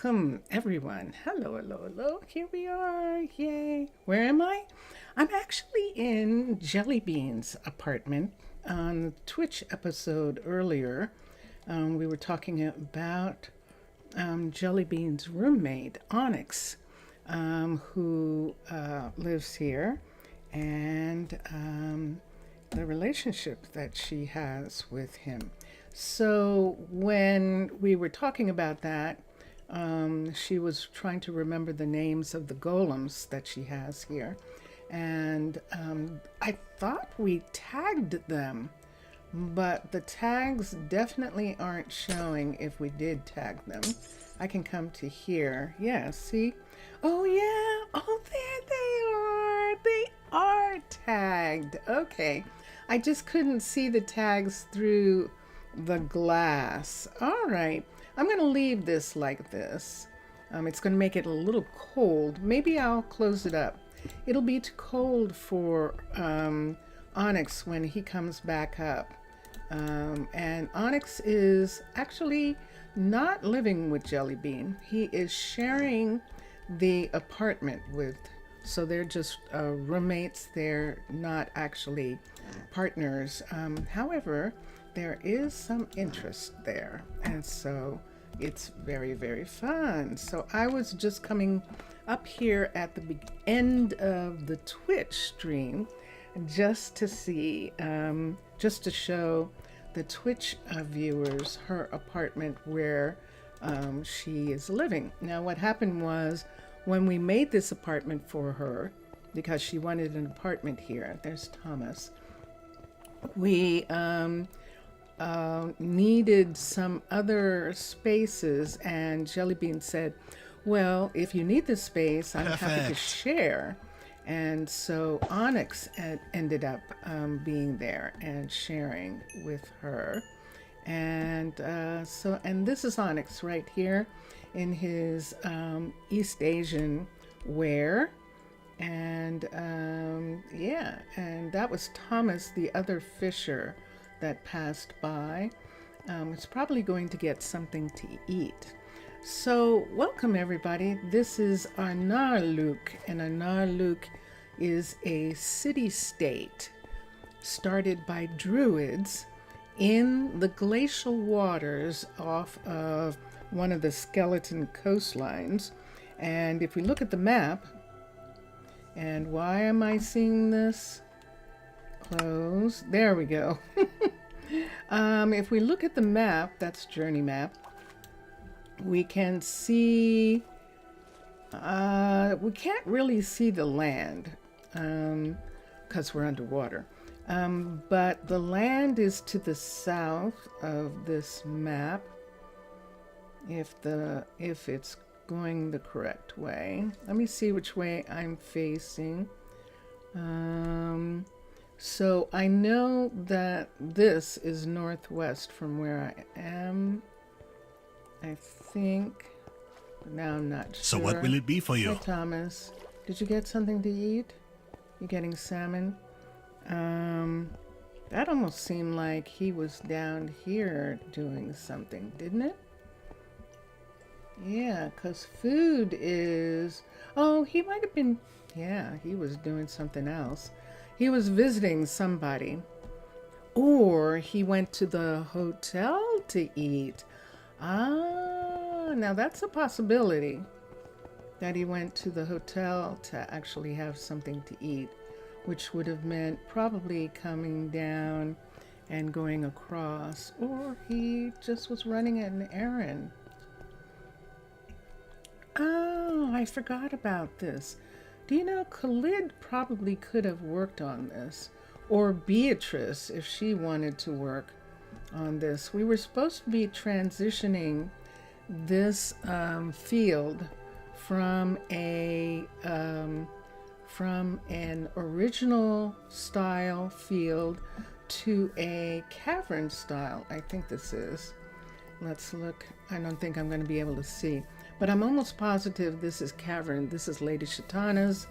Welcome, everyone. Hello, hello, hello. Here we are. Yay. Where am I? I'm actually in Jellybean's apartment. On the Twitch episode earlier, we were talking about Jellybean's roommate, Onyx, who lives here, and the relationship that she has with him. So when we were talking about that, she was trying to remember the names of the golems that she has here. And I thought we tagged them, but the tags definitely aren't showing if we did tag them. I can come to here. Yeah, see? Oh, yeah. Oh, there they are. They are tagged. Okay. I just couldn't see the tags through the glass. All right. I'm going to leave this like this. It's going to make it a little cold. Maybe I'll close it up. It'll be too cold for Onyx when he comes back up. And Onyx is actually not living with Jellybean. He is sharing the apartment with, so they're just roommates. They're not actually partners. However, there is some interest there, and so it's very, very fun. So I was just coming up here at the end of the Twitch stream just to see, just to show the Twitch viewers her apartment where she is living. Now, what happened was when we made this apartment for her, because she wanted an apartment here, there's Thomas, we needed some other spaces, and Jellybean said, well, if you need this space, I'm happy to share. And so Onyx ended up being there and sharing with her. And and this is Onyx right here in his East Asian wear. And yeah, and that was Thomas, the other fisher that passed by. It's probably going to get something to eat. So welcome everybody. This is Arnaaluk, and Arnaaluk is a city-state started by druids in the glacial waters off of one of the skeleton coastlines. And if we look at the map, and why am I seeing this? Close. There we go. If we look at the map, that's journey map, we can see, we can't really see the land because we're underwater. But the land is to the south of this map, if it's going the correct way. Let me see which way I'm facing. So I know that this is northwest from where I am, I think. Now I'm not sure. So what will it be for you? Hi, Thomas. Did you get something to eat? You getting salmon? That almost seemed like he was down here doing something, didn't it? Yeah, because food is... Oh, he might have been... Yeah, he was doing something else. He was visiting somebody. Or he went to the hotel to eat. Ah, now that's a possibility. That he went to the hotel to actually have something to eat, which would have meant probably coming down and going across. Or he just was running an errand. Oh, I forgot about this. Do you know, Khalid probably could have worked on this, or Beatrice if she wanted to work on this. We were supposed to be transitioning this field from an original style field to a cavern style. I think this is. Let's look. I don't think I'm going to be able to see, but I'm almost positive this is cavern. This is Lady Shatana's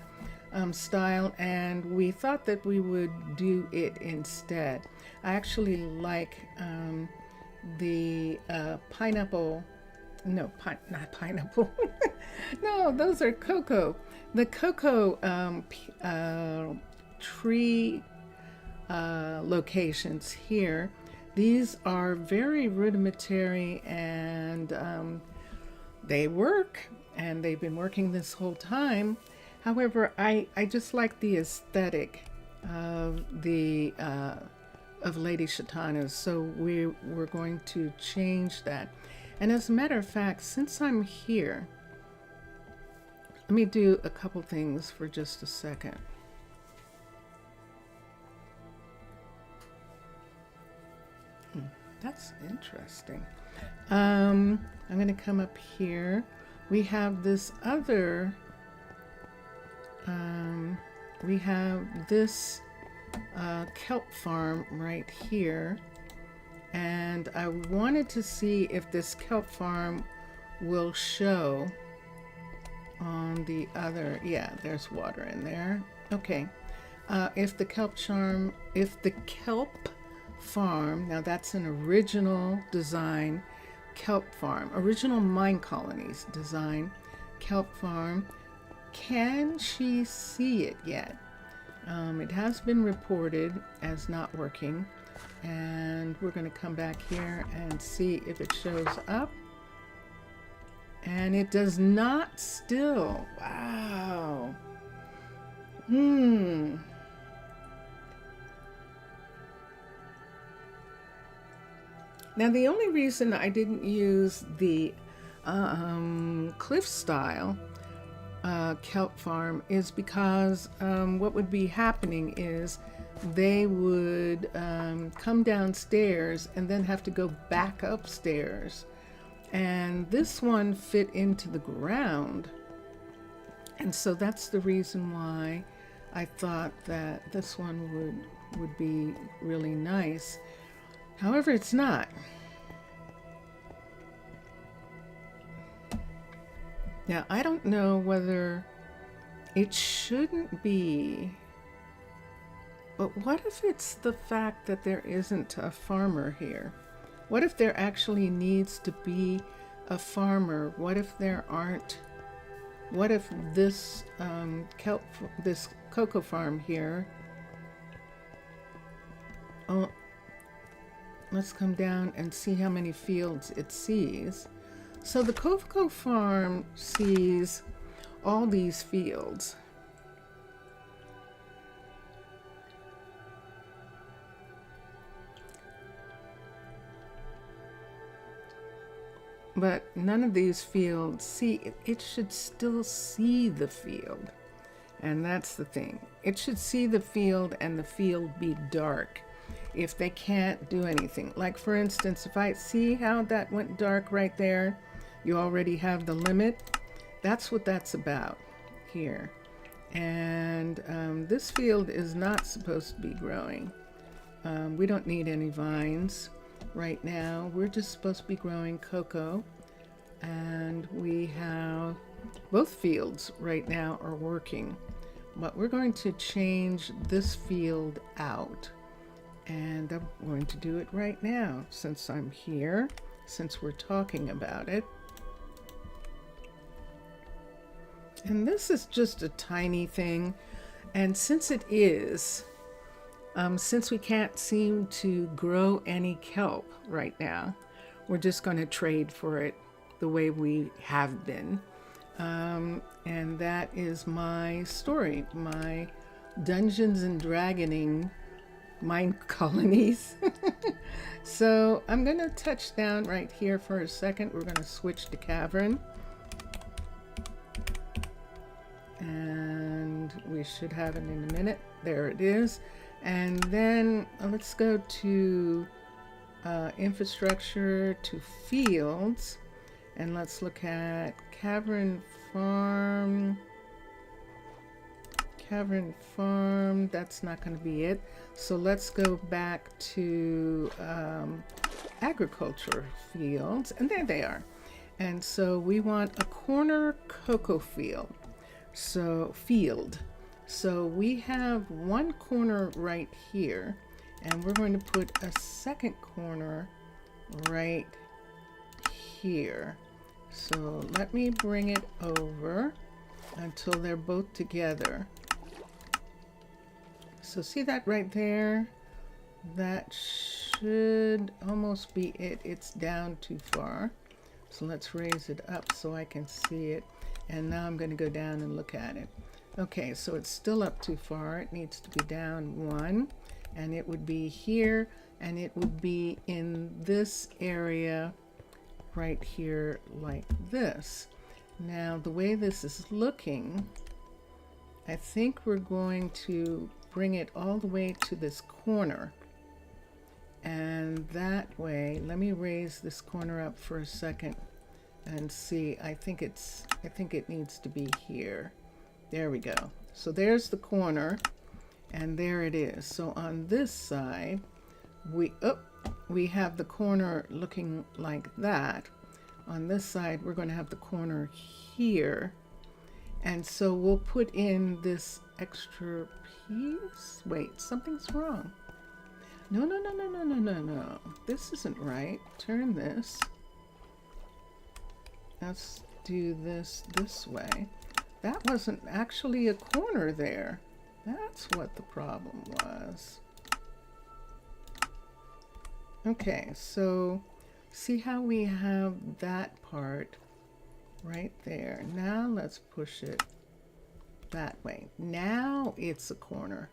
style, and we thought that we would do it instead. I actually like the pineapple No, not pineapple. No, those are cocoa. The cocoa tree locations here, these are very rudimentary, and they work, and they've been working this whole time. However, I just like the aesthetic of the of Lady Chaitana's, so we're going to change that. And as a matter of fact, since I'm here, let me do a couple things for just a second. That's interesting. I'm going to come up here. We have this other, we have this kelp farm right here. And I wanted to see if this kelp farm will show on the other. Yeah, there's water in there. Okay. If the kelp farm, now that's an original design kelp farm, original Minecolonies design kelp farm. Can she see it yet? It has been reported as not working, and we're going to come back here and see if it shows up. And it does not still. Wow. Now, the only reason I didn't use the cliff style kelp farm is because what would be happening is they would come downstairs and then have to go back upstairs. And this one fit into the ground. And so that's the reason why I thought that this one would be really nice. However, it's not. Now, I don't know whether it shouldn't be, but what if it's the fact that there isn't a farmer here? What if there actually needs to be a farmer? What if there aren't? What if this this cocoa farm here? Oh, let's come down and see how many fields it sees. So the cocoa farm sees all these fields. But none of these fields see, it should still see the field. And that's the thing. It should see the field and the field be dark if they can't do anything. Like, for instance, if I see how that went dark right there, you already have the limit. That's what that's about here. And this field is not supposed to be growing. We don't need any vines right now. We're just supposed to be growing cocoa. And we have both fields right now are working. But we're going to change this field out. And I'm going to do it right now since I'm here, since we're talking about it. And this is just a tiny thing. And since it is, since we can't seem to grow any kelp right now, we're just going to trade for it the way we have been. And that is my story, my Dungeons and Dragoning Minecolonies. So I'm going to touch down right here for a second. We're going to switch to cavern. And we should have it in a minute. There it is. And then let's go to infrastructure, to fields, and let's look at cavern farm. Cavern farm, that's not going to be it. So let's go back to agriculture fields, and there they are. And so we want a corner cocoa field. So we have one corner right here, and we're going to put a second corner right here. So let me bring it over until they're both together. So see that right there? That should almost be it. It's down too far. So let's raise it up so I can see it. And now I'm going to go down and look at it. Okay, so it's still up too far. It needs to be down one. And it would be here. And it would be in this area right here like this. Now, the way this is looking, I think we're going to bring it all the way to this corner. And that way, let me raise this corner up for a second and see. I think it needs to be here. There we go. So there's the corner, and there it is. So on this side, we have the corner looking like that. On this side, we're going to have the corner here. And so we'll put in this extra piece. Wait, something's wrong. No. This isn't right. Turn this. Let's do this way. That wasn't actually a corner there. That's what the problem was. Okay, so see how we have that part right there. Now let's push it that way. Now it's a corner.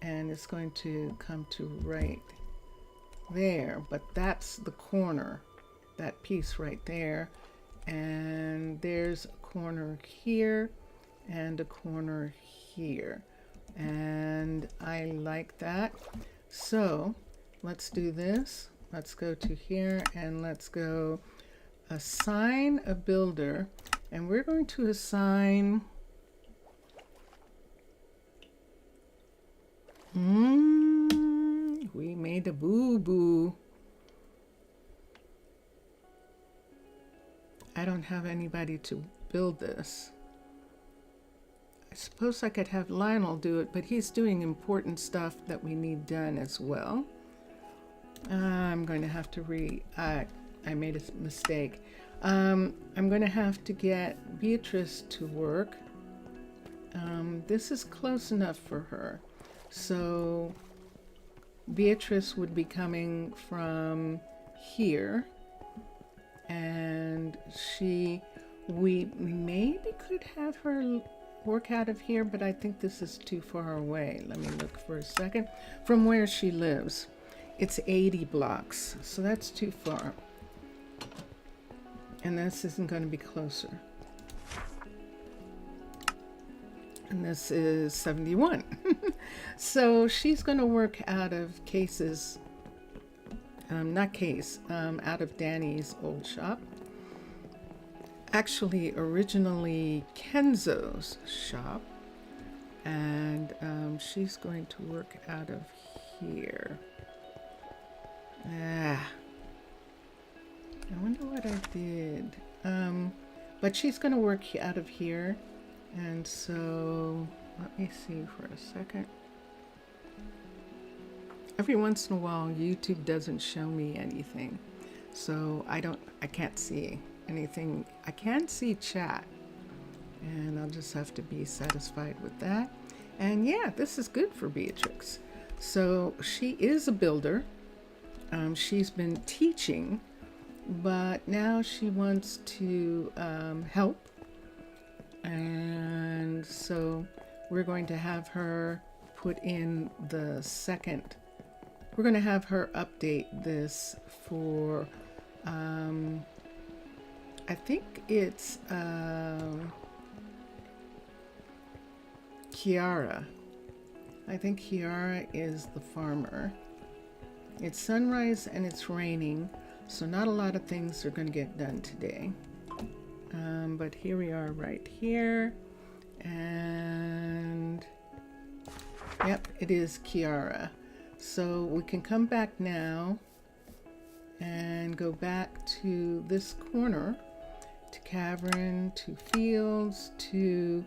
And it's going to come to right there, but that's the corner, that piece right there. And there's a corner here and a corner here. And I like that. So let's do this. Let's go to here and let's go assign a builder. And we're going to assign we made a boo-boo. I don't have anybody to build this. I suppose I could have Lionel do it, but he's doing important stuff that we need done as well. I'm going to have to I made a mistake. I'm going to have to get Beatrice to work. This is close enough for her. So Beatrice would be coming from here, and we maybe could have her work out of here, but I think this is too far away. Let me look for a second. From where she lives, it's 80 blocks, so that's too far. And this isn't going to be closer. And this is 71. So she's going to work out of Case's, out of Danny's old shop. Actually, originally Kenzo's shop. And she's going to work out of here. I wonder what I did. But she's going to work out of here. And so, let me see for a second. Every once in a while, YouTube doesn't show me anything. So I can't see anything. I can see chat. And I'll just have to be satisfied with that. And yeah, this is good for Beatrix. So she is a builder. She's been teaching, but now she wants to help. And so we're going to have her put in the second. We're going to have her update this for, I think it's Kiara. I think Kiara is the farmer. It's sunrise and it's raining, so not a lot of things are going to get done today. But here we are right here, and yep, it is Kiara. So we can come back now and go back to this corner, to cavern, to fields, to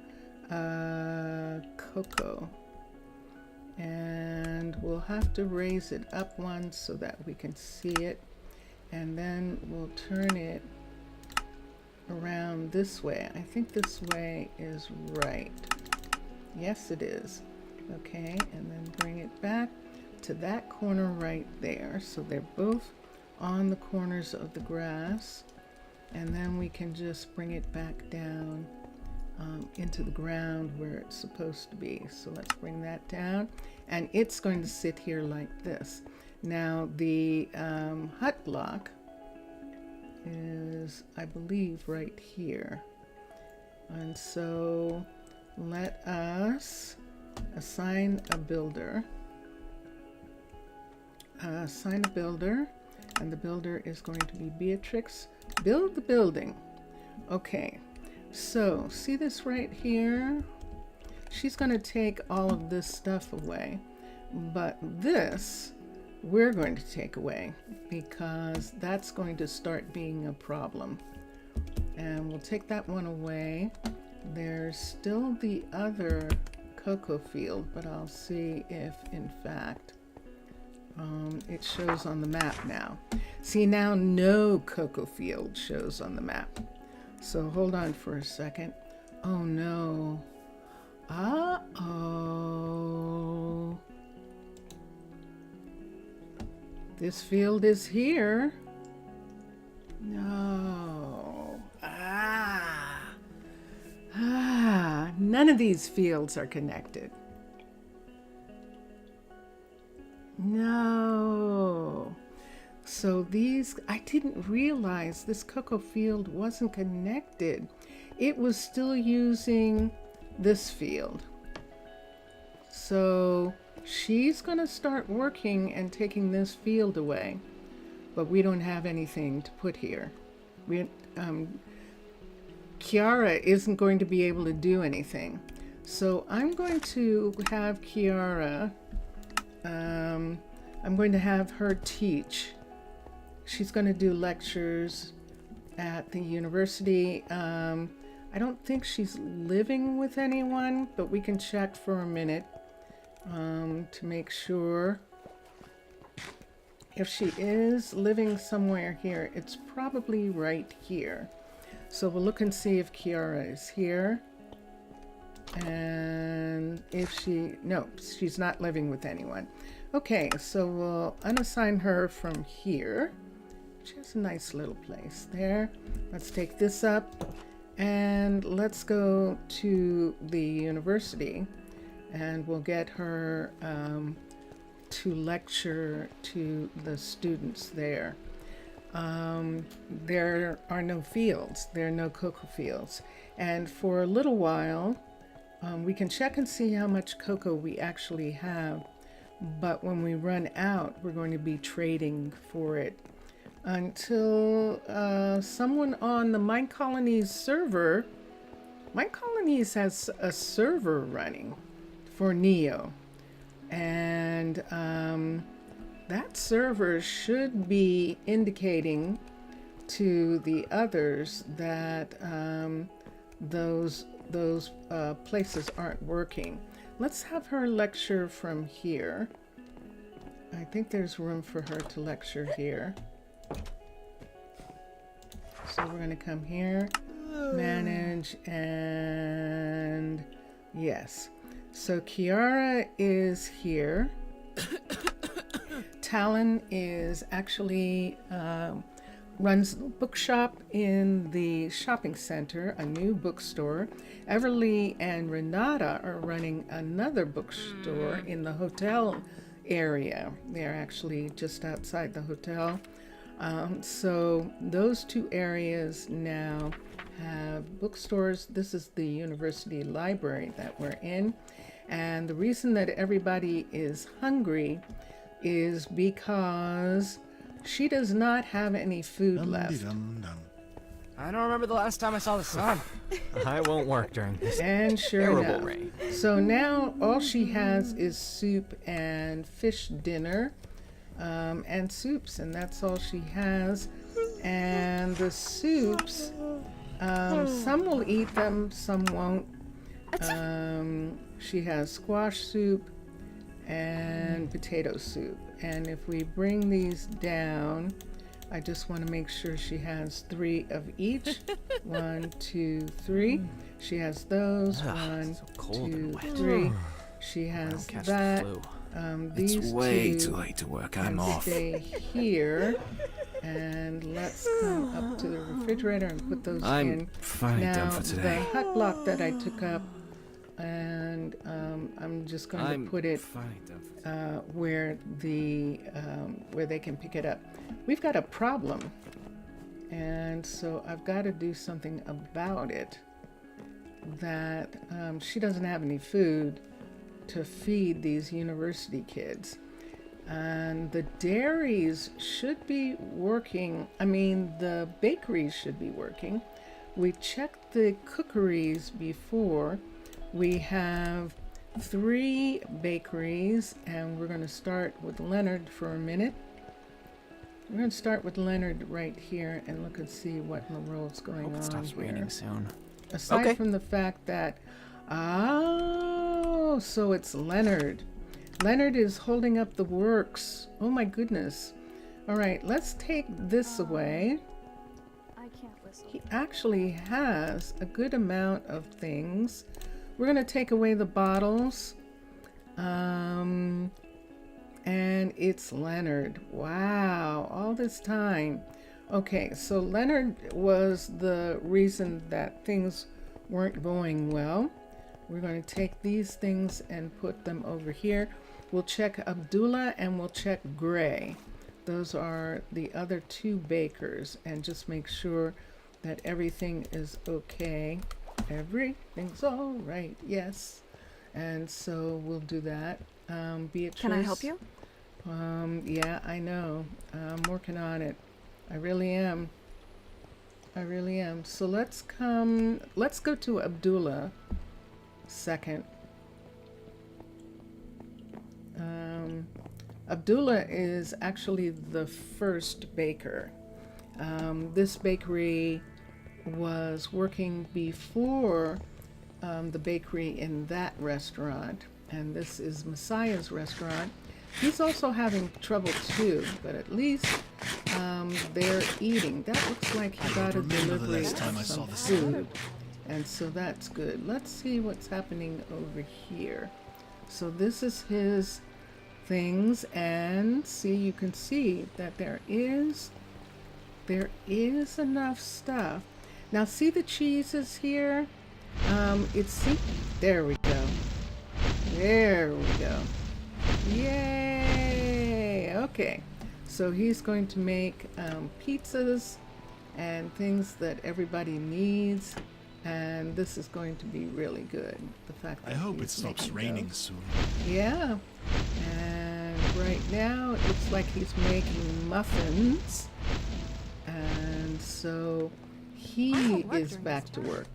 cocoa. And we'll have to raise it up one so that we can see it, and then we'll turn it around this way. I think this way is right. Yes, it is. Okay, and then bring it back to that corner right there. So they're both on the corners of the grass. And then we can just bring it back down into the ground where it's supposed to be. So let's bring that down. And it's going to sit here like this. Now the hut block is, I believe, right here. And so let us assign a builder. Assign a builder, and the builder is going to be Beatrix. Build the building. Okay, so see this right here? She's going to take all of this stuff away, but this we're going to take away because that's going to start being a problem. And we'll take that one away. There's still the other cocoa field, but I'll see if in fact it shows on the map now. See, now no cocoa field shows on the map. So hold on for a second. Oh no. Uh-oh. This field is here. No. None of these fields are connected. No. So these, I didn't realize this cocoa field wasn't connected. It was still using this field. So she's going to start working and taking this field away, but we don't have anything to put here. Kiara isn't going to be able to do anything. So I'm going to have Kiara, I'm going to have her teach. She's going to do lectures at the university. I don't think she's living with anyone, but we can check for a minute to make sure. If she is living somewhere here, it's probably right here. So we'll look and see if Kiara is here. And if no, she's not living with anyone. Okay, so we'll unassign her from here. She has a nice little place there. Let's take this up and let's go to the university and we'll get her to lecture to the students there. There are no fields. There are no cocoa fields. And for a little while, we can check and see how much cocoa we actually have. But when we run out, we're going to be trading for it until someone on the Minecolonies server, Minecolonies has a server running for Neo. And that server should be indicating to the others that those places aren't working. Let's have her lecture from here. I think there's room for her to lecture here. So we're going to come here, manage, and yes. So Kiara is here. Talon is actually runs the bookshop in the shopping center, a new bookstore. Everly and Renata are running another bookstore in the hotel area. They're actually just outside the hotel. So those two areas now have bookstores. This is the university library that we're in. And the reason that everybody is hungry is because she does not have any food left. I don't remember the last time I saw the sun. I won't work during this And sure terrible enough. rain. So now all she has is soup and fish dinner and soups, and that's all she has. And the soups, some will eat them, some won't. She has squash soup and potato soup. And if we bring these down, I just want to make sure she has 3 of each. 1, 2, 3. She has those. Ugh, 1, so cold and 2, wet. 3. She I has don't catch that. the flu. These It's way two too late to work. can I'm off. stay here. And let's come up to the refrigerator and put those I'm in. finally Now, done for the today. hut block that I took up, and I'm just going to put it finally done for today. where they can pick it up. We've got a problem, and so I've got to do something about it. That she doesn't have any food to feed these university kids. And the dairies should be working. I mean, the bakeries should be working. We checked the cookeries before. We have 3 bakeries, and we're going to start with Leonard for a minute. We're going to start with Leonard right here and look and see what in the world's going Hope on it stops here. raining soon. Aside Okay. from the fact that, so it's Leonard. Leonard is holding up the works. Oh my goodness. All right, let's take this away. I can't whistle. He actually has a good amount of things. We're going to take away the bottles. And it's Leonard. Wow, all this time. Okay, so Leonard was the reason that things weren't going well. We're going to take these things and put them over here. We'll check Abdullah and we'll check Gray. Those are the other 2 bakers, and just make sure that everything is okay. Everything's all right, yes. And so we'll do that. Beatrice. Can I help you? Yeah, I know. I'm working on it. I really am. So let's go to Abdullah second. Abdullah is actually the first baker. This bakery was working before the bakery in that restaurant, and this is Messiah's restaurant. He's also having trouble too, but at least they're eating. That looks like he got a delivery of some food, and so that's good. Let's see what's happening over here. So this is his things, and see, you can see that there is enough stuff. Now see the cheeses here. There we go. Yay! Okay, so he's going to make pizzas and things that everybody needs, and this is going to be really good. The fact that I hope it he's stops making raining those. soon. Yeah, and right now it looks like he's making muffins, and so he is back to work.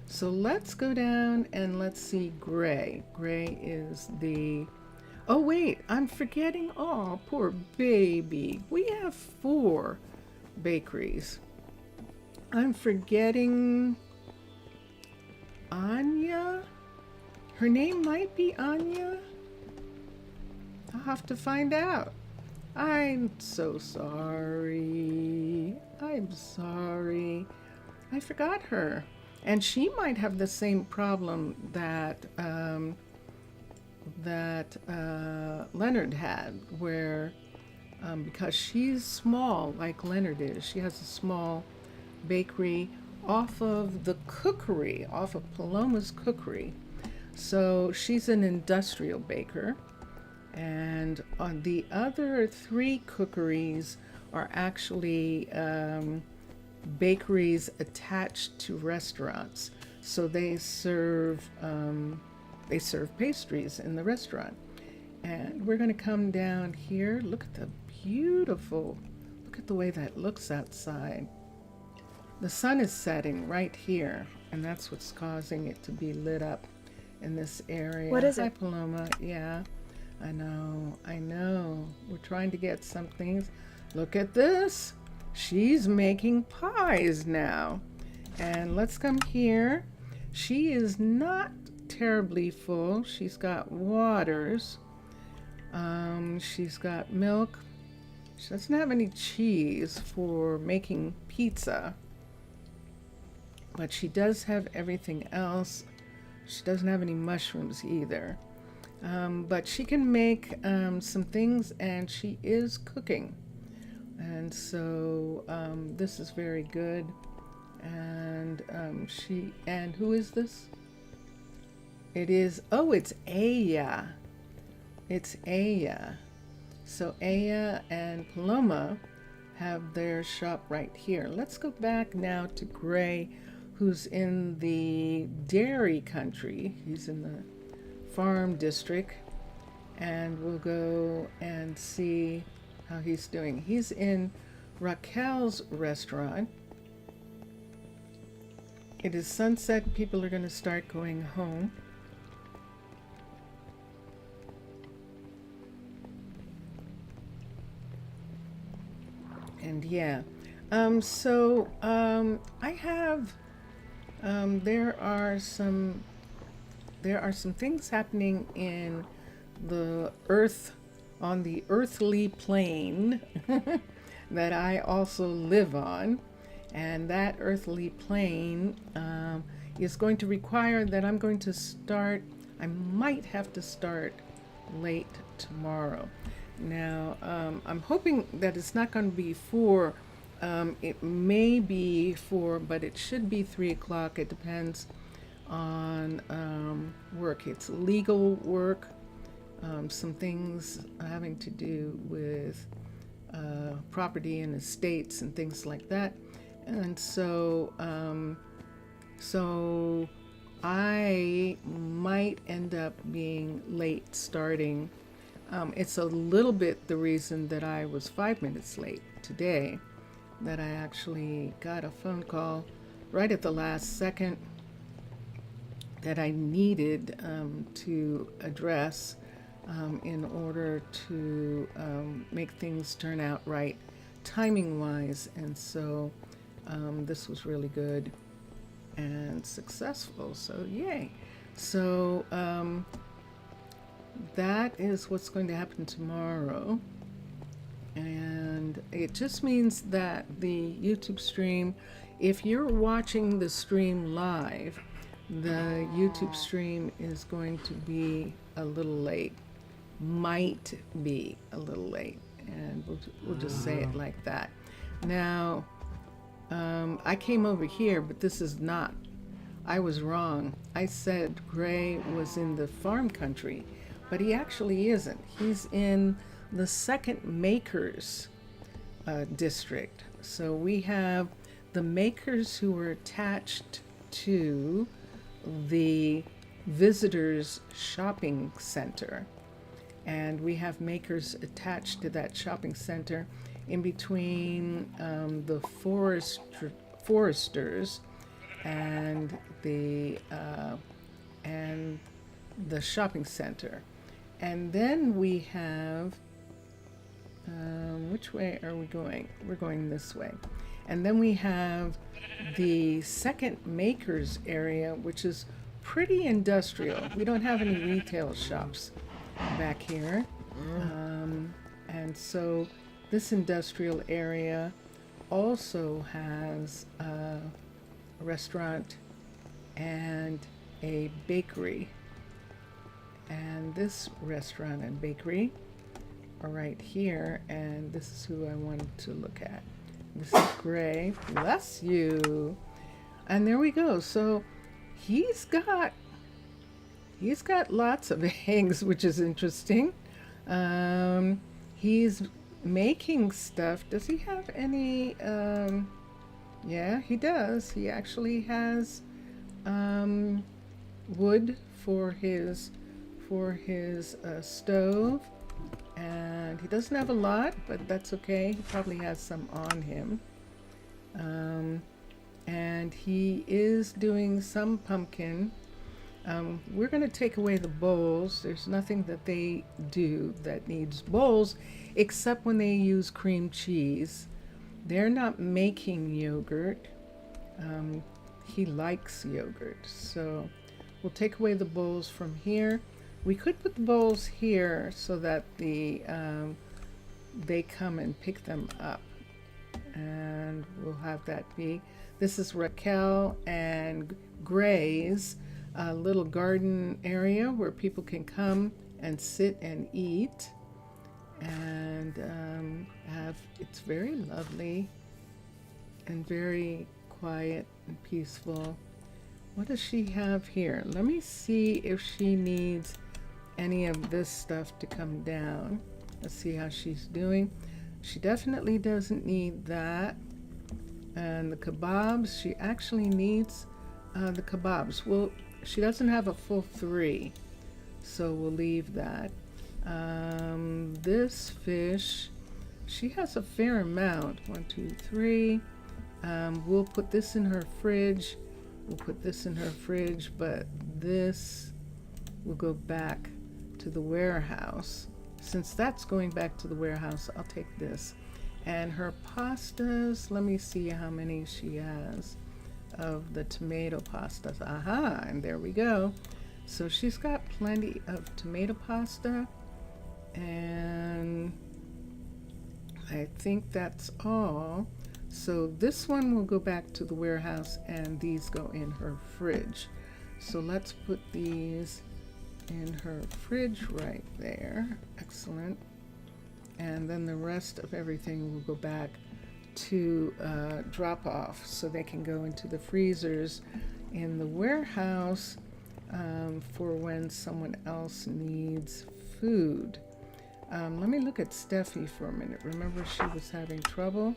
So let's go down and let's see Gray. Gray is the... Oh wait, I'm forgetting. Oh, poor baby. We have 4 bakeries. I'm forgetting Anya. Her name might be Anya. I'll have to find out. I'm so sorry. I'm sorry. I forgot her. And she might have the same problem that Leonard had, where because she's small like Leonard is, she has a small bakery off of the cookery, off of Paloma's cookery. So she's an industrial baker. And on the other 3 cookeries are actually bakeries attached to restaurants. So they serve pastries in the restaurant. And we're going to come down here. Look at the look at the way that looks outside. The sun is setting right here, and that's what's causing it to be lit up in this area. What is Hi, it? Paloma. Yeah, I know. We're trying to get some things. Look at this. She's making pies now. And let's come here. She is not terribly full. She's got waters. She's got milk. She doesn't have any cheese for making pizza, but she does have everything else. She doesn't have any mushrooms either. But she can make some things, and she is cooking. And so this is very good. And and who is this? It is, it's Aya. It's Aya. So Aya and Paloma have their shop right here. Let's go back now to Gray, who's in the dairy country. He's in the farm district, and we'll go and see how he's doing. He's in Raquel's restaurant. It is sunset. People are going to start going home. And yeah, I have, there are some things happening in the earth, on the earthly plane that I also live on. And that earthly plane is going to require that I might have to start late tomorrow. Now, I'm hoping that it's not going to be 4. It may be 4, but it should be 3 o'clock. It depends on work. It's legal work, some things having to do with property and estates and things like that. And so I might end up being late starting. It's a little bit the reason that I was 5 minutes late today, that I actually got a phone call right at the last second that I needed to address in order to make things turn out right timing wise. And so this was really good and successful, so yay. So that is what's going to happen tomorrow. And it just means that the YouTube stream, if you're watching the stream live, the YouTube stream is going to be a little late. Might be a little late. And we'll just say it like that. Now, I came over here, but this is not. I was wrong. I said Gray was in the farm country, but he actually isn't. He's in the second Makers district. So we have the Makers who are attached to the visitors shopping center. And we have Makers attached to that shopping center in between the foresters and the shopping center. And then we have, which way are we going? We're going this way. And then we have the second Makers area, which is pretty industrial. We don't have any retail shops back here. And so this industrial area also has a restaurant and a bakery. And this restaurant and bakery are right here, and this is who I wanted to look at. This is Gray. Bless you. And there we go. So he's got lots of eggs, which is interesting. He's making stuff. Does he have any? Yeah, he does. He actually has wood for his stove, and he doesn't have a lot, but that's okay. He probably has some on him. And he is doing some pumpkin. We're going to take away the bowls. There's nothing that they do that needs bowls, except when they use cream cheese. They're not making yogurt. He likes yogurt, so we'll take away the bowls from here. We could put the bowls here so that the they come and pick them up. And we'll have that be. This is Raquel and Gray's little garden area where people can come and sit and eat. And it's very lovely and very quiet and peaceful. What does she have here? Let me see if she needs any of this stuff to come down. Let's see how she's doing. She definitely doesn't need that. And the kebabs, she actually needs the kebabs. Well, she doesn't have a full 3, so we'll leave that. This fish, she has a fair amount. 1, 2, 3. We'll put this in her fridge. We'll put this in her fridge, but this will go back to the warehouse. Since that's going back to the warehouse, I'll take this. And her pastas, let me see how many she has of the tomato pastas. Aha, and there we go. So she's got plenty of tomato pasta, and I think that's all. So this one will go back to the warehouse, and these go in her fridge. So let's put these in her fridge right there. Excellent. And then the rest of everything will go back to drop off, so they can go into the freezers in the warehouse for when someone else needs food. Let me look at Steffi for a minute. Remember, she was having trouble,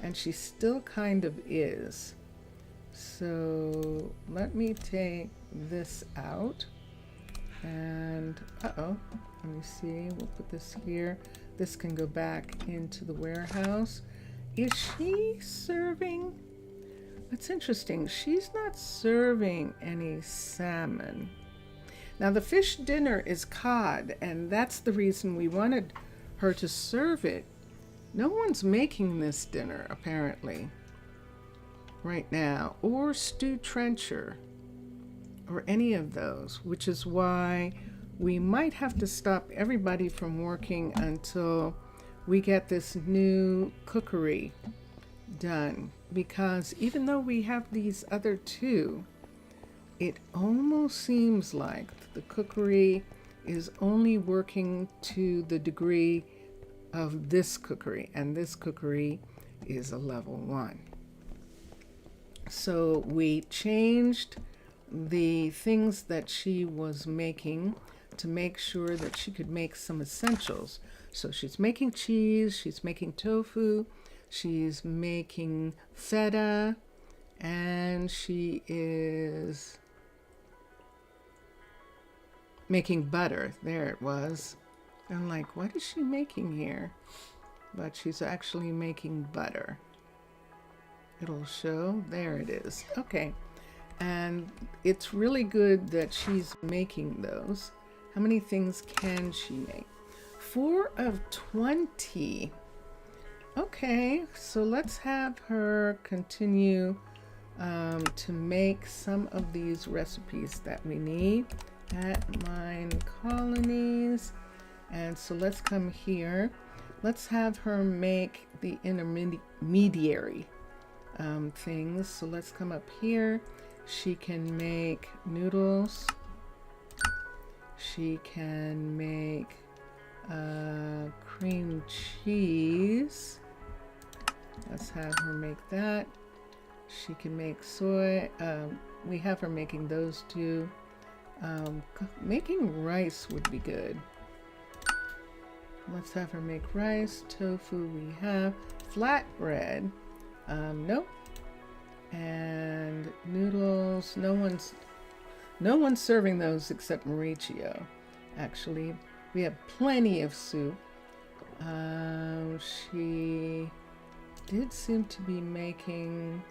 and she still kind of is. So let me take this out. And let me see, we'll put this here. This can go back into the warehouse. Is she serving? That's interesting. She's not serving any salmon. Now the fish dinner is cod, and that's the reason we wanted her to serve it. No one's making this dinner apparently right now, or stew trencher, or any of those, which is why we might have to stop everybody from working until we get this new cookery done. Because even though we have these other 2, it almost seems like the cookery is only working to the degree of this cookery, and this cookery is a level 1. So we changed the things that she was making to make sure that she could make some essentials. So she's making cheese, she's making tofu, she's making feta, and she is making butter. There it was. I'm like, what is she making here? But she's actually making butter. It'll show. There it is. Okay. And it's really good that she's making those. How many things can she make? 4 of 20. Okay, so let's have her continue to make some of these recipes that we need at Minecolonies. And so let's come here. Let's have her make the intermediary things. So let's come up here. She can make noodles. She can make cream cheese. Let's have her make that. She can make soy. We have her making those 2. Making rice would be good. Let's have her make rice. Tofu we have. Flatbread. Nope. And noodles. No one's serving those except Mauricio. Actually, we have plenty of soup. She did seem to be making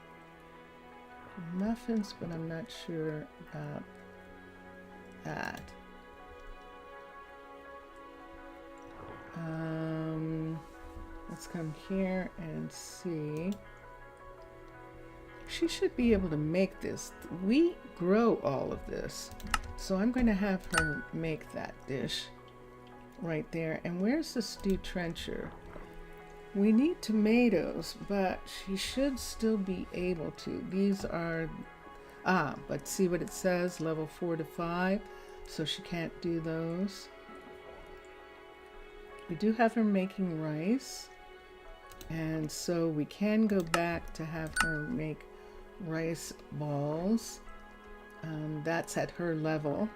muffins, but I'm not sure about that. Let's come here and see. She should be able to make this. We grow all of this. So I'm going to have her make that dish right there. And where's the stew trencher? We need tomatoes, but she should still be able to. These are, but see what it says, level 4 to 5, so she can't do those. We do have her making rice, and so we can go back to have her make rice balls. That's at her level.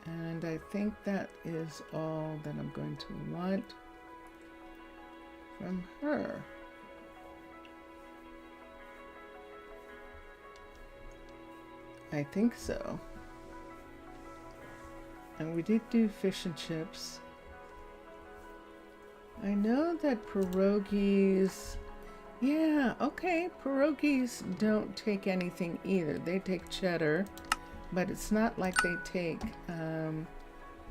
And I think that is all that I'm going to want from her. I think so. And we did do fish and chips. I know that pierogies, yeah, okay, pierogies don't take anything either. They take cheddar, but it's not like they take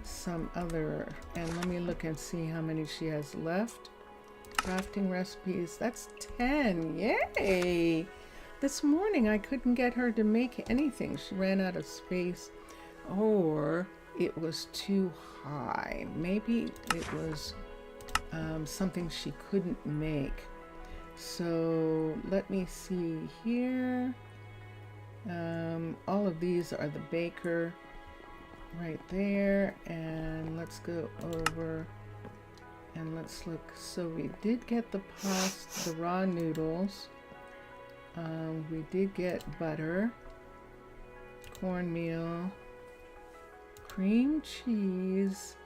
some other, and let me look and see how many she has left. Crafting recipes, that's 10, yay! This morning I couldn't get her to make anything. She ran out of space, or it was too high. Maybe it was something she couldn't make. So let me see here. All of these are the baker right there, and let's go over and let's look. So we did get the pasta, the raw noodles. We did get butter, cornmeal, cream cheese.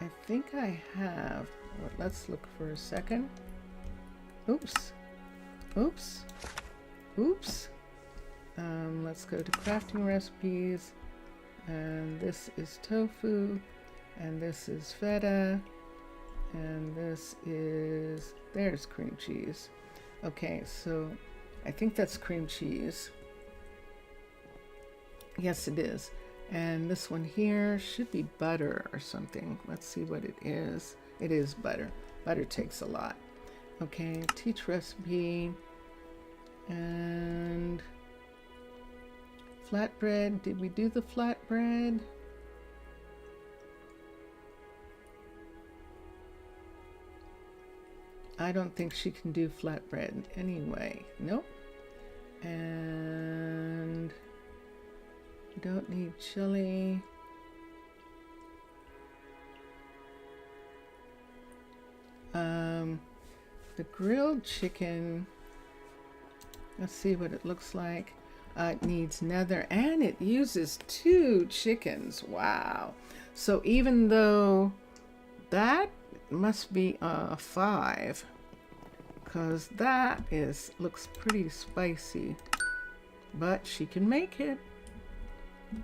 I think I have, but let's look for a second. Oops. Let's go to crafting recipes, and this is tofu, and this is feta, and this is, there's cream cheese. Okay, so I think that's cream cheese. Yes, it is. And this one here should be butter or something. Let's see what it is. It is butter. Butter takes a lot. Okay, teach recipe. And flatbread. Did we do the flatbread? I don't think she can do flatbread anyway. Nope. And we don't need chili. The grilled chicken, let's see what it looks like. It needs nether, and it uses 2 chickens. Wow. So even though that must be a 5, because that looks pretty spicy, but she can make it.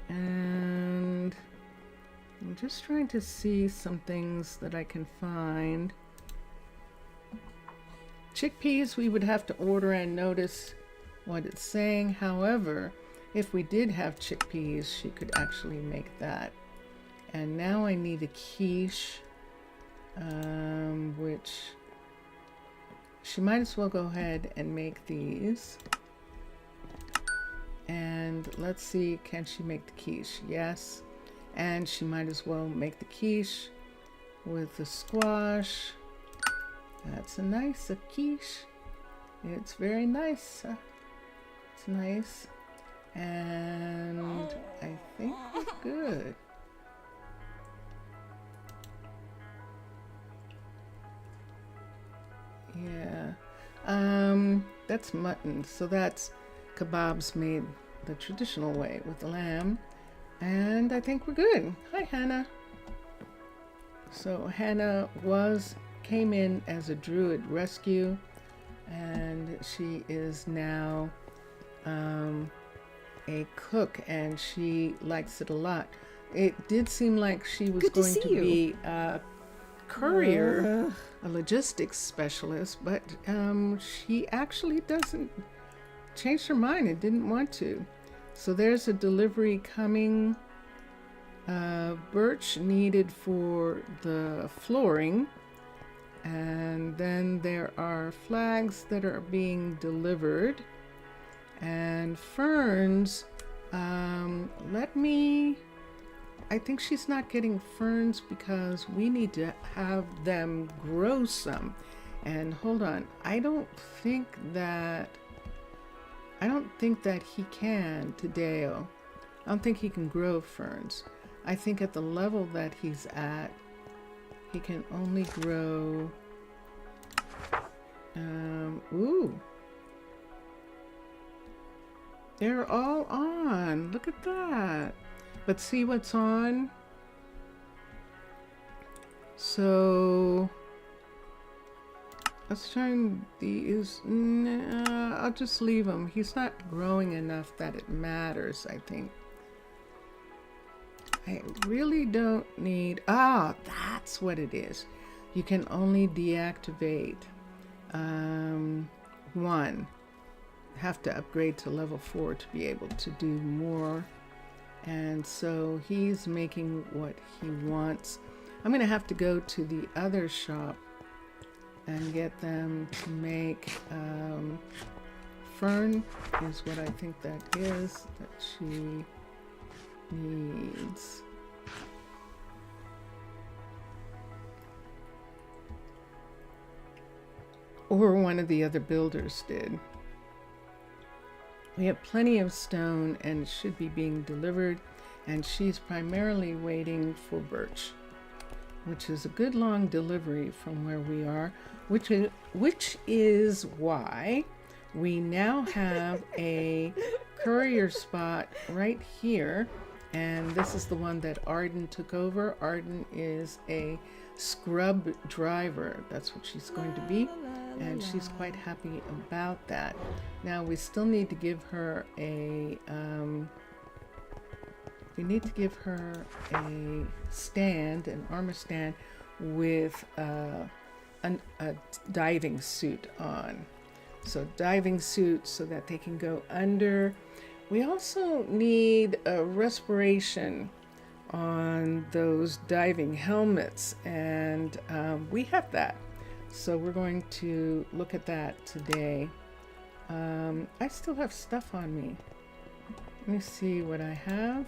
And I'm just trying to see some things that I can find. Chickpeas we would have to order and notice what it's saying. However, if we did have chickpeas, she could actually make that. And now I need a quiche, which she might as well go ahead and make these. And let's see, can she make the quiche? Yes. And she might as well make the quiche with the squash. That's a nice quiche. It's very nice. It's nice. And I think we're good. Yeah. That's mutton. So that's kebabs made the traditional way with the lamb. And I think we're good. Hi, Hannah. So Hannah came in as a druid rescue, and she is now a cook, and she likes it a lot. It did seem like she was going to be a courier, a logistics specialist, but she actually doesn't change her mind and didn't want to. So there's a delivery coming. Birch needed for the flooring, and then there are flags that are being delivered, and ferns. Let me I think she's not getting ferns because we need to have them grow some. And hold on, I don't think that he can today. I don't think he can grow ferns. I think at the level that he's at, he can only grow, ooh. They're all on. Look at that. But see what's on? So let's turn these. Nah, I'll just leave him. He's not growing enough that it matters, I think. I really don't need. Ah, that's what it is. You can only deactivate one. Have to upgrade to level 4 to be able to do more. And so he's making what he wants. I'm going to have to go to the other shop and get them to make fern is what I think that is that she needs. Or one of the other builders did. We have plenty of stone and it should be being delivered, and she's primarily waiting for birch, which is a good long delivery from where we are, which is why we now have a courier spot right here, and this is the one that Arden took over. Arden is a scrub driver. That's what she's going to be, and she's quite happy about that. Now we still need to give her a stand, an armor stand with a diving suit on. So diving suit so that they can go under. We also need a respiration on those diving helmets, and we have that. So we're going to look at that today. I still have stuff on me. Let me see what I have.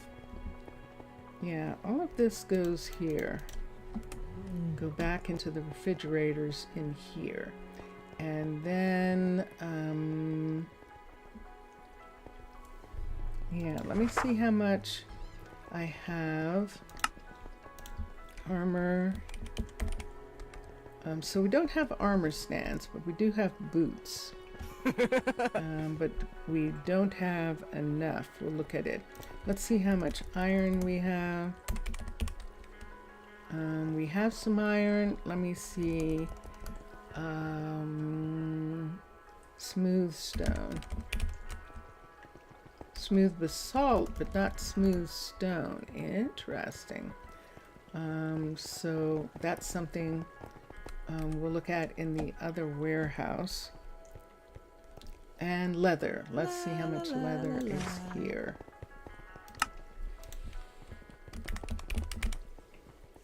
Yeah, all of this goes here. Go back into the refrigerators in here. And then, yeah, let me see how much I have. Armor. So we don't have armor stands, but we do have boots. But we don't have enough. We'll look at it. Let's see how much iron we have. We have some iron. Let me see. Smooth stone. Smooth basalt, but not smooth stone. Interesting. So that's something we'll look at in the other warehouse. And leather. Let's see how much leather is here.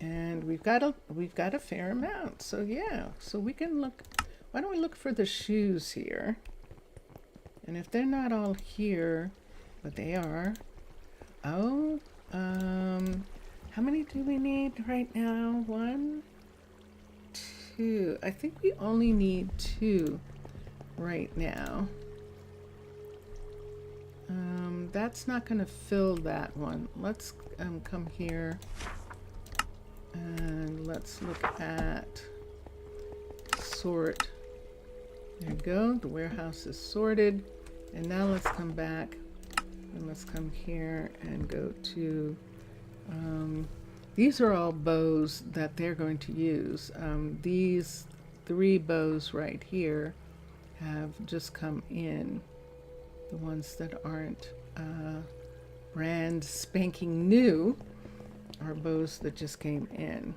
And we've got a fair amount. So yeah, so we can look. Why don't we look for the shoes here? And if they're not all here, but they are. Oh, how many do we need right now? 1, 2. I think we only need 2 right now. That's not going to fill that one. Let's come here and let's look at sort. There you go. The warehouse is sorted. And now let's come back and let's come here and go to these are all bows that they're going to use. These 3 bows right here have just come in. The ones that aren't brand spanking new are bows that just came in.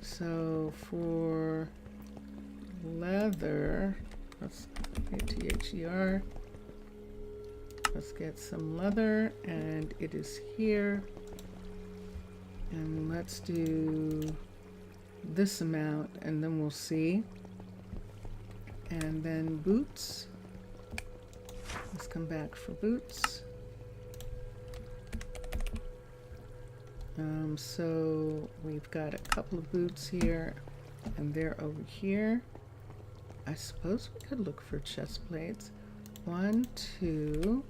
So for leather, let's get THER. Let's get some leather, and it is here. And let's do this amount, and then we'll see. And then boots. Let's come back for boots. So we've got a couple of boots here, and they're over here. I suppose we could look for chest plates. 1, 2.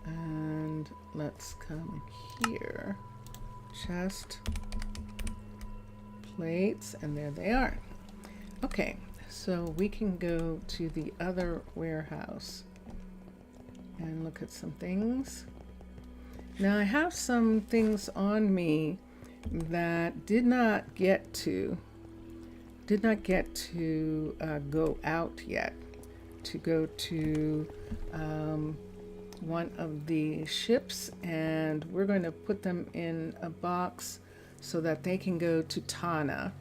And let's come here. Chest plates, and there they are. Okay, so we can go to the other warehouse and look at some things. Now I have some things on me that did not get to go out yet, to go to one of the ships, and we're going to put them in a box so that they can go to Tana.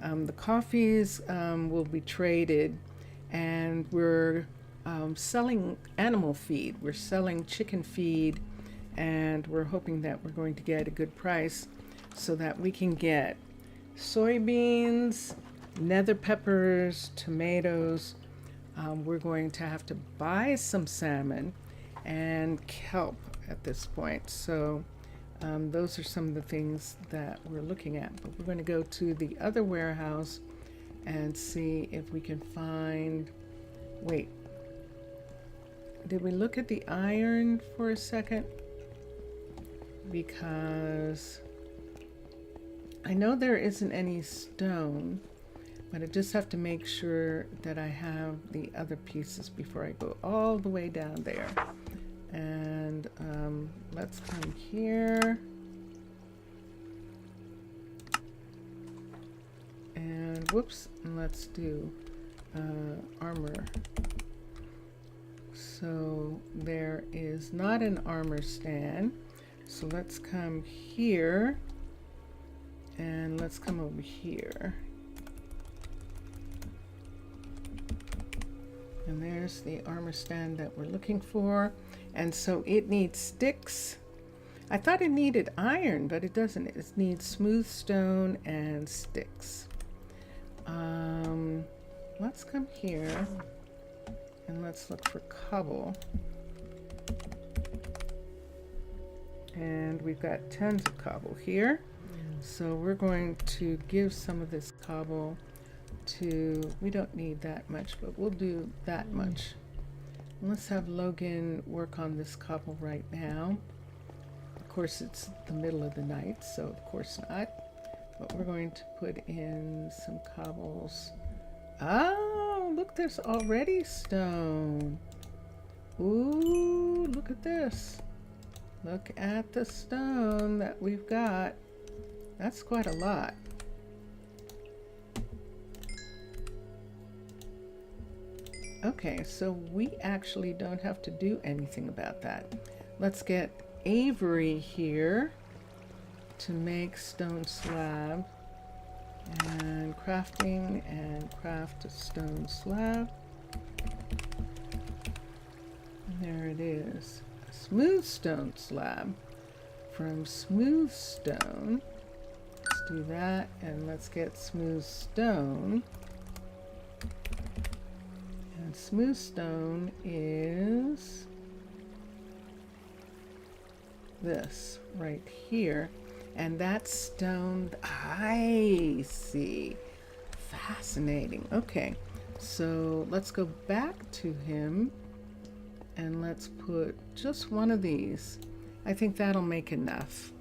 The coffees will be traded, and we're selling animal feed. We're selling chicken feed, and we're hoping that we're going to get a good price so that we can get soybeans, nether peppers, tomatoes. We're going to have to buy some salmon and kelp at this point. So those are some of the things that we're looking at. But we're going to go to the other warehouse and see if we can find... Wait. Did we look at the iron for a second? Because I know there isn't any stone, but I just have to make sure that I have the other pieces before I go all the way down there. And let's come here. And whoops, and let's do armor. So there is not an armor stand. So let's come here. And let's come over here. And there's the armor stand that we're looking for. And so it needs sticks. I thought it needed iron, but it doesn't. It needs smooth stone and sticks. Let's come here and let's look for cobble. And we've got tons of cobble here. So we're going to give some of this cobble to, we don't need that much, but we'll do that much. And let's have Logan work on this cobble right now. Of course, it's the middle of the night, so of course not. But we're going to put in some cobbles. Oh, look, there's already stone. Ooh, look at this. Look at the stone that we've got. That's quite a lot. Okay, so we actually don't have to do anything about that. Let's get Avery here to make stone slab, and crafting, and craft a stone slab. And there it is. A smooth stone slab from smooth stone. Let's do that, and let's get smooth stone. And smooth stone is this right here. And that stone, I see. Fascinating. Okay, so let's go back to him and let's put just one of these. I think that'll make enough.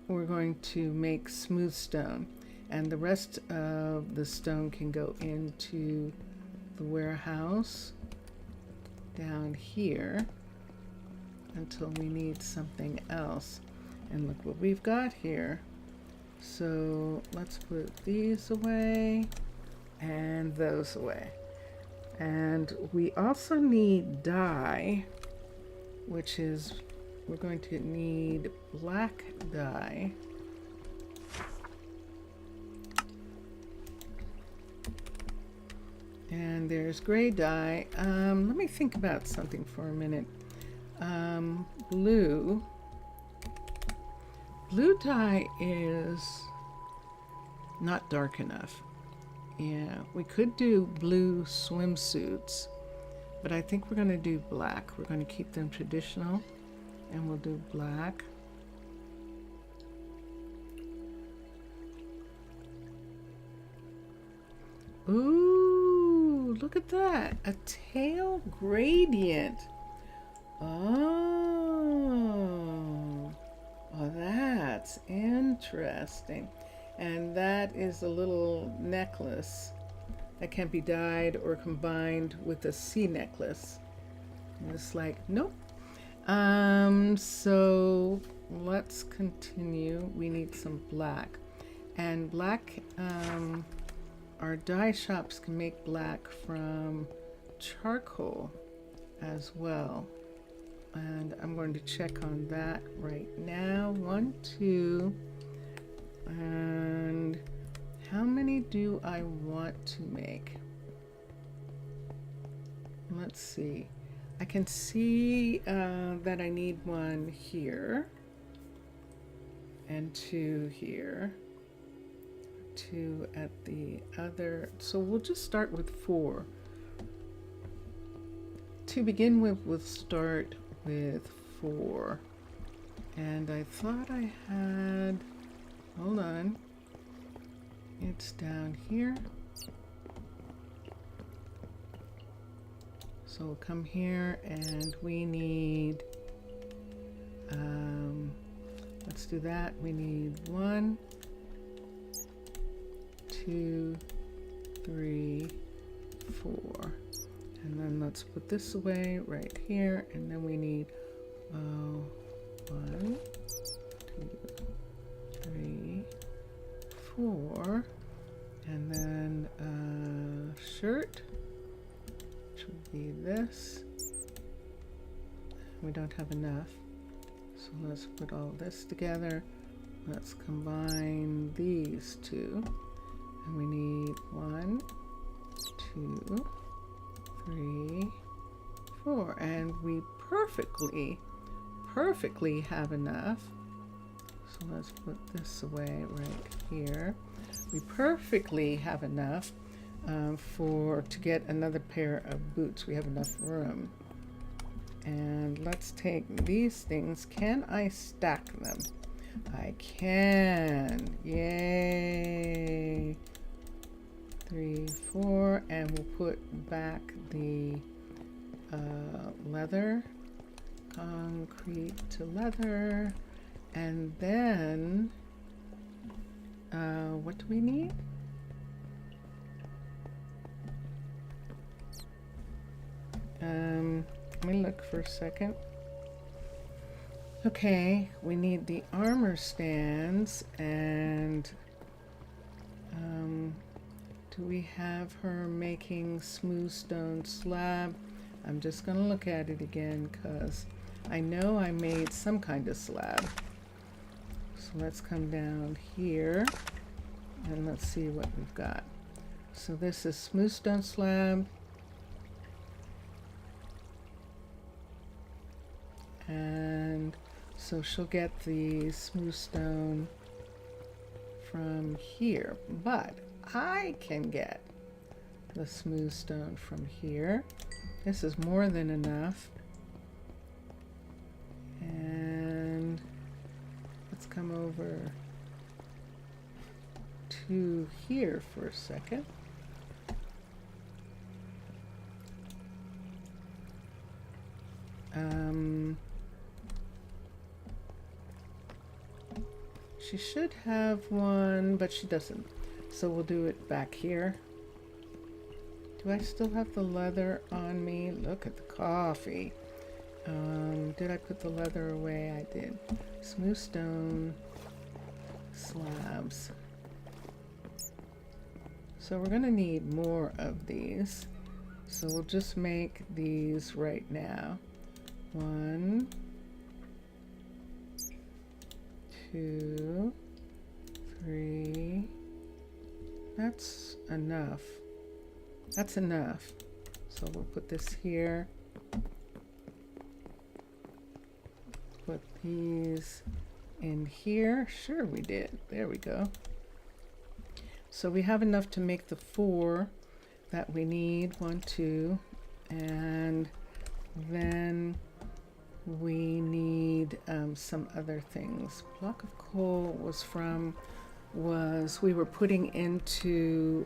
We're going to make smooth stone, and the rest of the stone can go into the warehouse down here until we need something else. And look what we've got here. So let's put these away and those away. And we also need dye, which is, we're going to need black dye. And there's gray dye. Let me think about something for a minute. Blue dye is not dark enough. Yeah, we could do blue swimsuits, But I think we're going to do black. We're going to keep them traditional, and we'll do black. Ooh, look at that. A tail gradient. Oh, that's interesting. And that is a little necklace that can be dyed or combined with a sea necklace. And it's like, nope. So let's continue. We need some black. And black, our dye shops can make black from charcoal as well. And I'm going to check on that right now. 1, 2, and how many do I want to make? Let's see. I can see that I need 1 here and 2 here, 2 at the other. So we'll just start with 4. To begin with, we'll start with 4. And I thought I had, hold on, it's down here. So we'll come here and we need, let's do that. We need 1, 2, 3, 4. And then let's put this away right here. And then we need 1, 2, 3, 4. And then shirt, which would be this. We don't have enough. So let's put all this together. Let's combine these two. And we need 1, 2, 3, 4, and we perfectly have enough. So let's put this away right here. We perfectly have enough to get another pair of boots. We have enough room. And let's take these things. Can I stack them? I can. Yay. 3, 4, and we'll put back the leather, concrete to leather, and then what do we need? Let me look for a second. Okay, we need the armor stands, and do we have her making smooth stone slab? I'm just gonna look at it again because I know I made some kind of slab. So let's come down here and let's see what we've got. So this is smooth stone slab. And so she'll get the smooth stone from here, but I can get the smooth stone from here. This is more than enough. And let's come over to here for a second. She should have one, but she doesn't. So we'll do it back here. Do I still have the leather on me? Look at the coffee. Did I put the leather away? I did. Smooth stone slabs. So we're gonna need more of these. So we'll just make these right now. 1, 2, 3. That's enough. That's enough. So we'll put this here. Put these in here. Sure we did. There we go. So we have enough to make the 4 that we need. 1, 2, And then we need some other things. Block of coal was we were putting into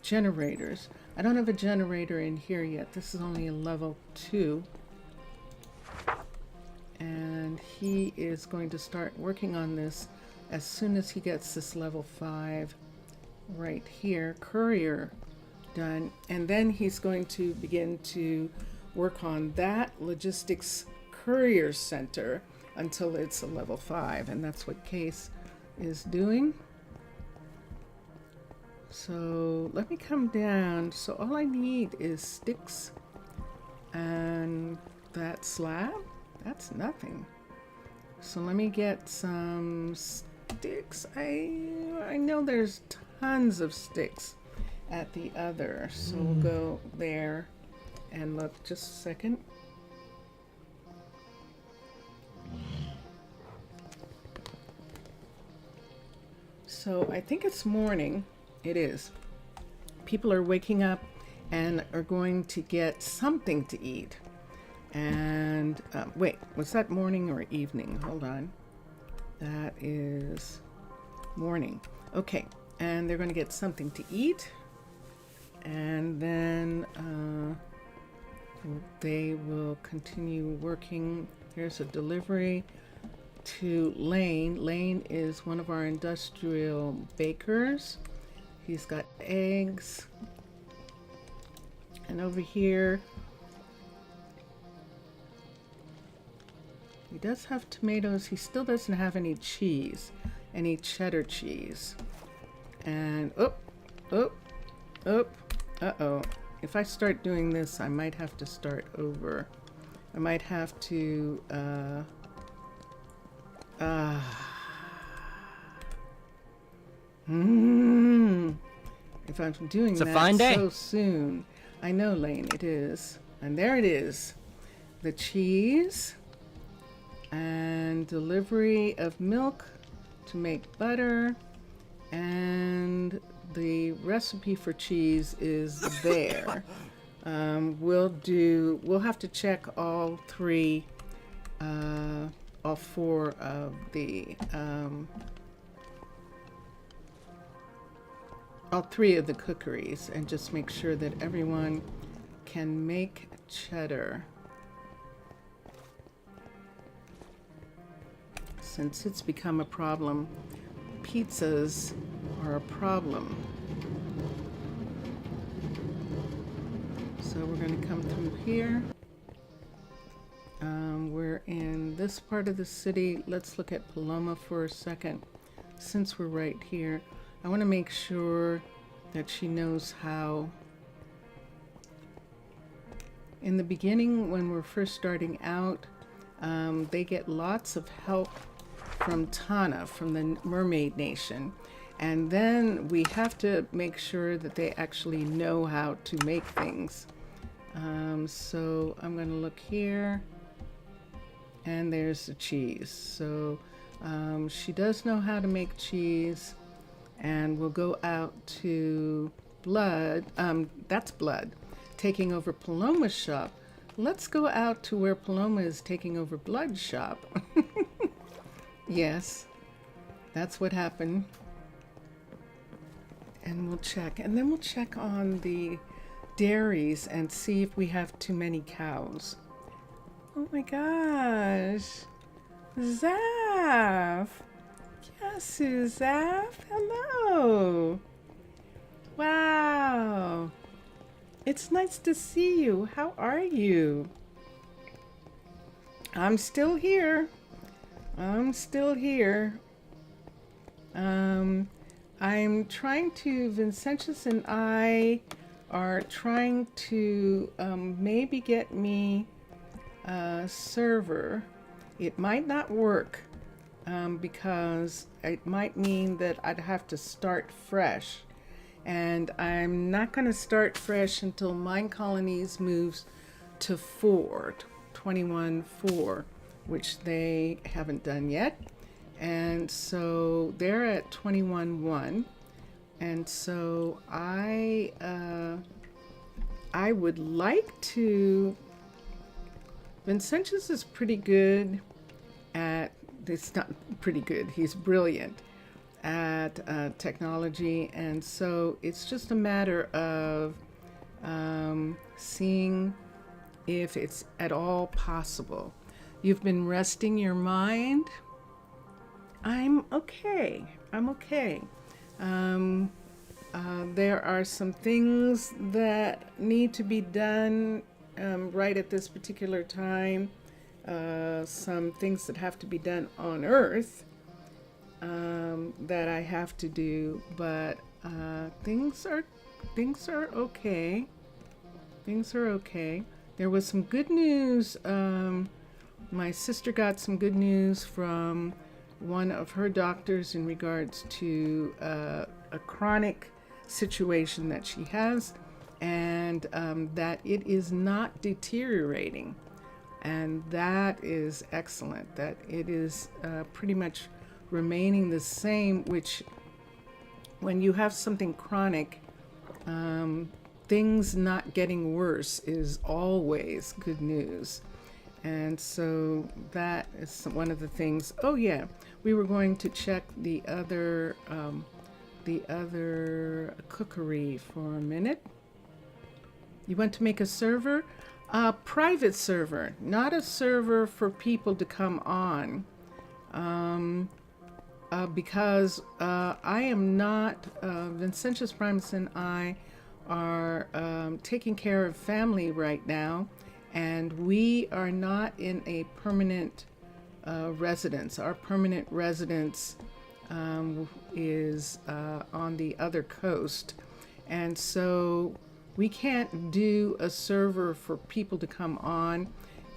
generators. I don't have a generator in here yet. This is only a level 2. And he is going to start working on this as soon as he gets this level 5 right here, courier, done. And then he's going to begin to work on that logistics courier center until it's a level 5. And that's what Case is doing. So let me come down. So all I need is sticks and that slab. That's nothing. So let me get some sticks. I know there's tons of sticks at the other. So we'll go there and look. Just a second. So I think it's morning. It is. People are waking up and are going to get something to eat. And wait, was that morning or evening? Hold on. That is morning. Okay, and they're going to get something to eat. And then they will continue working. Here's a delivery to Lane. Lane is one of our industrial bakers. He's got eggs. And over here, he does have tomatoes. He still doesn't have any cheese, any cheddar cheese. And, uh-oh. If I start doing this, I might have to start over. I might have to, if I'm doing It's a that fine day. so soon. I know, Lane, it is. And there it is. The cheese and delivery of milk to make butter, and the recipe for cheese is there. We'll have to check all 4 of the all 3 of the cookeries and just make sure that everyone can make cheddar. Since it's become a problem, pizzas are a problem. So we're going to come through here. We're in this part of the city. Let's look at Paloma for a second. Since we're right here, I want to make sure that she knows how. In the beginning, when we're first starting out, they get lots of help from Tana, from the Mermaid Nation. And then we have to make sure that they actually know how to make things. So I'm going to look here. And there's the cheese. So she does know how to make cheese. And we'll go out to Blood. That's Blood, taking over Paloma's shop. Let's go out to where Paloma is taking over Blood's shop. Yes, that's what happened. And we'll check. And then we'll check on the dairies and see if we have too many cows. Oh my gosh. Zaf. Yes, Zaf. Hello. Wow. It's nice to see you. How are you? I'm still here. I'm trying to, Vincentius and I are trying to maybe get me a server. It might not work because it might mean that I'd have to start fresh. And I'm not going to start fresh until Minecolonies moves to 21.4, which they haven't done yet. And so they're at 21.1. And so I I would like to. Vincentius is pretty good at. It's not pretty good. He's brilliant at technology, and so it's just a matter of seeing if it's at all possible. You've been resting your mind. I'm okay. There are some things that need to be done right at this particular time. Some things that have to be done on Earth that I have to do, but things are okay. Things are okay. There was some good news. My sister got some good news from one of her doctors in regards to a chronic situation that she has, and that it is not deteriorating. And that is excellent, that it is pretty much remaining the same, which when you have something chronic, things not getting worse is always good news. And so that is one of the things. Oh yeah, we were going to check the other cookery for a minute. You want to make a server? A private server, not a server for people to come on. Because I am not, Vincentius Primus and I are taking care of family right now, and we are not in a permanent residence. Our permanent residence is on the other coast, and so we can't do a server for people to come on,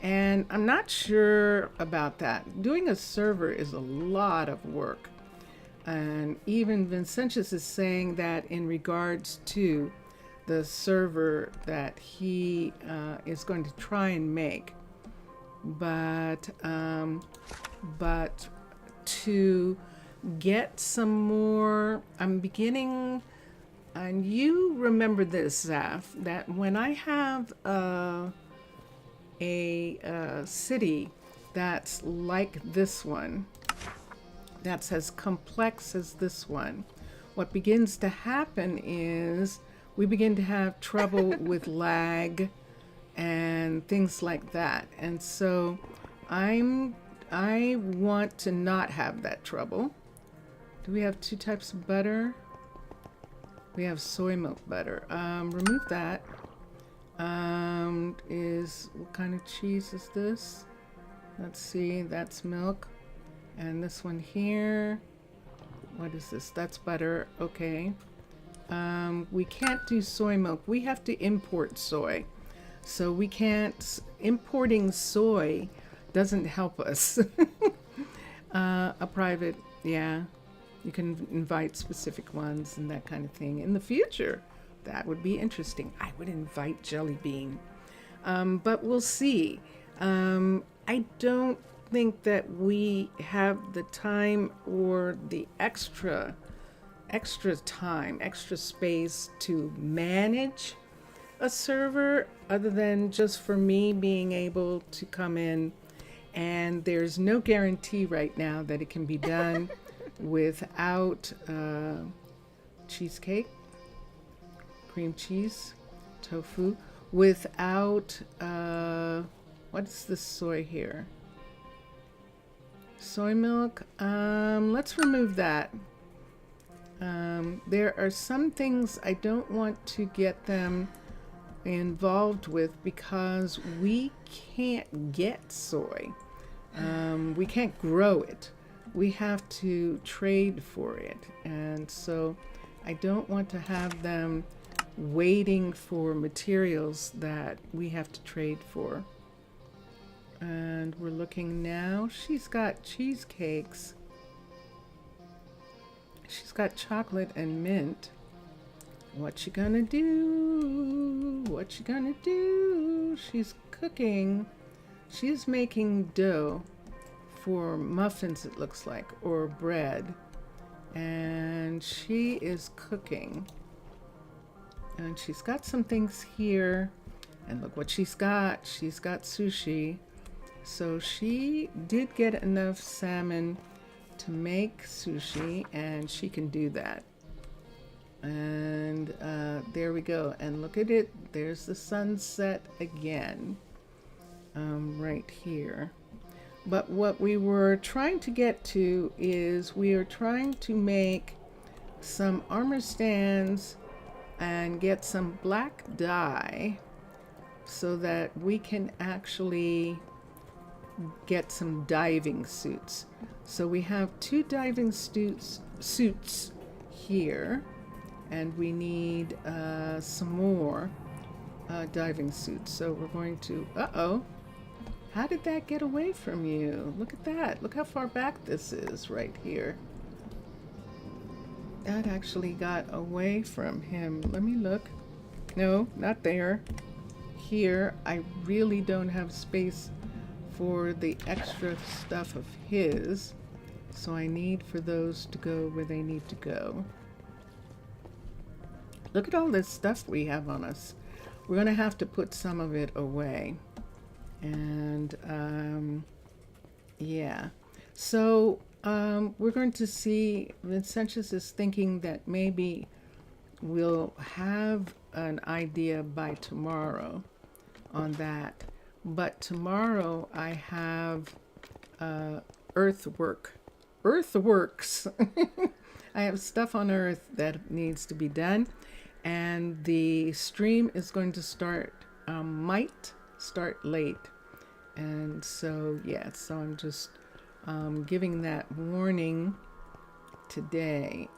and I'm not sure about that. Doing a server is a lot of work, and even Vincentius is saying that in regards to the server that he is going to try and make, but to get some more, I'm beginning. And you remember this, Zaf, that when I have a city that's like this one, that's as complex as this one, what begins to happen is we begin to have trouble with lag and things like that. And so I want to not have that trouble. Do we have two types of butter? We have soy milk butter. Remove that. What kind of cheese is this? Let's see, that's milk. And this one here, what is this? That's butter, okay. We can't do soy milk. We have to import soy. So we can't, importing soy doesn't help us. A private, yeah. You can invite specific ones and that kind of thing. In the future, that would be interesting. I would invite Jelly Bean. But we'll see. I don't think that we have the time or the extra time, extra space to manage a server, other than just for me being able to come in. And there's no guarantee right now that it can be done without cheesecake, cream cheese, tofu, without what is this soy here? Soy milk. Let's remove that. There are some things I don't want to get them involved with because we can't get soy. We can't grow it. We have to trade for it. And so I don't want to have them waiting for materials that we have to trade for. And we're looking now. She's got cheesecakes. She's got chocolate and mint. What you gonna do? What you gonna do? She's cooking. She's making dough for muffins, it looks like, or bread. And she is cooking. And she's got some things here. And look what she's got. She's got sushi. So she did get enough salmon to make sushi, and she can do that. And there we go. And look at it. There's the sunset again. Right here. But what we were trying to get to is we are trying to make some armor stands and get some black dye so that we can actually get some diving suits. So we have 2 diving suits here, and we need some more diving suits. So we're going to, uh-oh, how did that get away from you? Look at that. Look how far back this is right here. That actually got away from him. Let me look. No, not there. Here, I really don't have space for the extra stuff of his. So I need for those to go where they need to go. Look at all this stuff we have on us. We're going to have to put some of it away. And, yeah. So, we're going to see, Vincentius is thinking that maybe we'll have an idea by tomorrow on that. But tomorrow I have earthworks. I have stuff on Earth that needs to be done, and the stream is going to start, might start late. And so, yeah, so I'm just giving that warning today.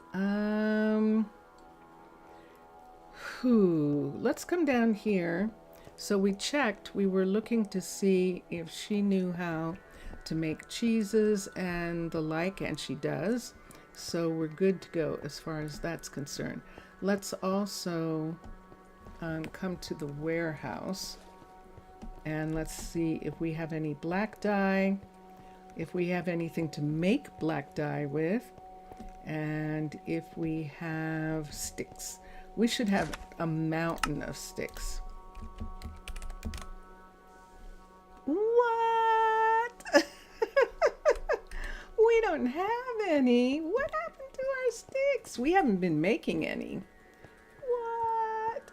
Let's come down here. So we checked, we were looking to see if she knew how to make cheeses and the like, and she does. So we're good to go as far as that's concerned. Let's also come to the warehouse, and let's see if we have any black dye, if we have anything to make black dye with, and if we have sticks. We should have a mountain of sticks. What? We don't have any. What happened to our sticks? We haven't been making any. What?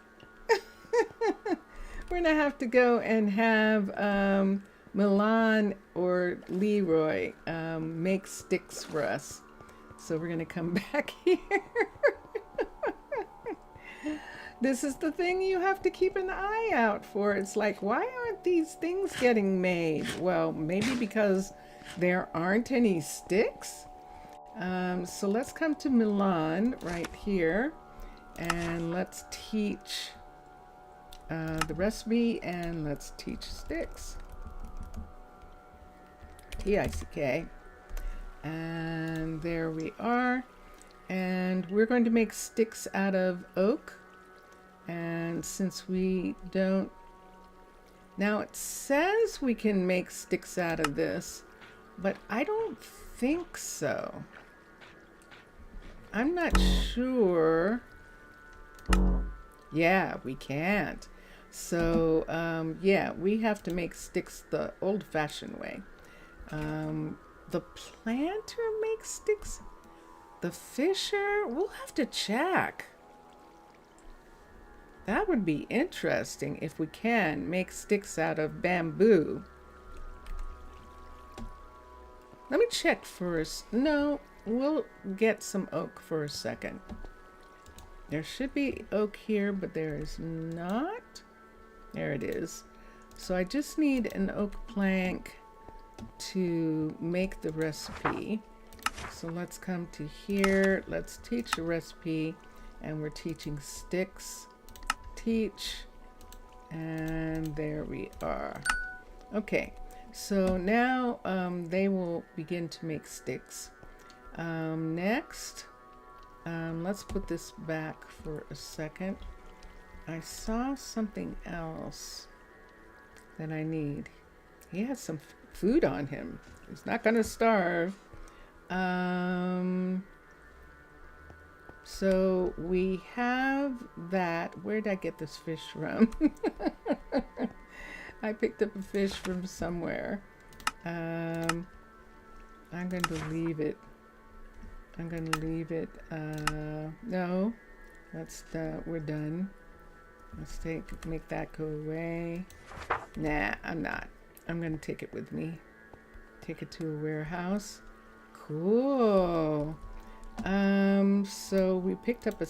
We're gonna have to go and have Milan or Leroy make sticks for us. So we're gonna come back here. This is the thing you have to keep an eye out for. It's like, why aren't these things getting made? Well, maybe because there aren't any sticks. So let's come to Milan right here, and let's teach the recipe, and let's teach sticks. T-I-C-K. And there we are. And we're going to make sticks out of oak. And since we don't, now it says we can make sticks out of this, but I don't think so. I'm not sure. Yeah, we can't. So, yeah, we have to make sticks the old-fashioned way. The planter makes sticks. The fisher, we'll have to check. That would be interesting if we can make sticks out of bamboo. Let me check first. No, we'll get some oak for a second. There should be oak here, but there is not. There it is. So I just need an oak plank to make the recipe. So let's come to here. Let's teach a recipe, and we're teaching sticks. Teach, and there we are. Okay, so now they will begin to make sticks. Next, let's put this back for a second. I saw something else that I need. He has some food on him. He's not gonna starve. So we have that. Where did I get this fish from? I picked up a fish from somewhere. I'm going to leave it. No, we're done. Let's make that go away. Nah, I'm not. I'm going to take it with me. Take it to a warehouse. Cool. So we picked up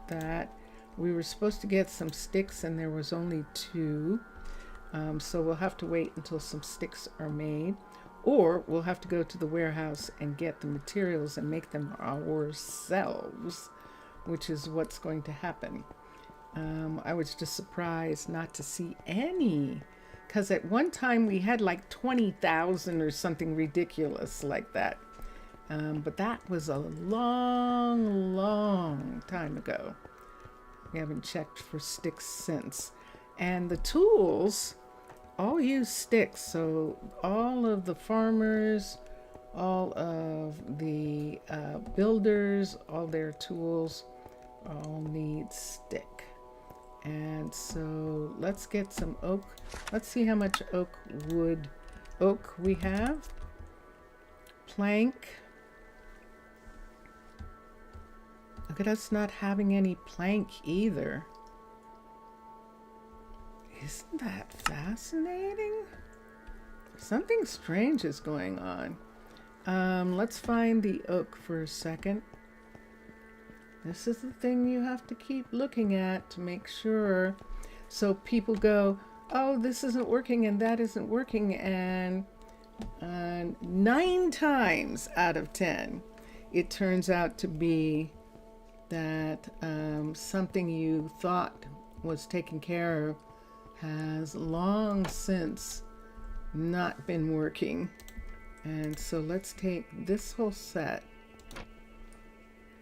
that. We were supposed to get some sticks and there was only 2. So we'll have to wait until some sticks are made, or we'll have to go to the warehouse and get the materials and make them ourselves, which is what's going to happen. I was just surprised not to see any, because at one time we had like 20,000 or something ridiculous like that. But that was a long time ago. We haven't checked for sticks since. And the tools all use sticks. So all of the farmers, all of the builders, all their tools all need stick. And so let's get some oak. Let's see how much oak we have. Plank. Look at us not having any plank either. Isn't that fascinating? Something strange is going on. Let's find the oak for a second. This is the thing you have to keep looking at to make sure. So people go, oh, this isn't working and that isn't working. And 9 times out of 10, it turns out to be that something you thought was taken care of has long since not been working. And so let's take this whole set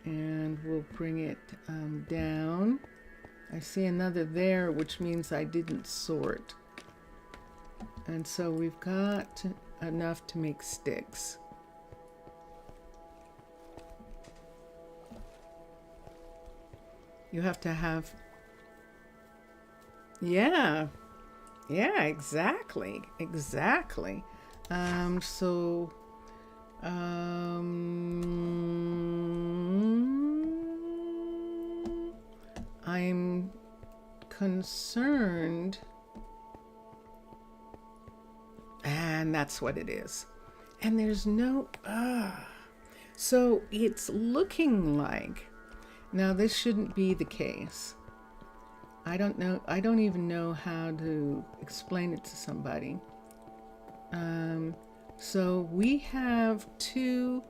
and we'll bring it down. I see another there, which means I didn't sort. And so we've got enough to make sticks. You have to have, yeah, exactly. I'm concerned, and that's what it is. And there's no, so it's looking like, now this shouldn't be the case. I don't know. I don't even know how to explain it to somebody. So we have 2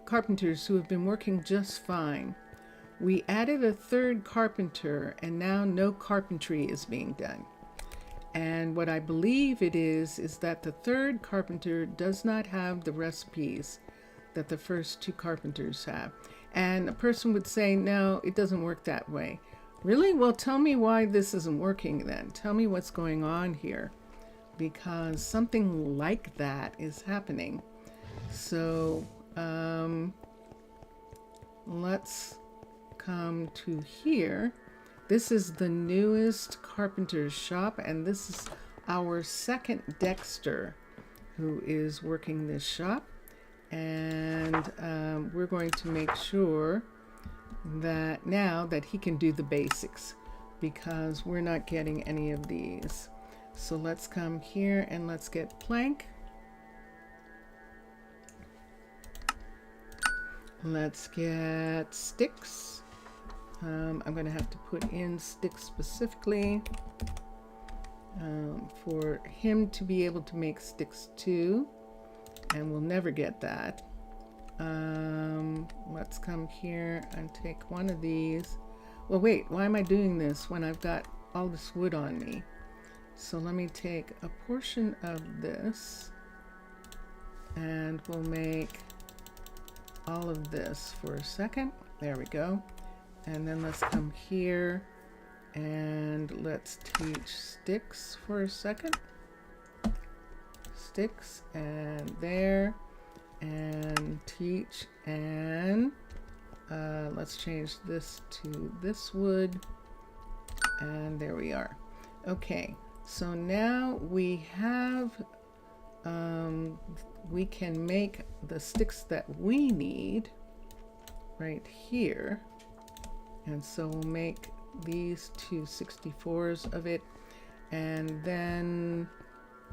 carpenters who have been working just fine. We added a 3rd carpenter and now no carpentry is being done. And what I believe it is that the 3rd carpenter does not have the recipes that the first 2 carpenters have. And a person would say, no, it doesn't work that way. Really? Well, tell me why this isn't working then. Tell me what's going on here. Because something like that is happening. So let's come to here. This is the newest carpenter's shop, and this is our 2nd Dexter who is working this shop. And we're going to make sure that now that he can do the basics, because we're not getting any of these. So let's come here and let's get plank. Let's get sticks. I'm going to have to put in sticks specifically for him to be able to make sticks too. And we'll never get that. Let's come here and take one of these. Well, wait, why am I doing this when I've got all this wood on me? So let me take a portion of this and we'll make all of this for a second. There we go. And then let's come here and let's teach sticks for a second. Sticks and there. and teach, and let's change this to this wood, and there we are. Okay, so now we have we can make the sticks that we need right here, and so we'll make these two 64s of it, and then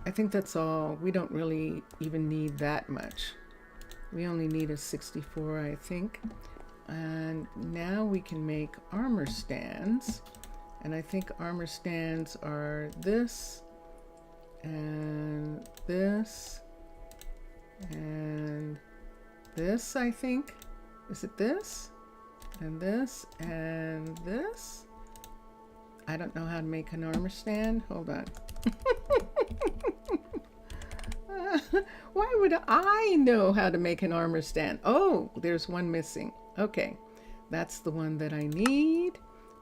I think that's all. We don't really even need that much. We only need a 64, I think. And now we can make armor stands, and I think armor stands are this and this and this, I think. Is it this and this and this? I don't know how to make an armor stand. Hold on. Why would I know how to make an armor stand? Oh, there's one missing. Okay, that's the one that I need.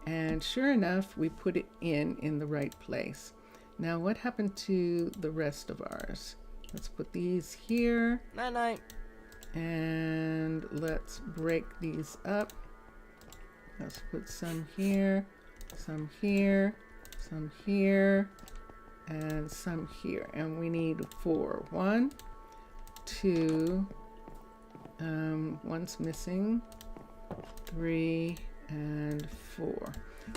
And sure enough, we put it in the right place. Now, what happened to the rest of ours? Let's put these here. Night night. And let's break these up. Let's put some here, some here, some here, and some here. And we need 4. 1, 2, one's missing, 3, and 4.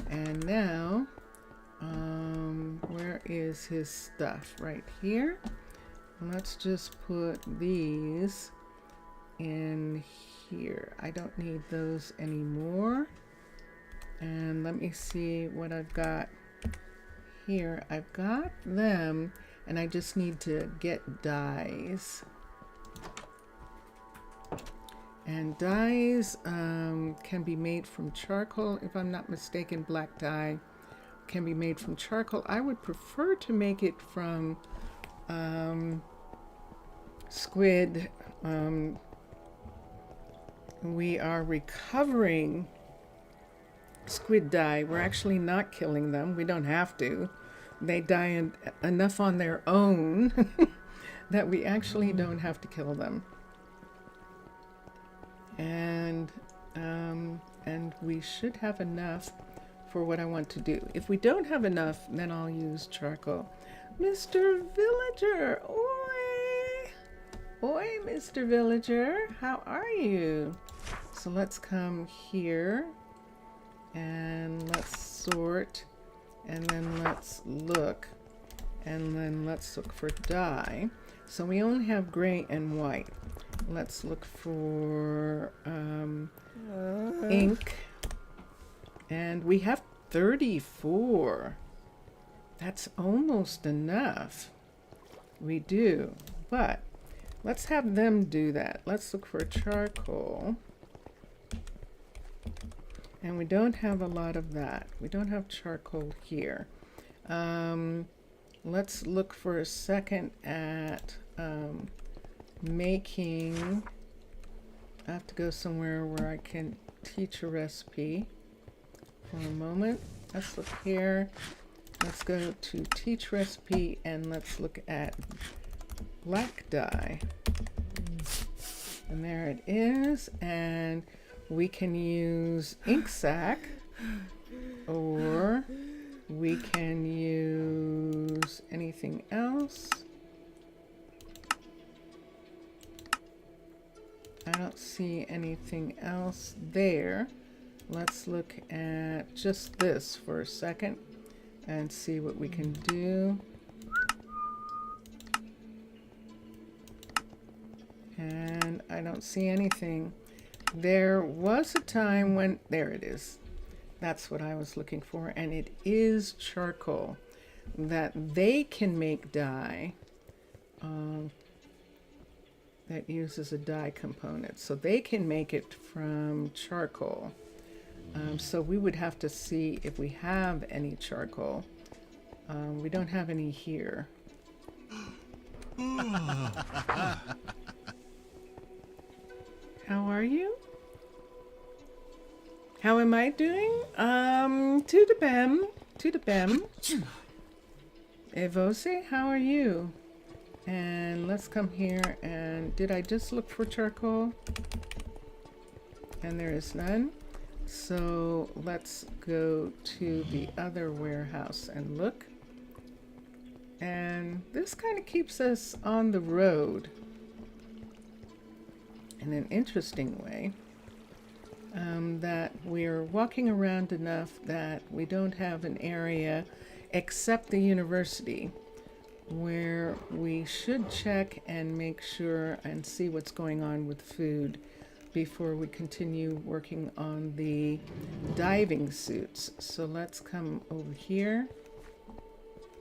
And now, where is his stuff? Right here. Let's just put these in here. I don't need those anymore. And let me see what I've got here. I've got them, and I just need to get dyes. And dyes can be made from charcoal. If I'm not mistaken, black dye can be made from charcoal. I would prefer to make it from squid. We are recovering squid dye. We're actually not killing them. We don't have to. They die enough on their own that we actually don't have to kill them. And we should have enough for what I want to do. If we don't have enough, then I'll use charcoal. Mr. Villager, oi! Oi, Mr. Villager, how are you? So let's come here, and let's sort, and then let's look, and then let's look for dye. So we only have gray and white. Let's look for ink, and we have 34. That's almost enough. We do, but let's have them do that. Let's look for charcoal. And we don't have a lot of that. We don't have charcoal here. Let's look for a second at making. I have to go somewhere where I can teach a recipe for a moment. Let's look here. Let's go to teach recipe, and let's look at black dye. And there it is. And we can use ink sac, or we can use anything else. I don't see anything else there. Let's look at just this for a second and see what we can do. And I don't see anything. There was a time when, there it is. That's what I was looking for, and it is charcoal that they can make dye that uses a dye component. So they can make it from charcoal. So we would have to see if we have any charcoal. We don't have any here. How are you? How am I doing? To the bem. To the bem. Evose, how are you? And let's come here and did I just look for charcoal? And there is none. So let's go to the other warehouse and look. And this kind of keeps us on the road in an interesting way. That we're walking around enough that we don't have an area except the university where we should check and make sure and see what's going on with food before we continue working on the diving suits. So let's come over here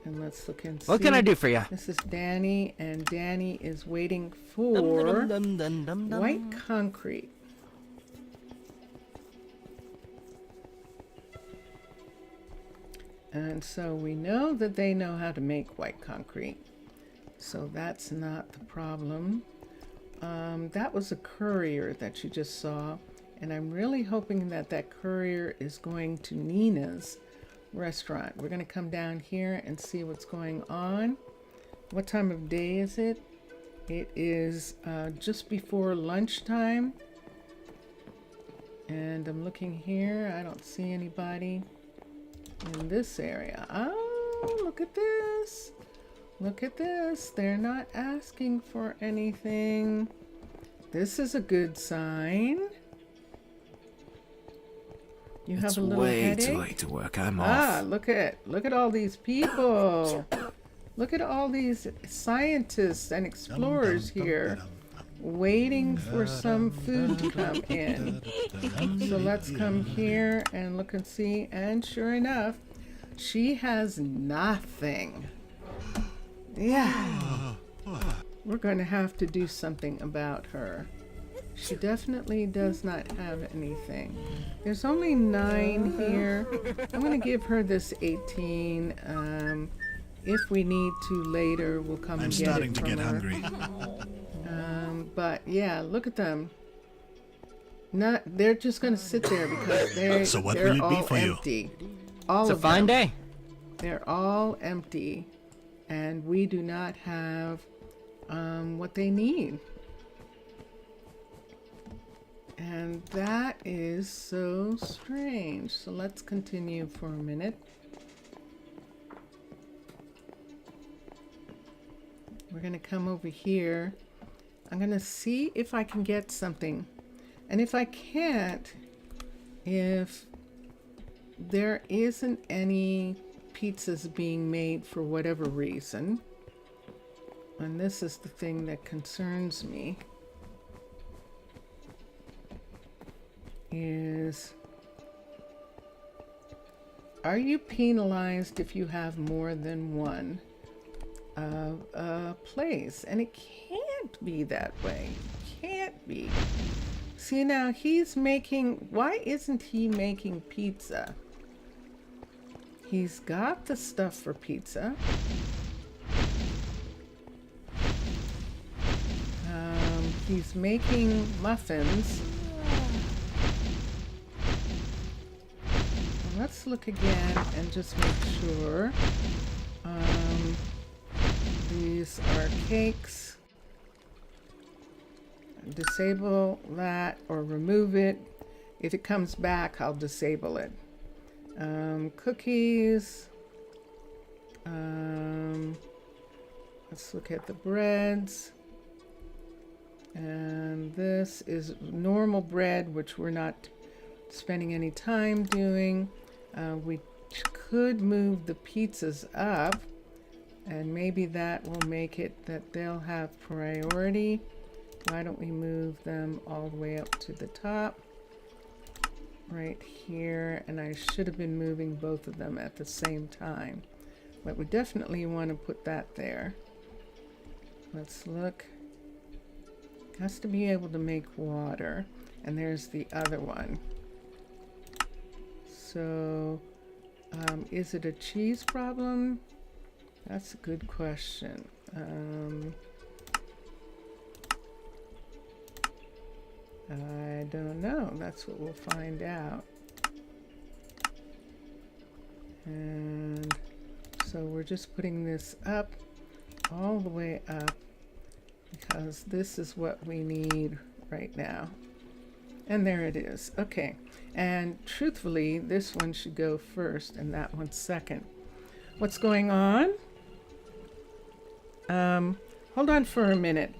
and let's look and see. What can I do for you? This is Danny, and Danny is waiting for white concrete. And so we know that they know how to make white concrete. So that's not the problem. That was a courier that you just saw. And I'm really hoping that that courier is going to Nina's restaurant. We're going to come down here and see what's going on. What time of day is it? It is just before lunchtime. And I'm looking here. I don't see anybody in this area. Oh, look at this. Look at this. They're not asking for anything. This is a good sign. You have It's a little way headache? too late to work. I'm Ah, off. look at all these people. Look at all these scientists and explorers here waiting for some food to come in. So let's come here and look and see. And sure enough, she has nothing. Yeah. We're going to have to do something about her. She definitely does not have anything. There's only 9 here. I'm going to give her this 18. If we need to later, we'll come and get it from her. hungry. But yeah, look at them. They're just going to sit there because So what they're will it be all for you? empty. All It's a of fine them. day. They're all empty, and we do not have what they need. And that is so strange. So let's continue for a minute. We're going to come over here. I'm going to see if I can get something. And if I can't, if there isn't any pizzas being made for whatever reason, and this is the thing that concerns me, is, are you penalized if you have more than one place? And it can't be that way. Can't be. See, now he's making, why isn't he making pizza? He's got the stuff for pizza. He's making muffins. Let's look again and just make sure. These are cakes. Disable that or remove it. If it comes back, I'll disable it. Cookies. Let's look at the breads. And this is normal bread, which we're not spending any time doing. We could move the pizzas up, and maybe that will make it that they'll have priority. Why don't we move them all the way up to the top right here? And I should have been moving both of them at the same time, but we definitely want to put that there. Let's look. Has to be able to make water, and there's the other one. So is it a cheese problem? That's a good question. I don't know. That's what we'll find out. And so we're just putting this up. all the way up because this is what we need right now. And there it is. Okay. And truthfully, this one should go first and that one second. What's going on? Hold on for a minute.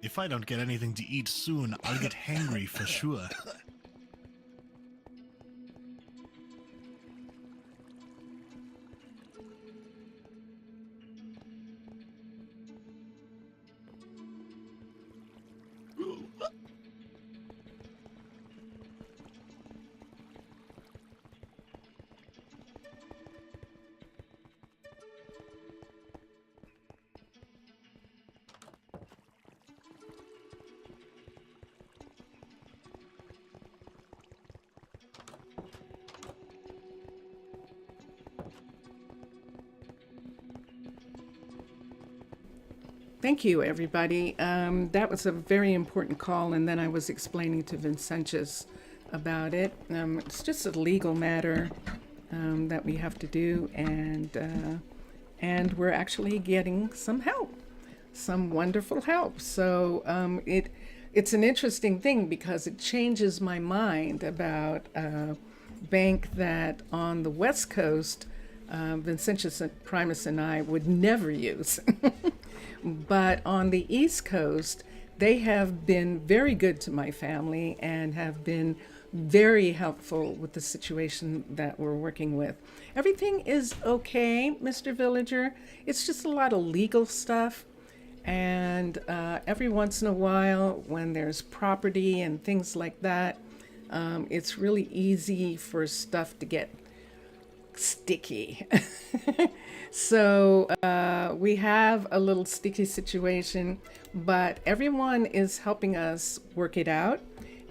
If I don't get anything to eat soon, I'll get hangry for sure. Thank you, everybody. That was a very important call, and then I was explaining to Vincentius about it. It's just a legal matter that we have to do, and we're actually getting some help, some wonderful help. So it's an interesting thing because it changes my mind about a bank that on the West Coast, Vincentius Primus and I would never use. But on the East Coast, they have been very good to my family and have been very helpful with the situation that we're working with. Everything is okay, Mr. Villager. It's just a lot of legal stuff. And every once in a while, when there's property and things like that, it's really easy for stuff to get sticky. So we have a little sticky situation, but everyone is helping us work it out,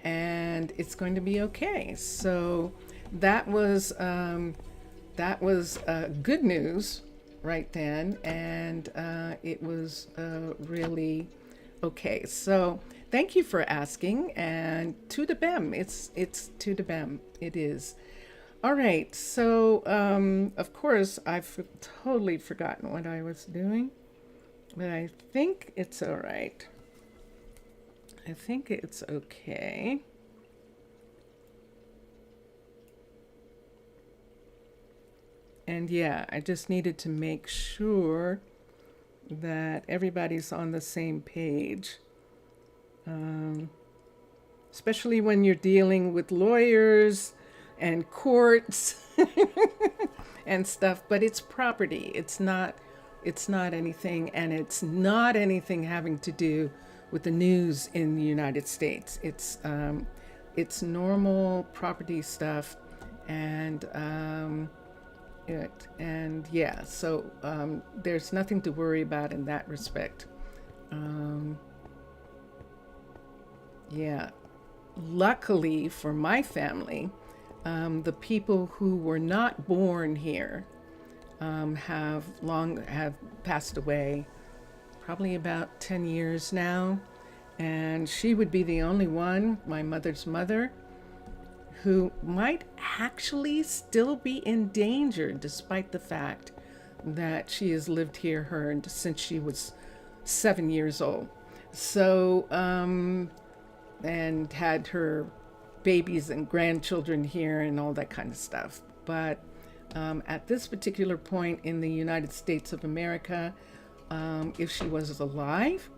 and it's going to be okay. So that was good news right then, and it was really okay. So thank you for asking, and to the bem, it's to the bem, it is. All right, so of course I've totally forgotten what I was doing, but I think it's all right. I think it's okay. And yeah, I just needed to make sure that everybody's on the same page. Especially when you're dealing with lawyers and courts and stuff, but it's property. It's not anything, and it's not anything having to do with the news in the United States. It's normal property stuff, and yeah, so there's nothing to worry about in that respect. Yeah. luckily for my family, the people who were not born here have passed away, probably about 10 years now. And she would be the only one, my mother's mother, who might actually still be in danger despite the fact that she has lived here since she was 7 years old. So, and had her babies and grandchildren here and all that kind of stuff. But at this particular point in the United States of America, if she was alive,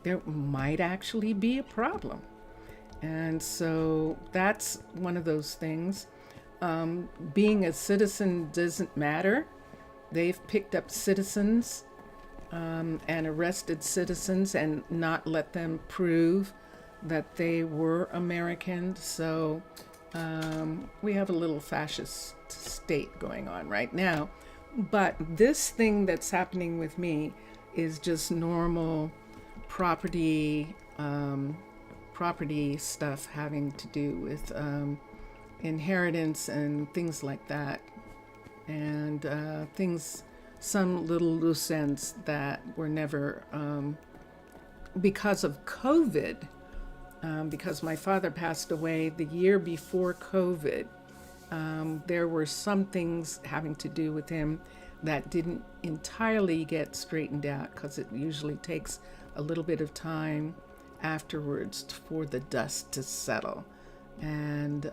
there might actually be a problem. And so that's one of those things. Being a citizen doesn't matter. They've picked up citizens and arrested citizens and not let them prove that they were American. So we have a little fascist state going on right now. But this thing that's happening with me is just normal property stuff having to do with inheritance and things like that, and some little loose ends that were never, because of COVID, because my father passed away the year before COVID, there were some things having to do with him that didn't entirely get straightened out, because it usually takes a little bit of time afterwards for the dust to settle. And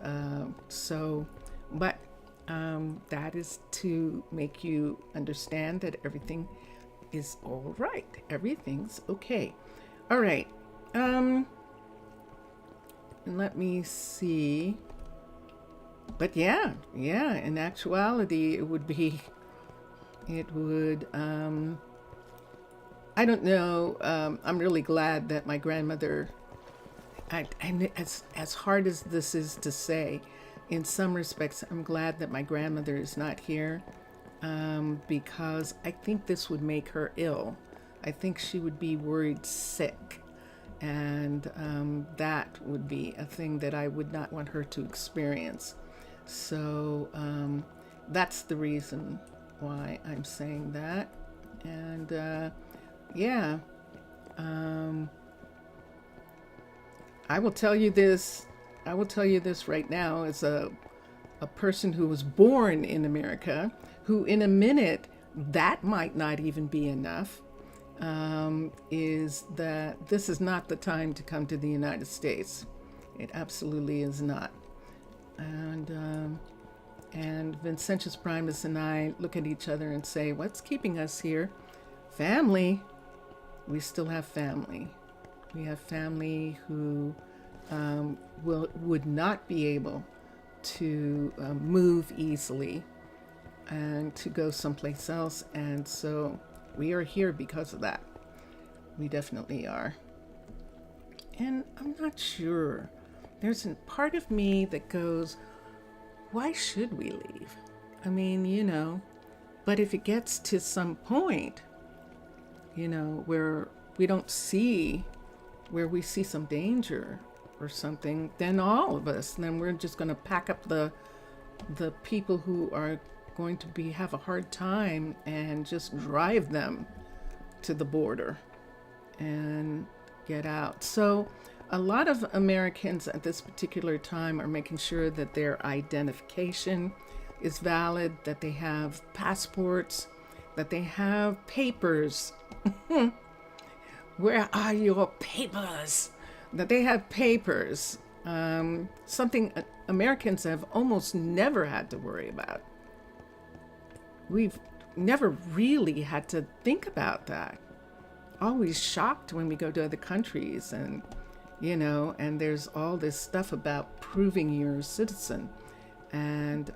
that is to make you understand that everything is all right. Everything's okay. All right. Let me see. But yeah, in actuality, it would, I don't know. I'm really glad that my grandmother, and as hard as this is to say, in some respects, I'm glad that my grandmother is not here, because I think this would make her ill. I think she would be worried sick, and that would be a thing that I would not want her to experience. So that's the reason why I'm saying that. And yeah, I will tell you this right now, as a person who was born in America, who in a minute, that might not even be enough, is that this is not the time to come to the United States. It absolutely is not. And Vincentius Primus and I look at each other and say, what's keeping us here? Family. We still have family. We have family who would not be able to move easily and to go someplace else. And so we are here because of that. We definitely are. And I'm not sure. There's a part of me that goes, why should we leave? I mean, but if it gets to some point, where we don't see, where we see some danger or something, then all of us, then we're just going to pack up the people who are going to have a hard time and just drive them to the border and get out. So a lot of Americans at this particular time are making sure that their identification is valid, that they have passports, that they have papers. Where are your papers? That they have papers. Something Americans have almost never had to worry about. We've never really had to think about that. Always shocked when we go to other countries and, and there's all this stuff about proving you're a citizen. And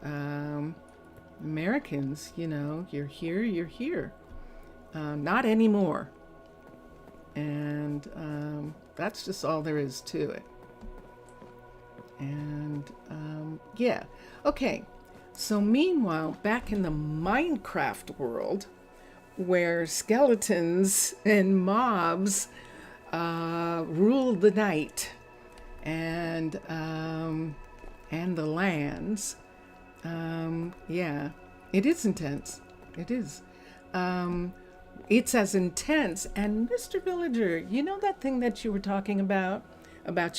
Americans, you're here. Not anymore. And that's just all there is to it. And yeah. Okay. So meanwhile, back in the Minecraft world, where skeletons and mobs rule the night, and the lands. Yeah, it is intense. It is. It's as intense. And Mr. Villager, you know that thing that you were talking about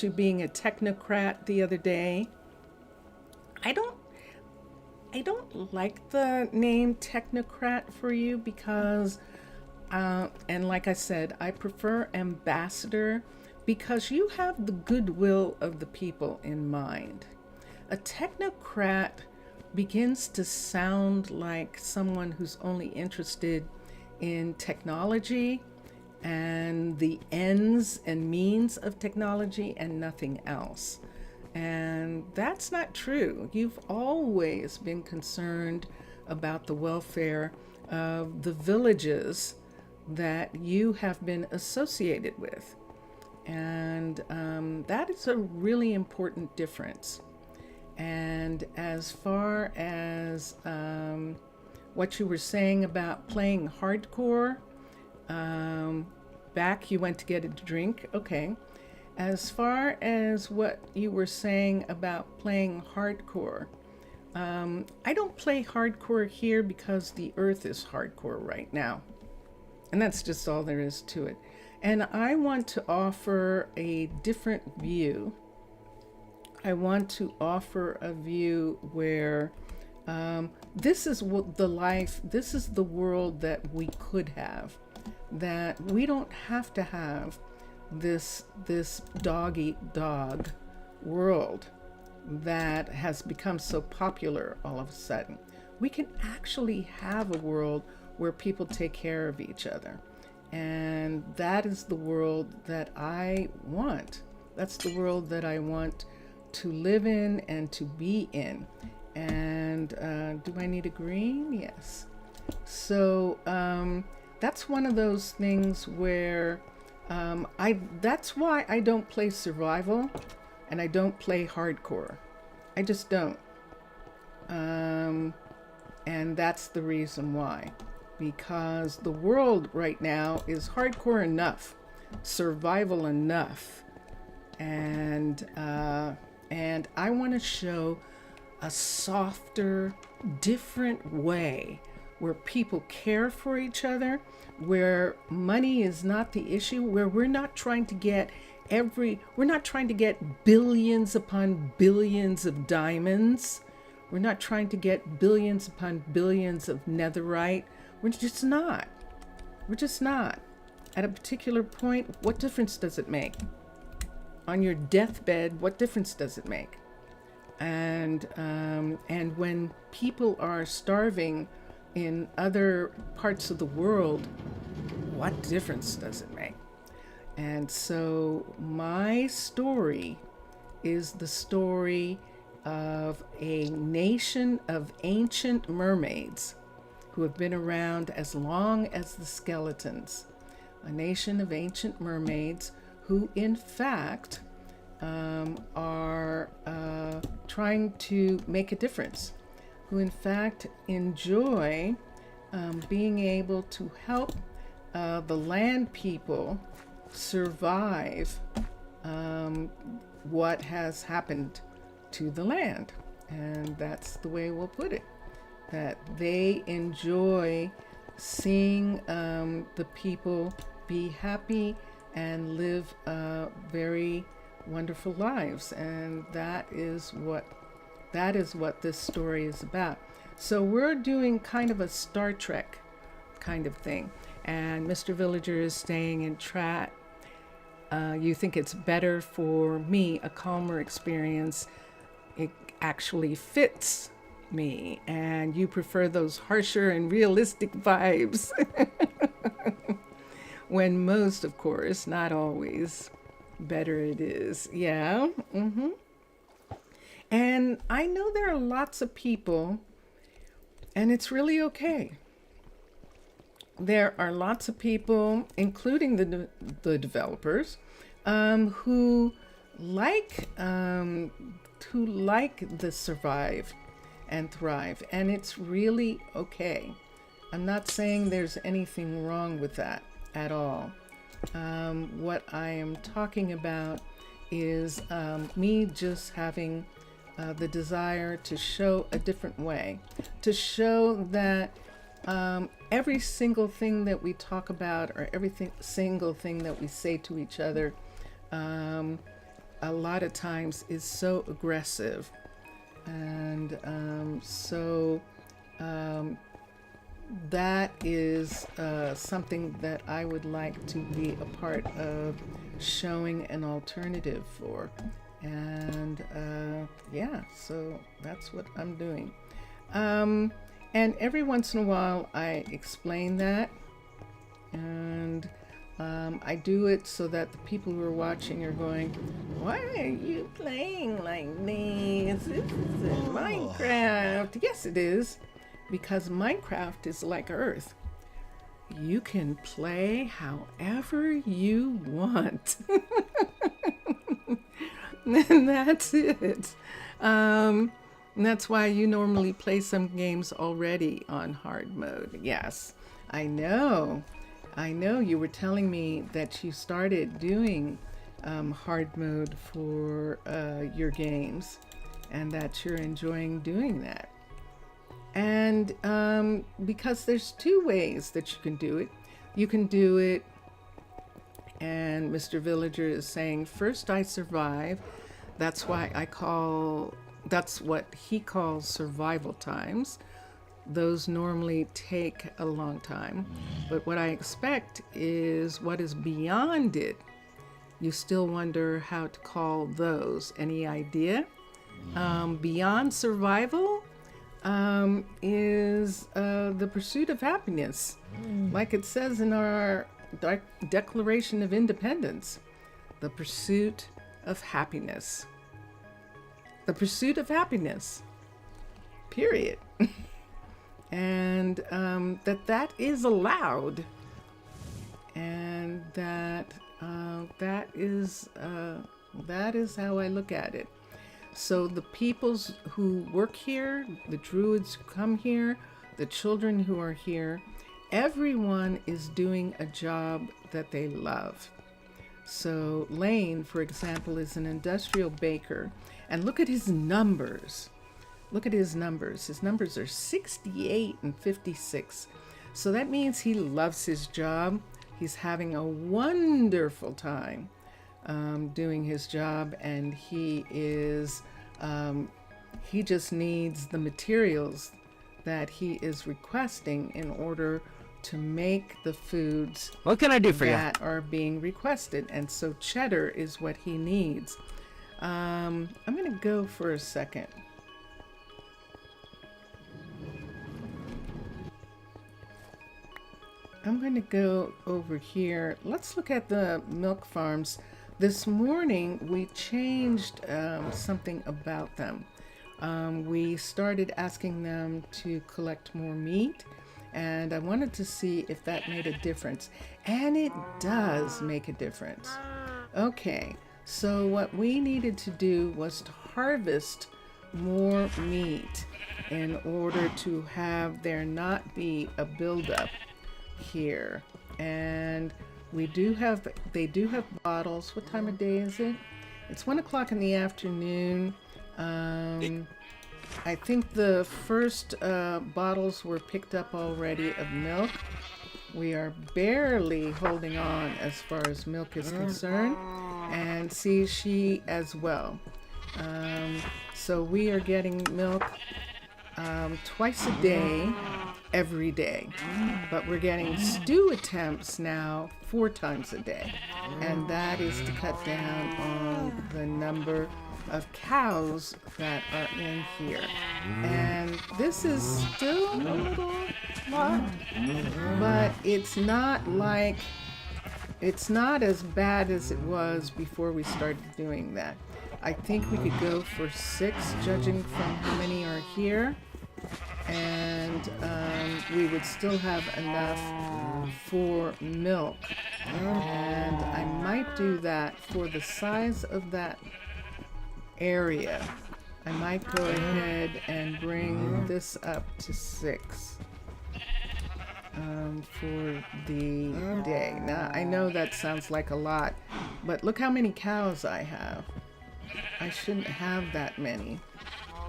you being a technocrat the other day? I don't like the name technocrat for you because, and like I said, I prefer ambassador because you have the goodwill of the people in mind. A technocrat begins to sound like someone who's only interested in technology and the ends and means of technology and nothing else. And that's not true. You've always been concerned about the welfare of the villages that you have been associated with. And that is a really important difference. And as far as what you were saying about playing hardcore, back you went to get a drink, okay. As far as what you were saying about playing hardcore, I don't play hardcore here because the earth is hardcore right now. And that's just all there is to it. And I want to offer a different view. I want to offer a view where this is what the life, this is the world that we could have. That we don't have to have this dog eat dog world that has become so popular all of a sudden. We can actually have a world where people take care of each other. And that is the world that I want. That's the world that I want to live in and to be in. And do I need a green? Yes. So that's one of those things where that's why I don't play survival and I don't play hardcore. I just don't. And that's the reason why. Because the world right now is hardcore enough, survival enough. And I want to show a softer, different way where people care for each other, where money is not the issue, where we're not trying to get billions upon billions of diamonds. We're not trying to get billions upon billions of netherite. We're just not. At a particular point, what difference does it make? On your deathbed, what difference does it make? And when people are starving in other parts of the world, what difference does it make? And so my story is the story of a nation of ancient mermaids who have been around as long as the skeletons. A nation of ancient mermaids who, in fact, are trying to make a difference, who, in fact, enjoy being able to help the land people survive what has happened to the land. And that's the way we'll put it. That they enjoy seeing the people be happy and live very wonderful lives. And that is what this story is about. So we're doing kind of a Star Trek kind of thing. And Mr. Villager is staying in Trat. You think it's better for me, a calmer experience. It actually fits me, and you prefer those harsher and realistic vibes. When most, of course, not always, better it is. Yeah. And I know there are lots of people, and it's really okay. There are lots of people, including the developers, who like the survive and thrive, and it's really okay. I'm not saying there's anything wrong with that at all. What I am talking about is me just having the desire to show a different way, to show that every single thing that we talk about or single thing that we say to each other a lot of times is so aggressive and that is something that I would like to be a part of showing an alternative for. And yeah, so that's what I'm doing. And every once in a while I explain that, and I do it so that the people who are watching are going, why are you playing like this? This is Minecraft. Yes, it is. Because Minecraft is like Earth. You can play however you want. And that's it. And that's why you normally play some games already on hard mode. Yes, I know. You were telling me that you started doing hard mode for your games and that you're enjoying doing that. And because there's two ways that you can do it. You can do it, and Mr. Villager is saying, first I survive. That's what he calls survival times. Those normally take a long time. But what I expect is what is beyond it. You still wonder how to call those. Any idea? Beyond survival is the pursuit of happiness, like it says in our Declaration of Independence. The pursuit of happiness. The pursuit of happiness. Period. And that is allowed, and that is how I look at it. So the peoples who work here, the druids who come here, the children who are here, everyone is doing a job that they love. So Lane, for example, is an industrial baker, and look at his numbers. Look at his numbers. His numbers are 68 and 56. So that means he loves his job. He's having a wonderful time doing his job, and he just needs the materials that he is requesting in order to make the foods What can I do for you? that are being requested. And so cheddar is what he needs. I'm going to go for a second. I'm going to go over here. Let's look at the milk farms. This morning we changed something about them. We started asking them to collect more meat, and I wanted to see if that made a difference. And it does make a difference. Okay, so what we needed to do was to harvest more meat in order to have there not be a buildup here. And they do have bottles. What time of day is it? It's 1 o'clock in the afternoon. I think the first bottles were picked up already of milk. We are barely holding on as far as milk is concerned, and see, she as well. So we are getting milk twice a day, every day, but we're getting stew attempts now 4 times a day, and that is to cut down on the number of cows that are in here. And this is still a little lot, but it's not as bad as it was before we started doing that. I think we could go for 6, judging from how many are here, and we would still have enough for milk. And I might do that for the size of that area. I might go ahead and bring this up to 6 for the day. Now, I know that sounds like a lot, But look how many cows I have. I shouldn't have that many.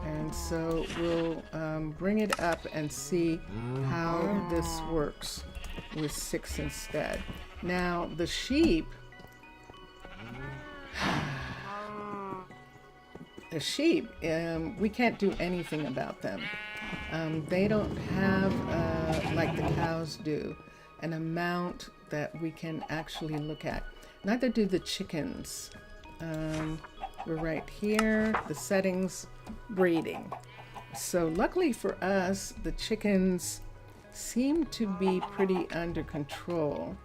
And so we'll bring it up and see how this works with 6 instead. Now the sheep, we can't do anything about them. They don't have, like the cows do, an amount that we can actually look at. Neither do the chickens. We're right here, the settings, breeding. So luckily for us, the chickens seem to be pretty under control.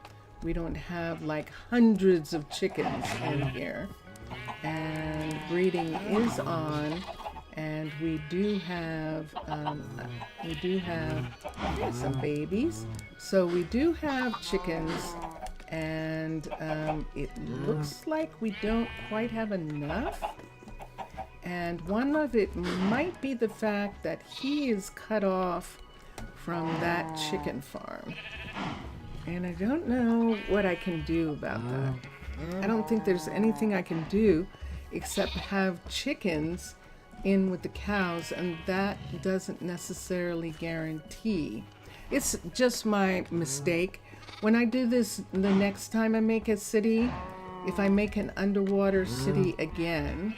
We don't have like hundreds of chickens in here. And breeding is on, and we do have some babies. So we do have chickens, and it looks like we don't quite have enough. And one of it might be the fact that he is cut off from that chicken farm. And I don't know what I can do about that. I don't think there's anything I can do except have chickens in with the cows, and that doesn't necessarily guarantee. It's just my mistake. When I do this the next time I make a city, if I make an underwater city again,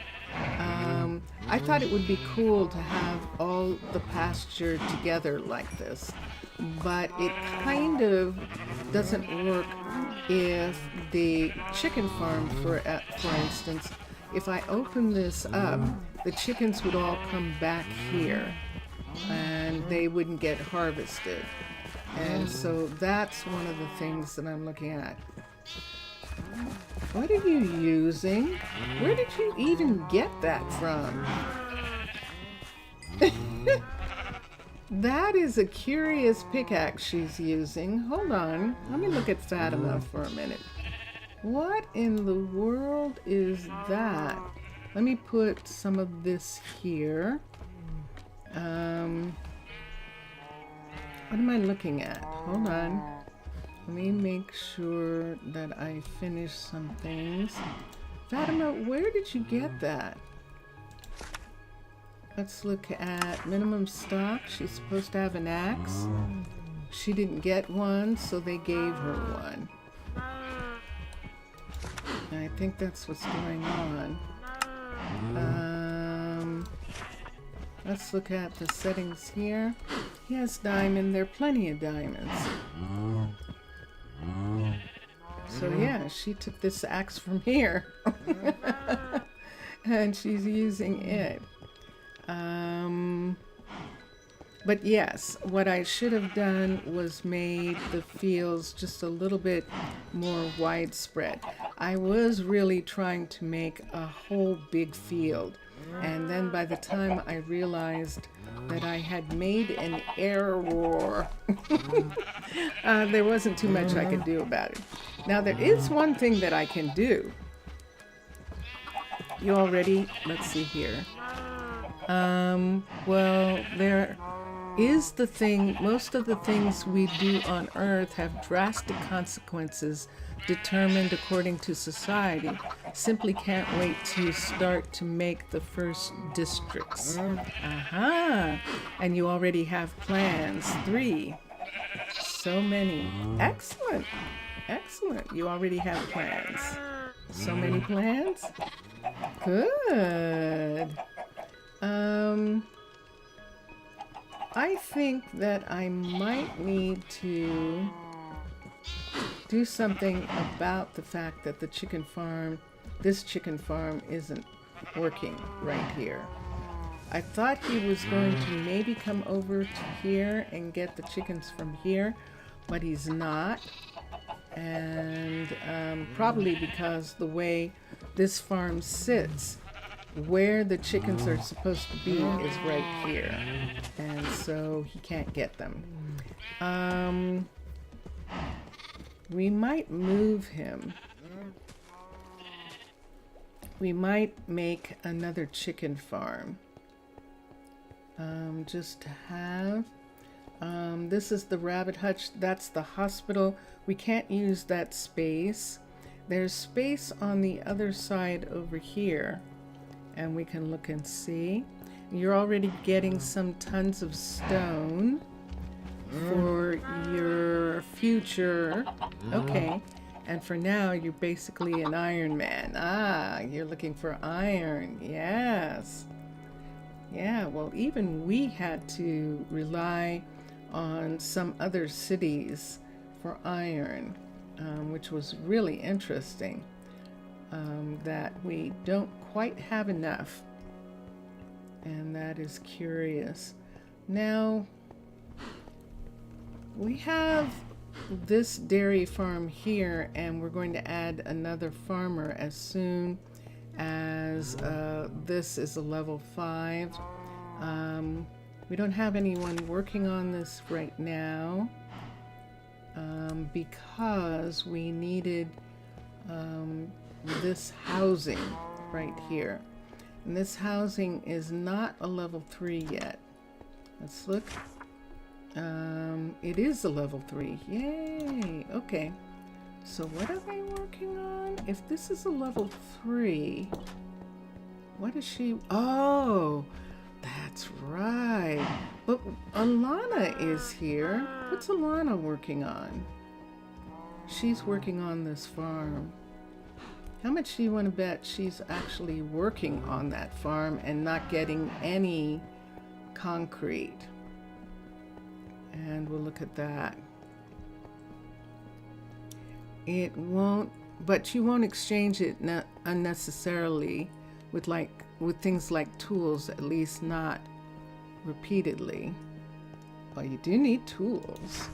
I thought it would be cool to have all the pasture together like this, but it kind of doesn't work if the chicken farm, for instance, if I open this up, the chickens would all come back here and they wouldn't get harvested. And so that's one of the things that I'm looking at. What are you using? Where did you even get that from? That is a curious pickaxe she's using. Hold on. Let me look at Fatima for a minute. What in the world is that? Let me put some of this here. What am I looking at? Hold on. Let me make sure that I finish some things. Fatima, where did you get that? Let's look at minimum stock. She's supposed to have an axe. She didn't get one, so they gave her one. And I think that's what's going on. Let's look at the settings here. Yes, diamond. There are plenty of diamonds. So yeah, she took this axe from here. And she's using it. But yes, what I should have done was made the fields just a little bit more widespread. I was really trying to make a whole big field. And then by the time I realized that I had made an error, there wasn't too much I could do about it. Now there is one thing that I can do. You all ready? Let's see here. Well, there is the thing, most of the things we do on Earth have drastic consequences determined according to society. Simply can't wait to start to make the first districts. Aha! And you already have plans. 3. So many. Excellent. Excellent. You already have plans. So many plans? Good. I think that I might need to do something about the fact that the chicken farm, this chicken farm, isn't working right here. I thought he was going to maybe come over to here and get the chickens from here, but he's not. And probably because the way this farm sits, where the chickens are supposed to be is right here, and so he can't get them. We might move him. We might make another chicken farm, just to have. This is the rabbit hutch. That's the hospital. We can't use that space. There's space on the other side over here, and we can look and see. You're already getting some tons of stone for your future. Okay. And for now, you're basically an Iron Man. Ah, you're looking for iron. Yes. Yeah, well, even we had to rely on some other cities for iron, which was really interesting, that we don't quite have enough. And that is curious. Now, we have this dairy farm here, and we're going to add another farmer as soon as this is a level 5. We don't have anyone working on this right now, because we needed this housing right here. And this housing is not a level 3 yet. Let's look. It is a level 3. Yay! Okay. So what are they working on? If this is a level 3, what is she? Oh, that's right. But Alana is here. What's Alana working on? She's working on this farm. How much do you want to bet she's actually working on that farm and not getting any concrete? And we'll look at that. It won't, but you won't exchange it unnecessarily with things like tools, at least not repeatedly. Well, you do need tools.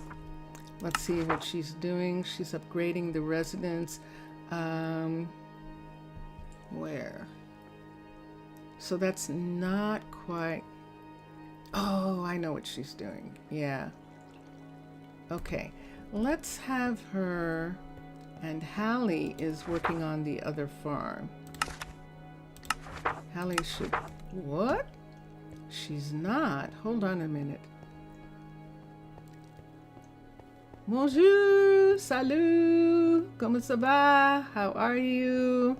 Let's see what she's doing. She's upgrading the residence. Where? So that's not quite. Oh, I know what she's doing. Yeah. Okay. Let's have her. And Hallie is working on the other farm. Hallie should. What? She's not. Hold on a minute. Bonjour, salut, comment ça va? How are you?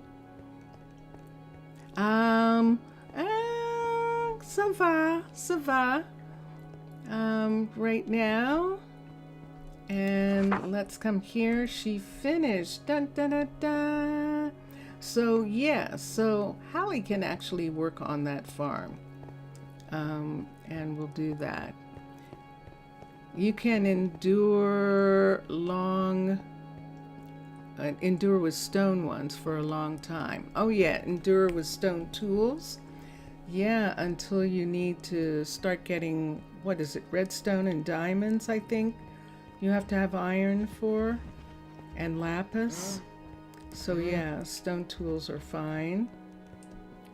Ça va. Right now. And let's come here. She finished. Dun, dun, dun, dun. So, yeah, so Hallie can actually work on that farm. And we'll do that. You can endure with stone ones for a long time. Oh yeah, endure with stone tools. Yeah, until you need to start getting, what is it, redstone and diamonds, I think you have to have iron for, and lapis. So yeah, stone tools are fine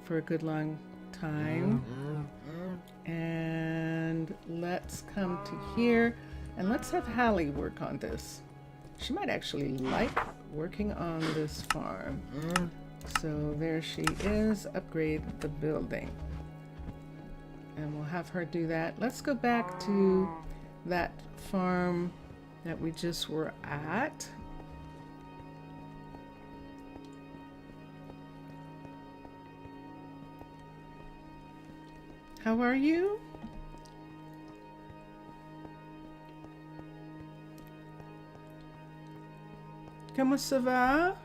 for a good long time. And let's come to here, and let's have Hallie work on this. She might actually like working on this farm. So there she is. Upgrade the building. And we'll have her do that. Let's go back to that farm that we just were at. How are you? Comment ça va?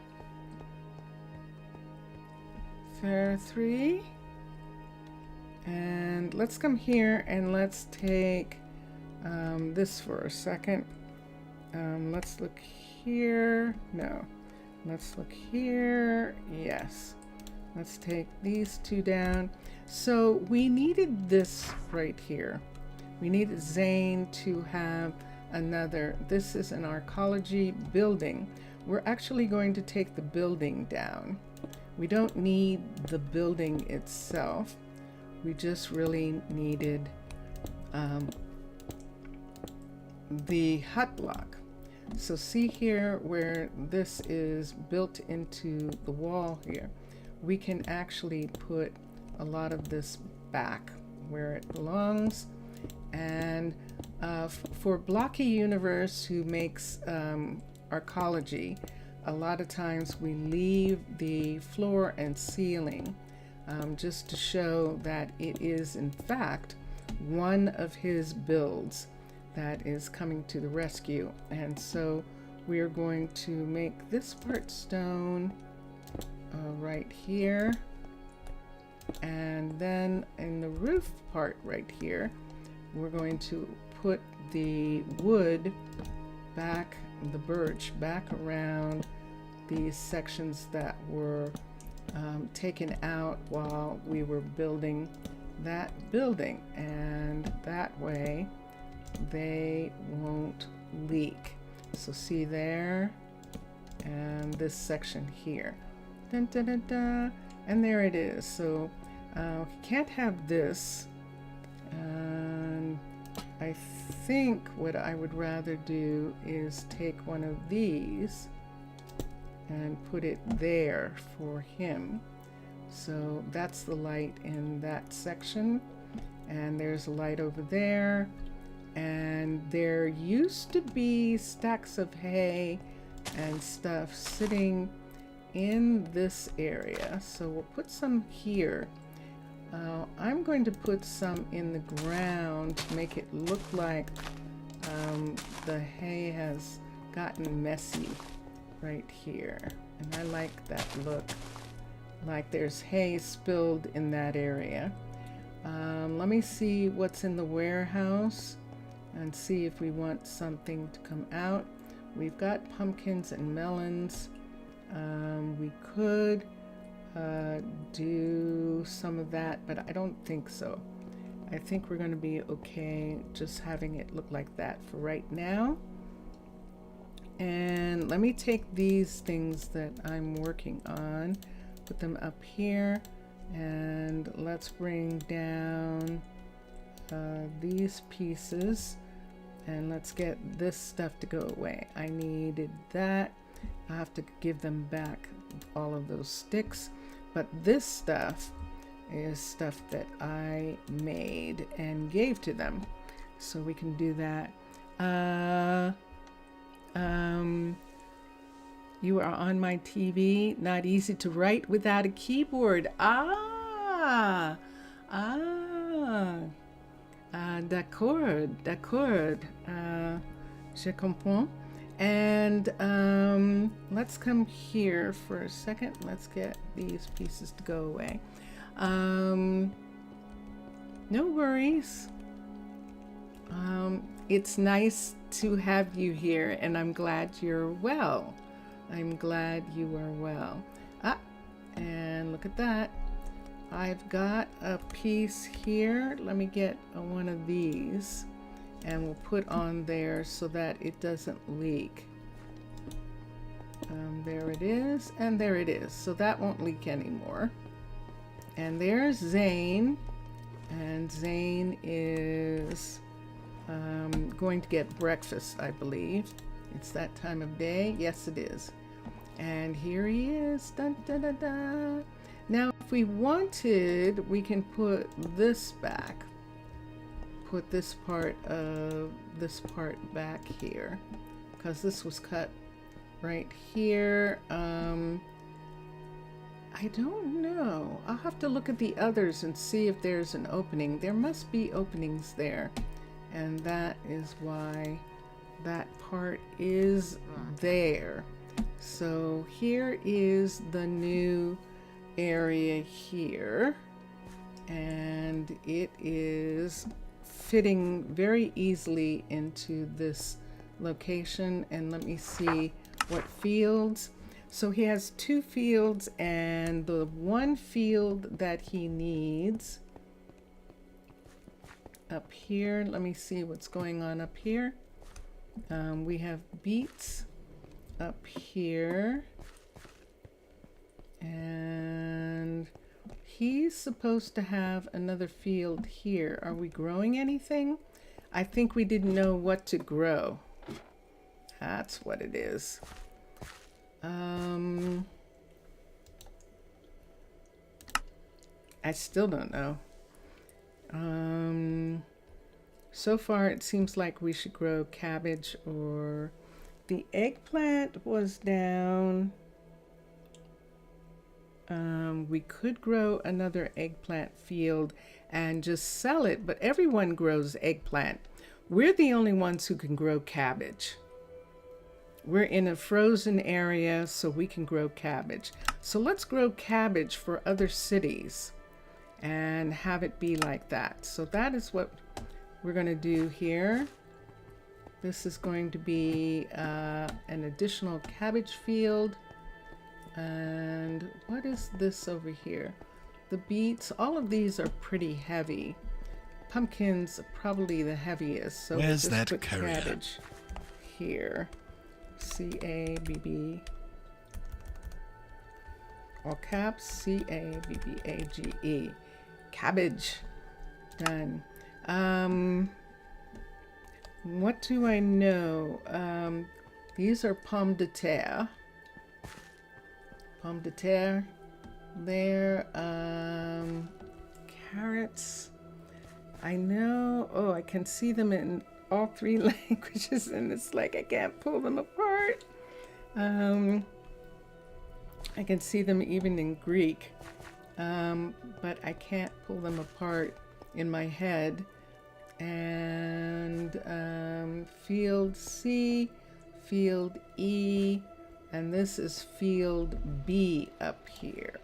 Fair 3. And let's come here and let's take this for a second. Let's look here. No. Let's look here. Yes. Let's take these two down. So we needed this right here. We needed Zane to have another. This is an arcology building. We're actually going to take the building down. We don't need the building itself. We just really needed the hut block. So see here where this is built into the wall here. We can actually put a lot of this back where it belongs. And for Blocky Universe, who makes arcology, a lot of times we leave the floor and ceiling just to show that it is in fact one of his builds that is coming to the rescue. And so we are going to make this part stone right here, and then in the roof part right here we're going to put the wood back, the birch back around these sections that were taken out while we were building that building, and that way they won't leak. So see there, and this section here, dun, dun, dun, dun, and there it is. So can't have this, and I think what I would rather do is take one of these and put it there for him. So that's the light in that section, and there's a light over there, and there used to be stacks of hay and stuff sitting in this area, so we'll put some here. I'm going to put some in the ground to make it look like the hay has gotten messy right here, and I like that look, like there's hay spilled in that area. Let me see what's in the warehouse and see if we want something to come out. We've got pumpkins and melons. We could do some of that, but I don't think so. I think we're going to be okay just having it look like that for right now. And let me take these things that I'm working on, put them up here, and let's bring down these pieces, and let's get this stuff to go away. I needed that. I have to give them back, all of those sticks, but this stuff is stuff that I made and gave to them, so we can do that. You are on my TV. Not easy to write without a keyboard. D'accord, d'accord. Je comprends. And let's come here for a second. Let's get these pieces to go away. No worries. It's nice to have you here, and I'm glad you're well. I'm glad you are well. And look at that. I've got a piece here. Let me get one of these, and we'll put on there so that it doesn't leak. There it is, and there it is. So that won't leak anymore. And there's Zane, and Zane is going to get breakfast, I believe. It's that time of day. Yes, it is. And here he is. Dun, dun, dun, dun. Now, if we wanted, we can put this back. Put this part back here, because this was cut right here. I don't know. I'll have to look at the others and see if there's an opening. There must be openings there, and that is why that part is there. So here is the new area here, and it is fitting very easily into this location. And let me see what fields. So he has 2 fields, and the one field that he needs up here, let me see what's going on up here. We have beets up here, and he's supposed to have another field here. Are we growing anything? I think we didn't know what to grow. That's what it is. I still don't know. So far it seems like we should grow cabbage or the eggplant was down. We could grow another eggplant field and just sell it, but everyone grows eggplant. We're the only ones who can grow cabbage. We're in a frozen area, so we can grow cabbage. So let's grow cabbage for other cities and have it be like that. So that is what we're going to do here. This is going to be an additional cabbage field. And what is this over here? The beets, all of these are pretty heavy. Pumpkins are probably the heaviest. So Where's we'll just that put courier? cabbage here. C-A-B-B. All caps, C-A-B-B-A-G-E. Cabbage. Done. What do I know? These are pommes de terre. Pomme de terre there. Carrots. I know. Oh, I can see them in all 3 languages, and it's like I can't pull them apart. I can see them even in Greek, but I can't pull them apart in my head. And field C, field E, and this is field B up here.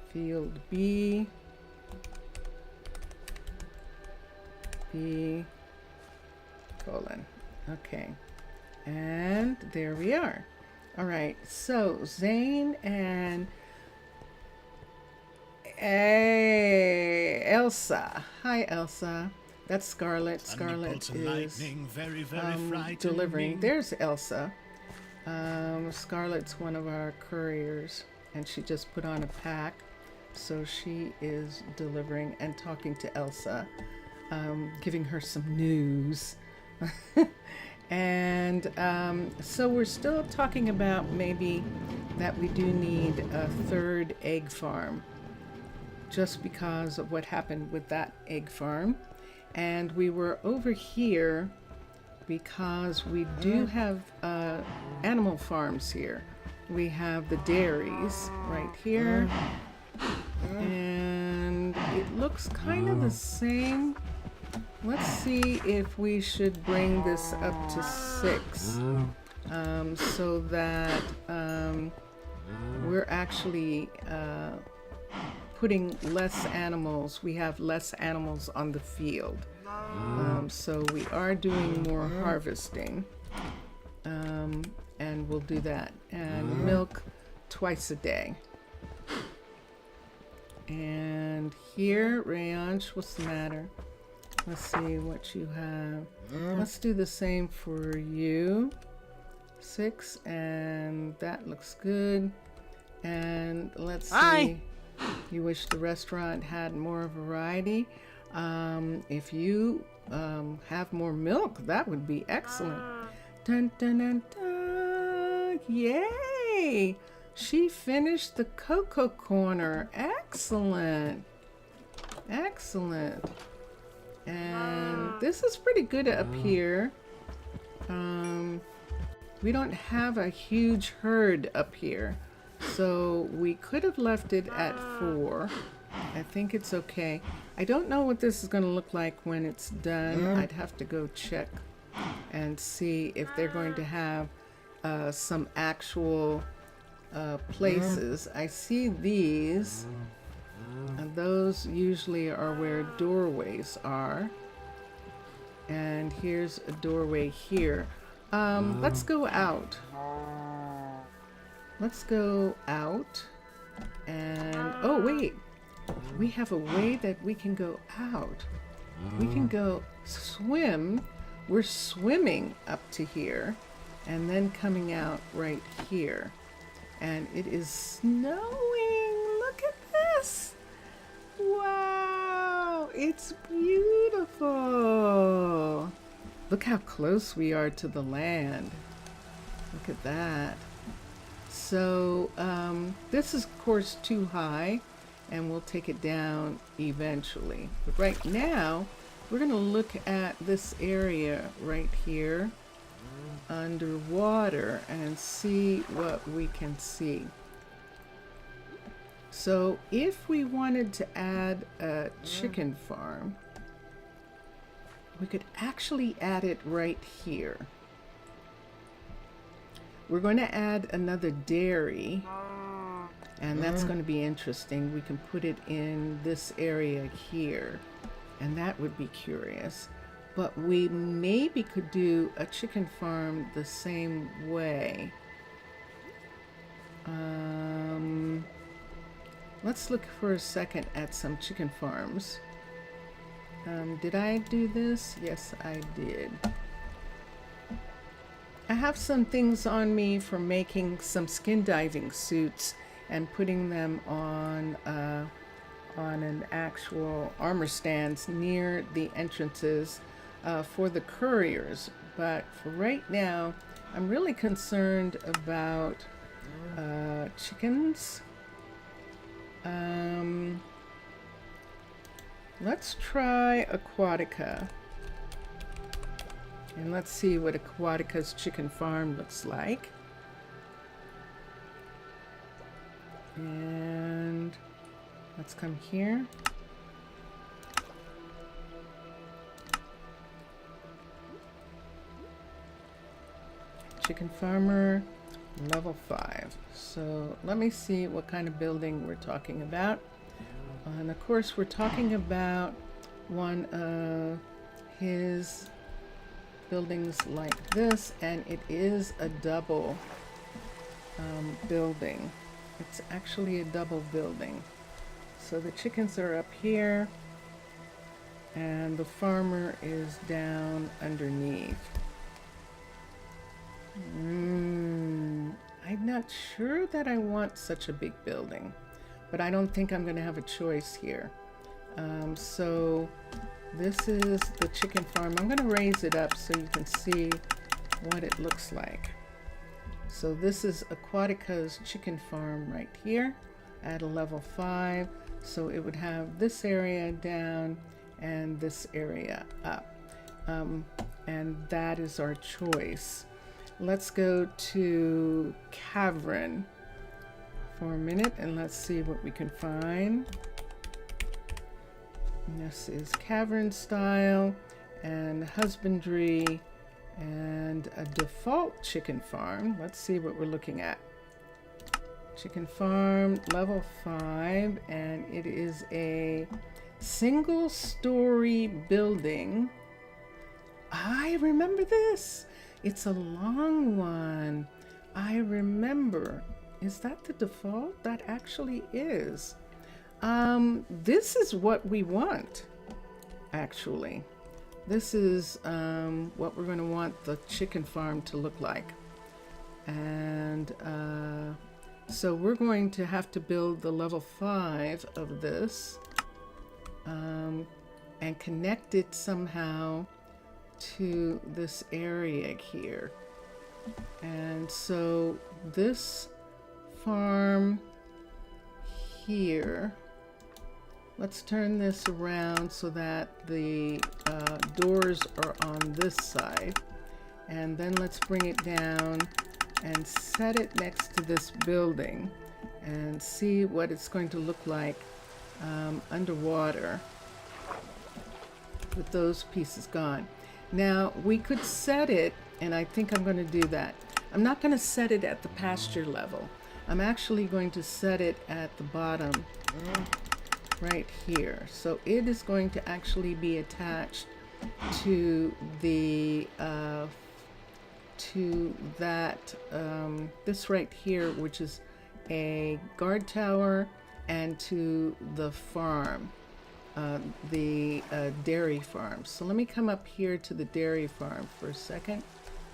Field B, B, colon. Okay, and there we are. All right, so Zane and Elsa. Hi, Elsa. That's Scarlet. Scarlet is very, very delivering. There's Elsa. Scarlet's one of our couriers, and she just put on a pack. So she is delivering and talking to Elsa, giving her some news. And so we're still talking about maybe that we do need a 3rd egg farm, just because of what happened with that egg farm. And we were over here because we do have animal farms here. We have the dairies right here, and it looks kind of the same. Let's see if we should bring this up to 6, so that we're actually putting less animals. We have less animals on the field. So we are doing more harvesting, and we'll do that. And milk twice a day. And here, Rayansh, what's the matter? Let's see what you have. Let's do the same for you. 6, and that looks good. And let's see. Hi. You wish the restaurant had more variety. If you have more milk, that would be excellent. Dun, dun, dun, dun. Yay! She finished the cocoa corner. Excellent. Excellent. And this is pretty good up here. We don't have a huge herd up here, so we could have left it at 4. I think it's okay. I don't know what this is going to look like when it's done. I'd have to go check and see if they're going to have some actual places. I see these, and those usually are where doorways are. And here's a doorway here. Let's go out. Let's go out. And oh wait, we have a way that we can go out. We can go swim. We're swimming up to here and then coming out right here. And it is snowing. Look at this. Wow, it's beautiful. Look how close we are to the land. Look at that. So this is of course too high, and we'll take it down eventually. But right now, we're going to look at this area right here. underwater and see what we can see. So if we wanted to add a chicken farm, we could actually add it right here. We're going to add another dairy, and that's going to be interesting. We can put it in this area here, and that would be curious. But we maybe could do a chicken farm the same way. Let's look for a second at some chicken farms. Did I do this? Yes, I did. I have some things on me for making some skin diving suits and putting them on an actual armor stands near the entrances for the couriers. But for right now, I'm really concerned about chickens. Let's try Aquatica. And let's see what Aquatica's chicken farm looks like. And let's come here. Chicken farmer, level 5. So let me see what kind of building we're talking about. And of course, we're talking about one of his buildings like this, and it is a double building. It's actually a double building. So the chickens are up here, and the farmer is down underneath. I'm not sure that I want such a big building, but I don't think I'm going to have a choice here. So this is the chicken farm. I'm going to raise it up so you can see what it looks like. So this is Aquatica's chicken farm right here at a level 5. So it would have this area down and this area up. And that is our choice. Let's go to Cavern for a minute and let's see what we can find. This is Cavern style and husbandry and a default chicken farm. Let's see what we're looking at. Chicken farm level 5, and it is a single story building. I remember this. It's a long one. I remember. Is that the default? That actually is. This is what we want, actually. This is what we're going to want the chicken farm to look like. And so we're going to have to build the level 5 of this and connect it somehow to this area here. And so this farm here, let's turn this around so that the doors are on this side, and then let's bring it down and set it next to this building and see what it's going to look like underwater with those pieces gone. Now we could set it, and I think I'm going to do that. I'm not going to set it at the pasture level. I'm actually going to set it at the bottom right here. So it is going to actually be attached to the this right here, which is a guard tower, and to the farm, the dairy farm. So let me come up here to the dairy farm for a second,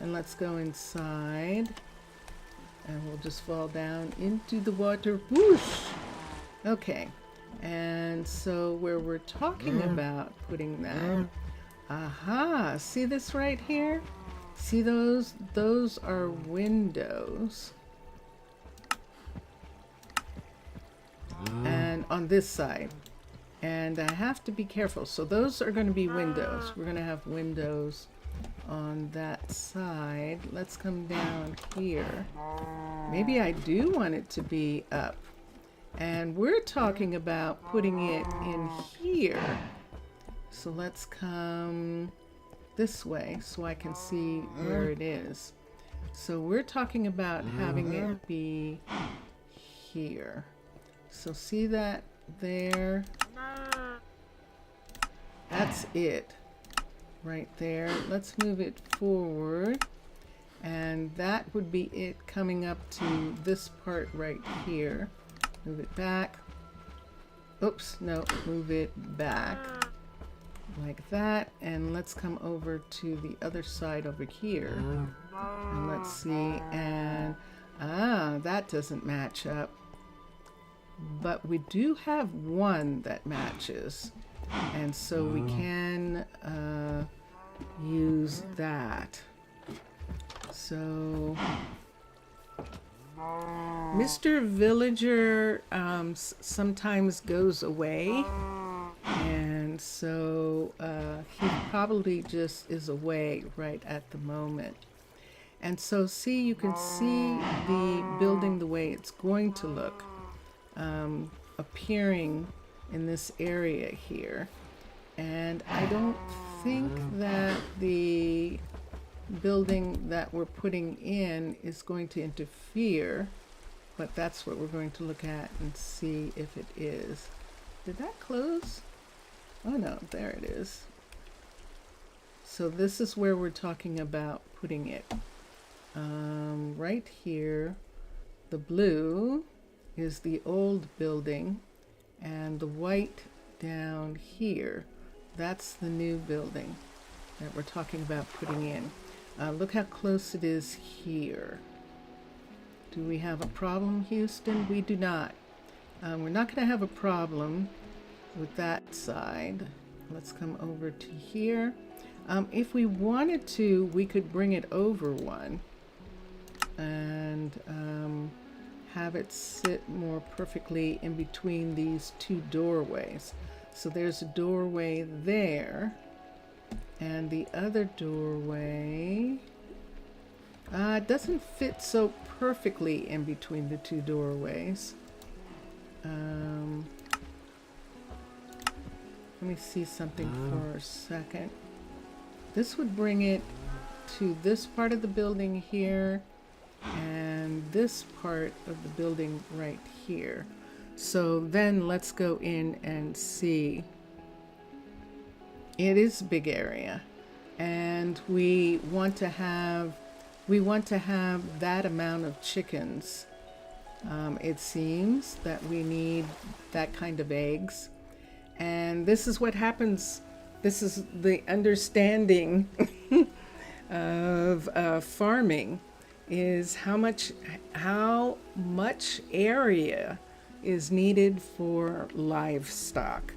and let's go inside, and we'll just fall down into the water. Whoosh! Okay, and so where we're talking about putting that, aha, see this right here? See those? Those are windows. And on this side. And I have to be careful. So those are going to be windows. We're going to have windows on that side. Let's come down here. Maybe I do want it to be up. And we're talking about putting it in here. So let's come this way so I can see where it is. So we're talking about having it be here. So see that there? That's it right there. Let's move it forward. And that would be it coming up to this part right here. Move it back. Oops, no, move it back. Like that. And let's come over to the other side over here. And let's see. And, that doesn't match up. But we do have one that matches. And so we can use that. So Mr. Villager sometimes goes away, and so he probably just is away right at the moment. And so see, you can see the building the way it's going to look appearing in this area here. And I don't think that the building that we're putting in is going to interfere, but that's what we're going to look at and see if it is. Did that close? Oh no, there it is. So this is where we're talking about putting it. Right here, the blue is the old building, and the white down here, that's the new building that we're talking about putting in. Look how close it is here. Do we have a problem, Houston? We do not. We're not going to have a problem with that side. Let's come over to here. If we wanted to, we could bring it over one and have it sit more perfectly in between these two doorways. So there's a doorway there, and the other doorway it doesn't fit so perfectly in between the two doorways. Let me see something for a second. This would bring it to this part of the building here and this part of the building right here. So then let's go in and see. It is a big area, and we want to have that amount of chickens. It seems that we need that kind of eggs, and this is what happens. This is the understanding of farming, is how much area is needed for livestock.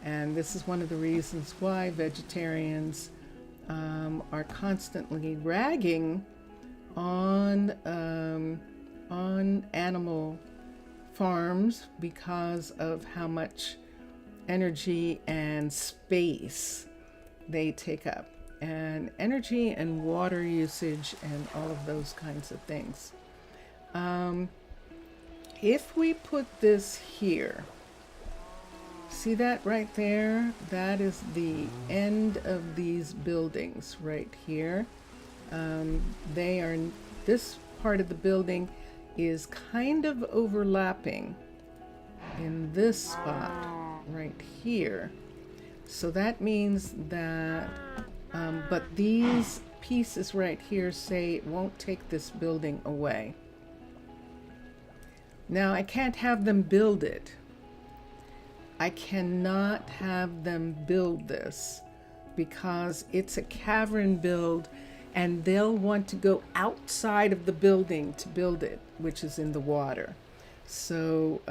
And this is one of the reasons why vegetarians are constantly ragging on animal farms because of how much energy and space they take up, and energy and water usage and all of those kinds of things. If we put this here, see that right there? That is the end of these buildings right here. This part of the building is kind of overlapping in this spot right here. So that means that, but these pieces right here say it won't take this building away. Now I can't have them build it. I cannot have them build this because it's a cavern build, and they'll want to go outside of the building to build it, which is in the water. So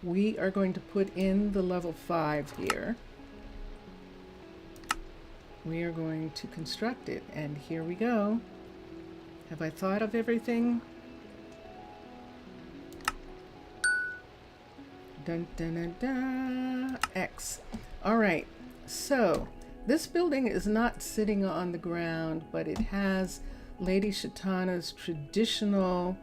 we are going to put in the level 5 here. We are going to construct it, and here we go. Have I thought of everything? Dun, dun, dun, dun. X. All right, so this building is not sitting on the ground, but it has Lady Shatana's traditional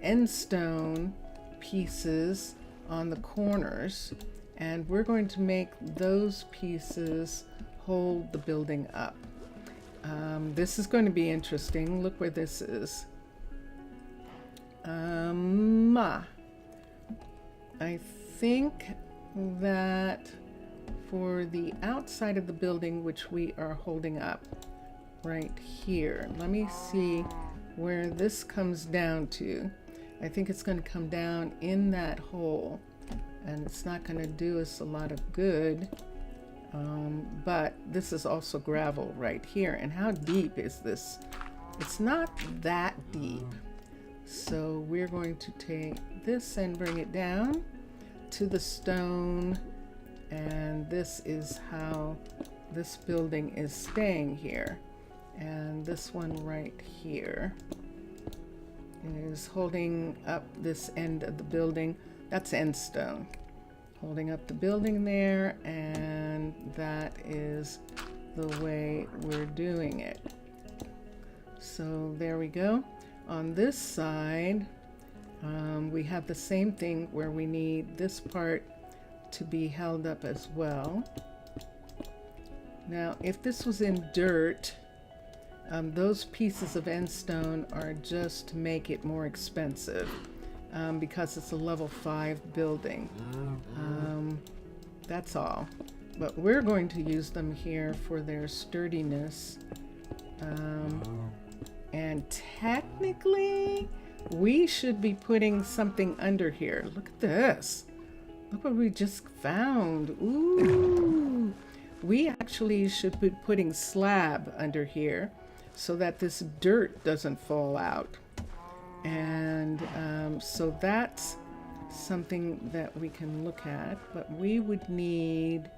end stone pieces on the corners, and we're going to make those pieces hold the building up. This is going to be interesting. Look where this is. I think that for the outside of the building, which we are holding up right here, let me see where this comes down to. I think it's going to come down in that hole, and it's not going to do us a lot of good. But this is also gravel right here. And how deep is this? It's not that deep. So we're going to take this and bring it down to the stone, and this is how this building is staying here. And this one right here is holding up this end of the building. That's end stone, holding up the building there, and that is the way we're doing it. So there we go. On this side, we have the same thing where we need this part to be held up as well. Now, if this was in dirt, those pieces of end stone are just to make it more expensive, because it's a level 5 building. That's all. But we're going to use them here for their sturdiness. And technically, we should be putting something under here. Look at this. Look what we just found. Ooh. We actually should be putting slab under here so that this dirt doesn't fall out. And so that's something that we can look at. But we would need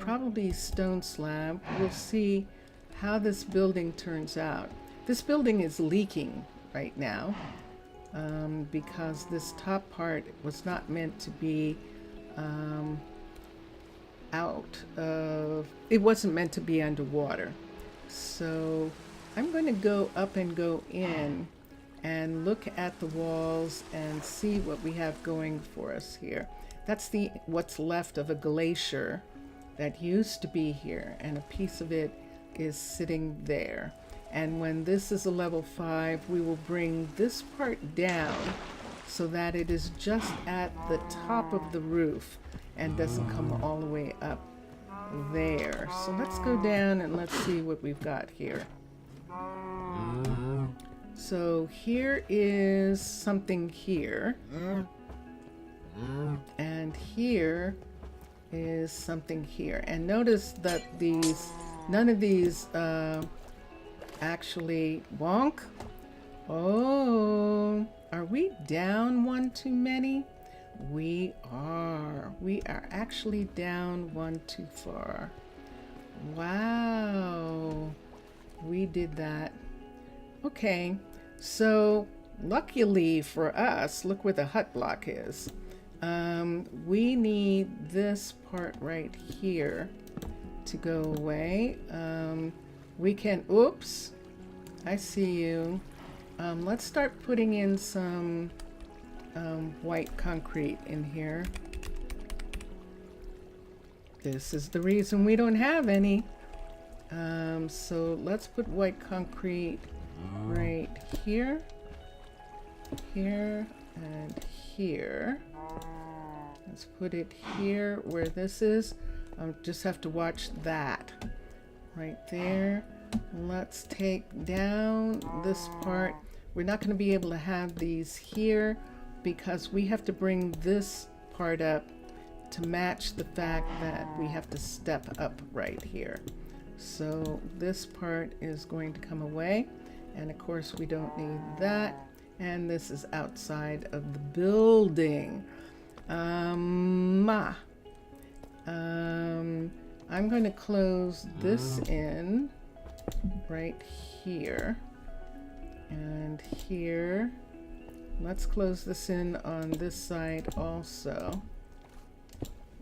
probably stone slab. We'll see how this building turns out. This building is leaking right now because this top part was not meant to be it wasn't meant to be underwater. So I'm going to go up and go in and look at the walls and see what we have going for us here. That's what's left of a glacier that used to be here, and a piece of it is sitting there. And when this is a level 5, we will bring this part down so that it is just at the top of the roof and doesn't come all the way up there. So let's go down and let's see what we've got here. So here is something here, and here is something here. And notice that none of these actually wonk. Oh, are we down one too many? We are actually down one too far. Wow, we did that. Okay, so luckily for us, look where the hut block is. We need this part right here to go away. We can, oops, I see you. Let's start putting in some white concrete in here. This is the reason we don't have any. So let's put white concrete right here, here, and here. Let's put it here where this is. Just have to watch that right there. Let's take down this part. We're not going to be able to have these here because we have to bring this part up to match the fact that we have to step up right here. So this part is going to come away, and of course we don't need that. And this is outside of the building. I'm going to close this in right here and here. Let's close this in on this side also.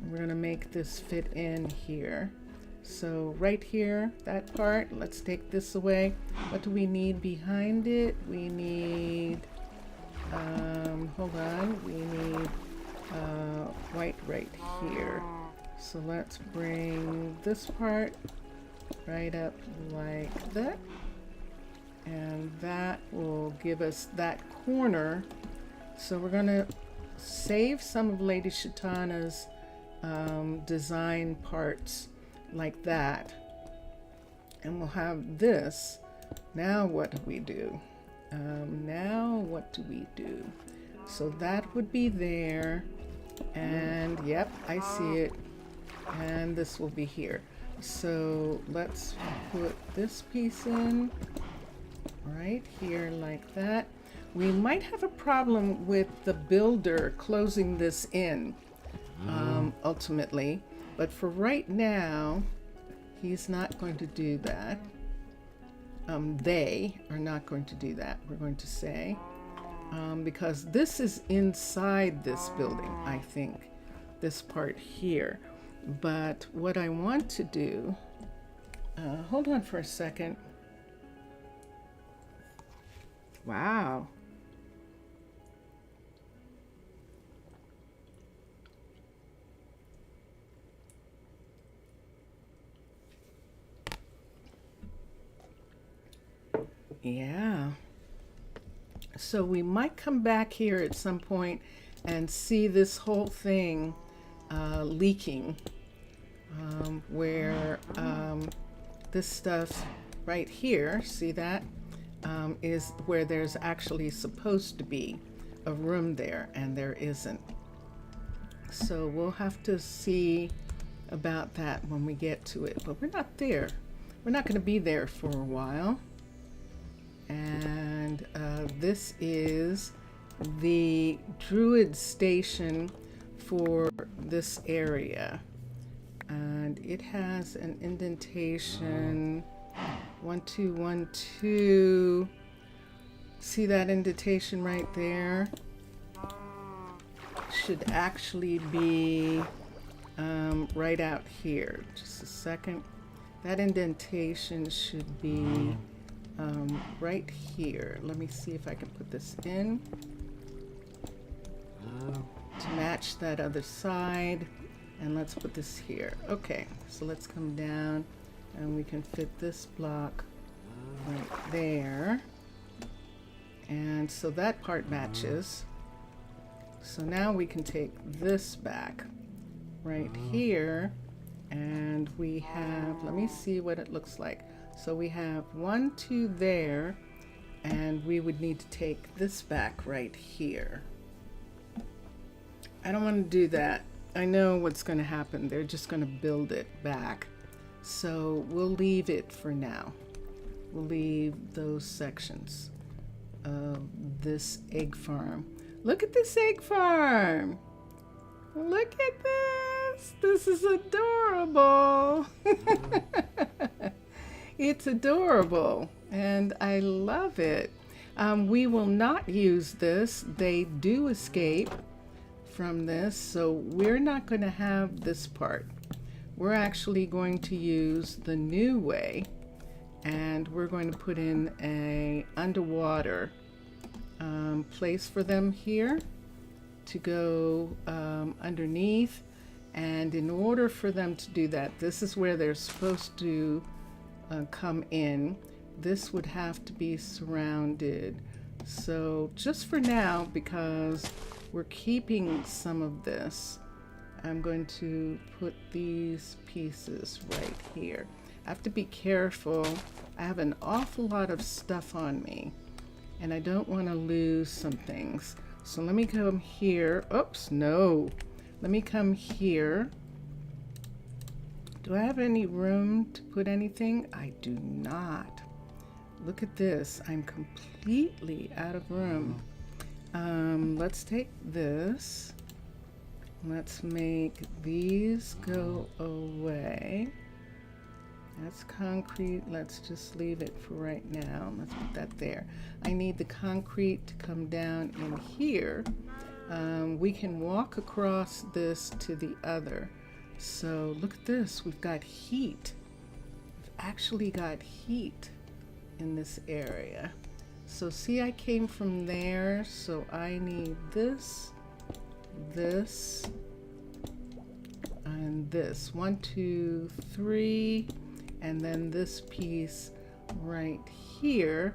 We're gonna make this fit in here. So right here, that part, let's take this away. What do we need behind it? We need, hold on, we need white right here. So let's bring this part right up like that. And that will give us that corner. So we're gonna save some of Lady Shatana's design parts like that, and we'll have this. Now what do we do? So that would be there, and yep, I see it, and this will be here. So let's put this piece in right here like that. We might have a problem with the builder closing this in ultimately, but for right now he's not going to do that. They are not going to do that, we're going to say, because this is inside this building, I think, this part here. But what I want to do, hold on for a second. Wow. Yeah. So we might come back here at some point and see this whole thing leaking, where this stuff right here, see that, is where there's actually supposed to be a room there, and there isn't. So we'll have to see about that when we get to it, but we're not there. We're not going to be there for a while. And this is the Druid station for this area, and it has an indentation 1212. See that indentation right there? Should actually be right out here. Just a second. That indentation should be right here. Let me see if I can put this in to match that other side, and let's put this here. Okay, so let's come down and we can fit this block right there, and so that part matches. So now we can take this back right here, and we have, let me see what it looks like. So we have 1, 2 there, and we would need to take this back right here. I don't want to do that. I know what's going to happen. They're just going to build it back. So we'll leave it for now. We'll leave those sections of this egg farm. Look at this egg farm. Look at this. This is adorable. It's adorable, and I love it. We will not use this. They do escape from this, so we're not going to have this part. We're actually going to use the new way, and we're going to put in a underwater place for them here to go underneath. And in order for them to do that, this is where they're supposed to come in. This would have to be surrounded. So just for now, because we're keeping some of this, I'm going to put these pieces right here. I have to be careful. I have an awful lot of stuff on me, and I don't want to lose some things. So let me come here. Oops, no. Let me come here. Do I have any room to put anything? I do not. Look at this. I'm completely out of room. Let's take this. Let's make these go away. That's concrete. Let's just leave it for right now. Let's put that there. I need the concrete to come down in here. We can walk across this to the other. So look at this, we've got heat. We've actually got heat in this area. So see, I came from there, so I need this, this, and this. 1, 2, 3, and then this piece right here,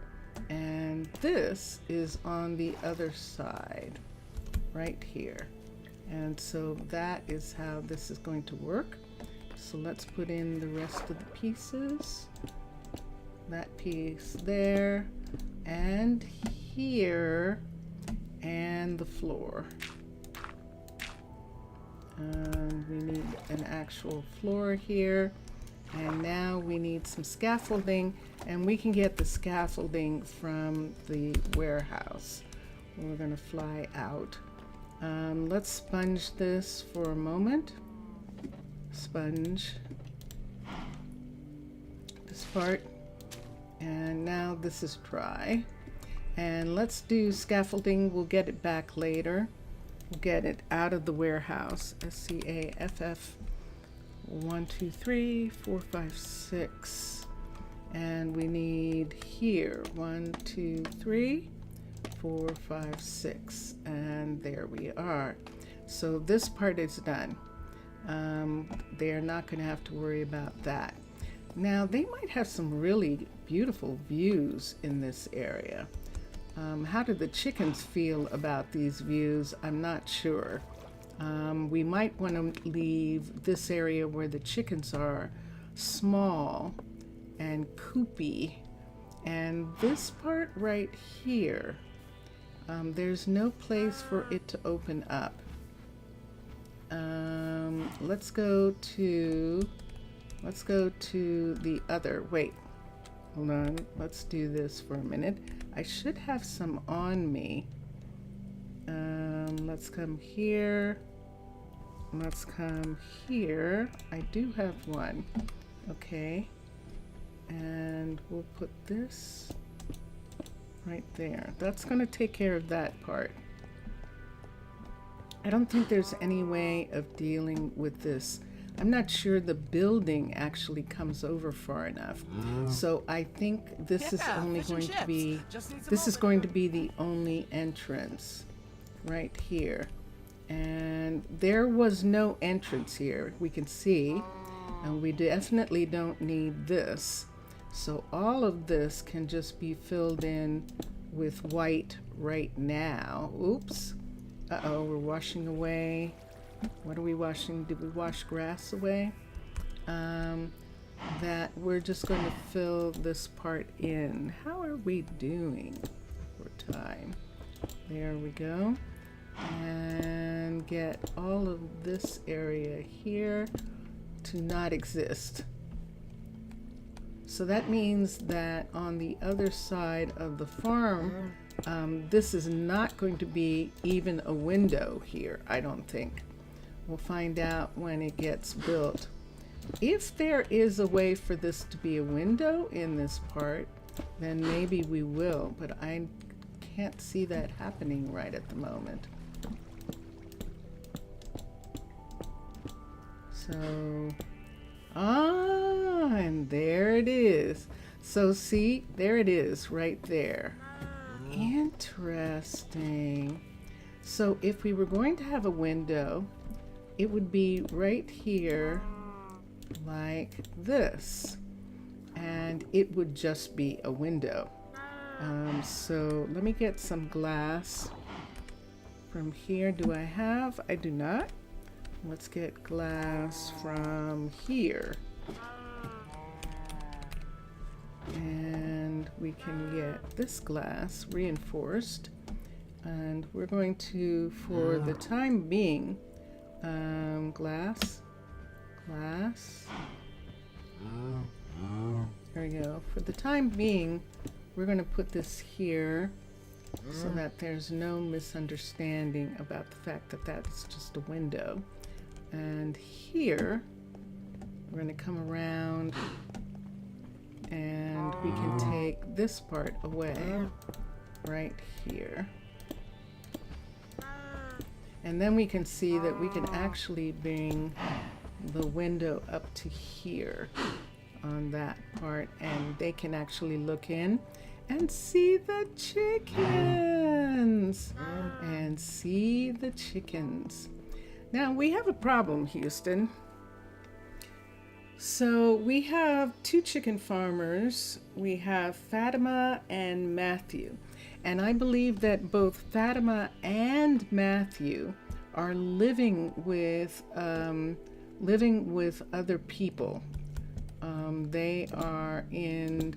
and this is on the other side, right here. And so that is how this is going to work. So let's put in the rest of the pieces. That piece there, and here, and the floor. We need an actual floor here. And now we need some scaffolding, and we can get the scaffolding from the warehouse. We're gonna fly out. Let's sponge this for a moment. Sponge this part. And now this is dry. And let's do scaffolding. We'll get it back later. We'll get it out of the warehouse. SCAFF 1, 2, 3, 4, 5, 6. And we need here 1, 2, 3, 4, 5, 6. And there we are. So this part is done. They're not going to have to worry about that. Now they might have some really beautiful views in this area. How do the chickens feel about these views? I'm not sure. We might want to leave this area where the chickens are small and coopy. And this part right here, there's no place for it to open up. Let's go to the other, wait, hold on, let's do this for a minute. I should have some on me. Let's come here. Let's come here. I do have one. Okay. And we'll put this right there. That's going to take care of that part. I don't think there's any way of dealing with this. I'm not sure the building actually comes over far enough. So I think this is only going to be, this is going to be the only entrance right here. And there was no entrance here, we can see, and we definitely don't need this. So all of this can just be filled in with white right now. Oops. Uh-oh, we're washing away. What are we washing? Did we wash grass away? That we're just going to fill this part in. How are we doing for time? There we go. And get all of this area here to not exist. So that means that on the other side of the farm, this is not going to be even a window here, I don't think. We'll find out when it gets built. If there is a way for this to be a window in this part, then maybe we will, but I can't see that happening right at the moment. So, and there it is. So see, there it is right there. Interesting. So if we were going to have a window, it would be right here like this, and it would just be a window. So let me get some glass from here. Do I have? I do not. Let's get glass from here. And we can get this glass reinforced. And we're going to, for the time being, glass. There we go. For the time being, we're going to put this here so that there's no misunderstanding about the fact that that's just a window. And here, we're going to come around and we can take this part away right here. And then we can see that we can actually bring the window up to here on that part, and they can actually look in and see the chickens. And see the chickens. Now we have a problem, Houston. So we have two chicken farmers. We have Fatima and Matthew. And I believe that both Fatima and Matthew are living with other people. They are in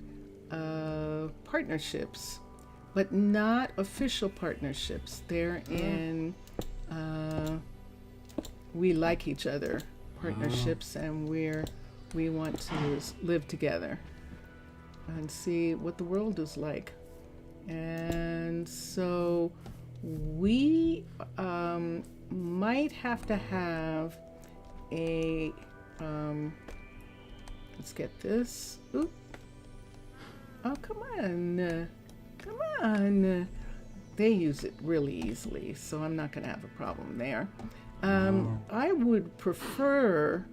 partnerships, but not official partnerships. They're in we like each other partnerships, and we want to live together and see what the world is like. And so we might have to have a let's get this. Oop. Oh, come on. Come on. They use it really easily, so I'm not going to have a problem there. I would prefer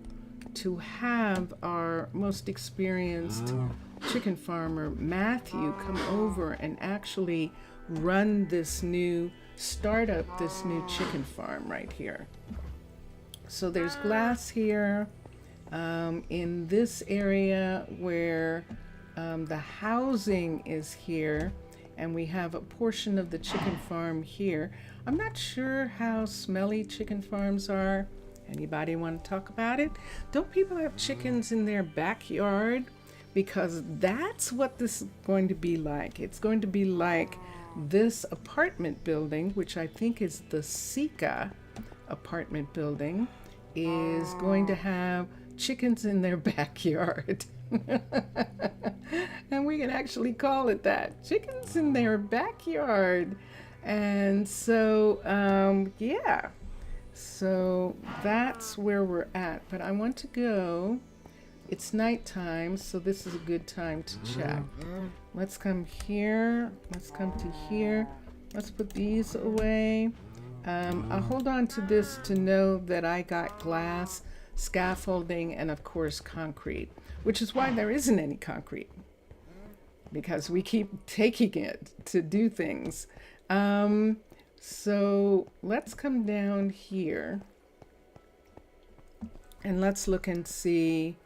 to have our most experienced chicken farmer, Matthew, come over and actually run start up this new chicken farm right here. So there's glass here in this area where the housing is here, and we have a portion of the chicken farm here. I'm not sure how smelly chicken farms are. Anybody want to talk about it? Don't people have chickens in their backyard? Because that's what this is going to be like. It's going to be like this apartment building, which I think is the Sika apartment building, is going to have chickens in their backyard. And we can actually call it that. Chickens in their backyard. And so, yeah. So that's where we're at. But I want to go. It's nighttime, so this is a good time to check. Let's come here. Let's come to here. Let's put these away. I'll hold on to this to know that I got glass, scaffolding, and of course concrete, which is why there isn't any concrete, because we keep taking it to do things. So let's come down here and let's look and see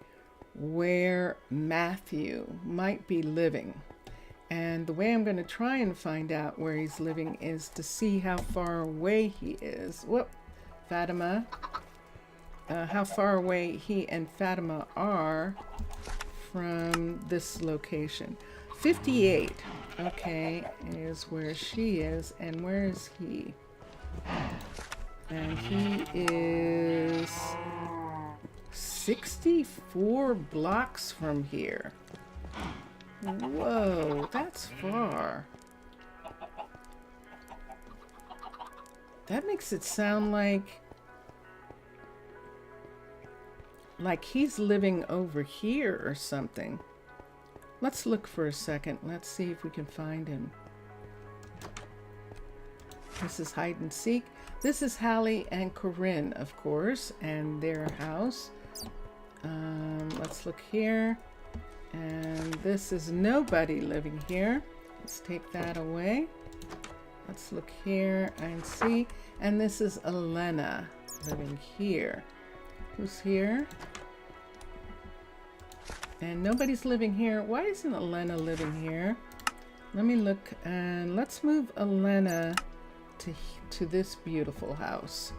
where Matthew might be living. And the way I'm going to try and find out where he's living is to see how far away he is. Whoop, Fatima. How far away he and Fatima are from this location. 58, okay, is where she is. And where is he? And he is 64 blocks from here. Whoa, that's far. That makes it sound like he's living over here or something. Let's look for a second. Let's see if we can find him. This is hide and seek. This is Hallie and Corinne, of course, and their house. Let's look here. And this is nobody living here. Let's take that away. Let's look here and see. And this is Elena living here. Who's here? And nobody's living here. Why isn't Elena living here? Let me look, and let's move Elena to this beautiful house.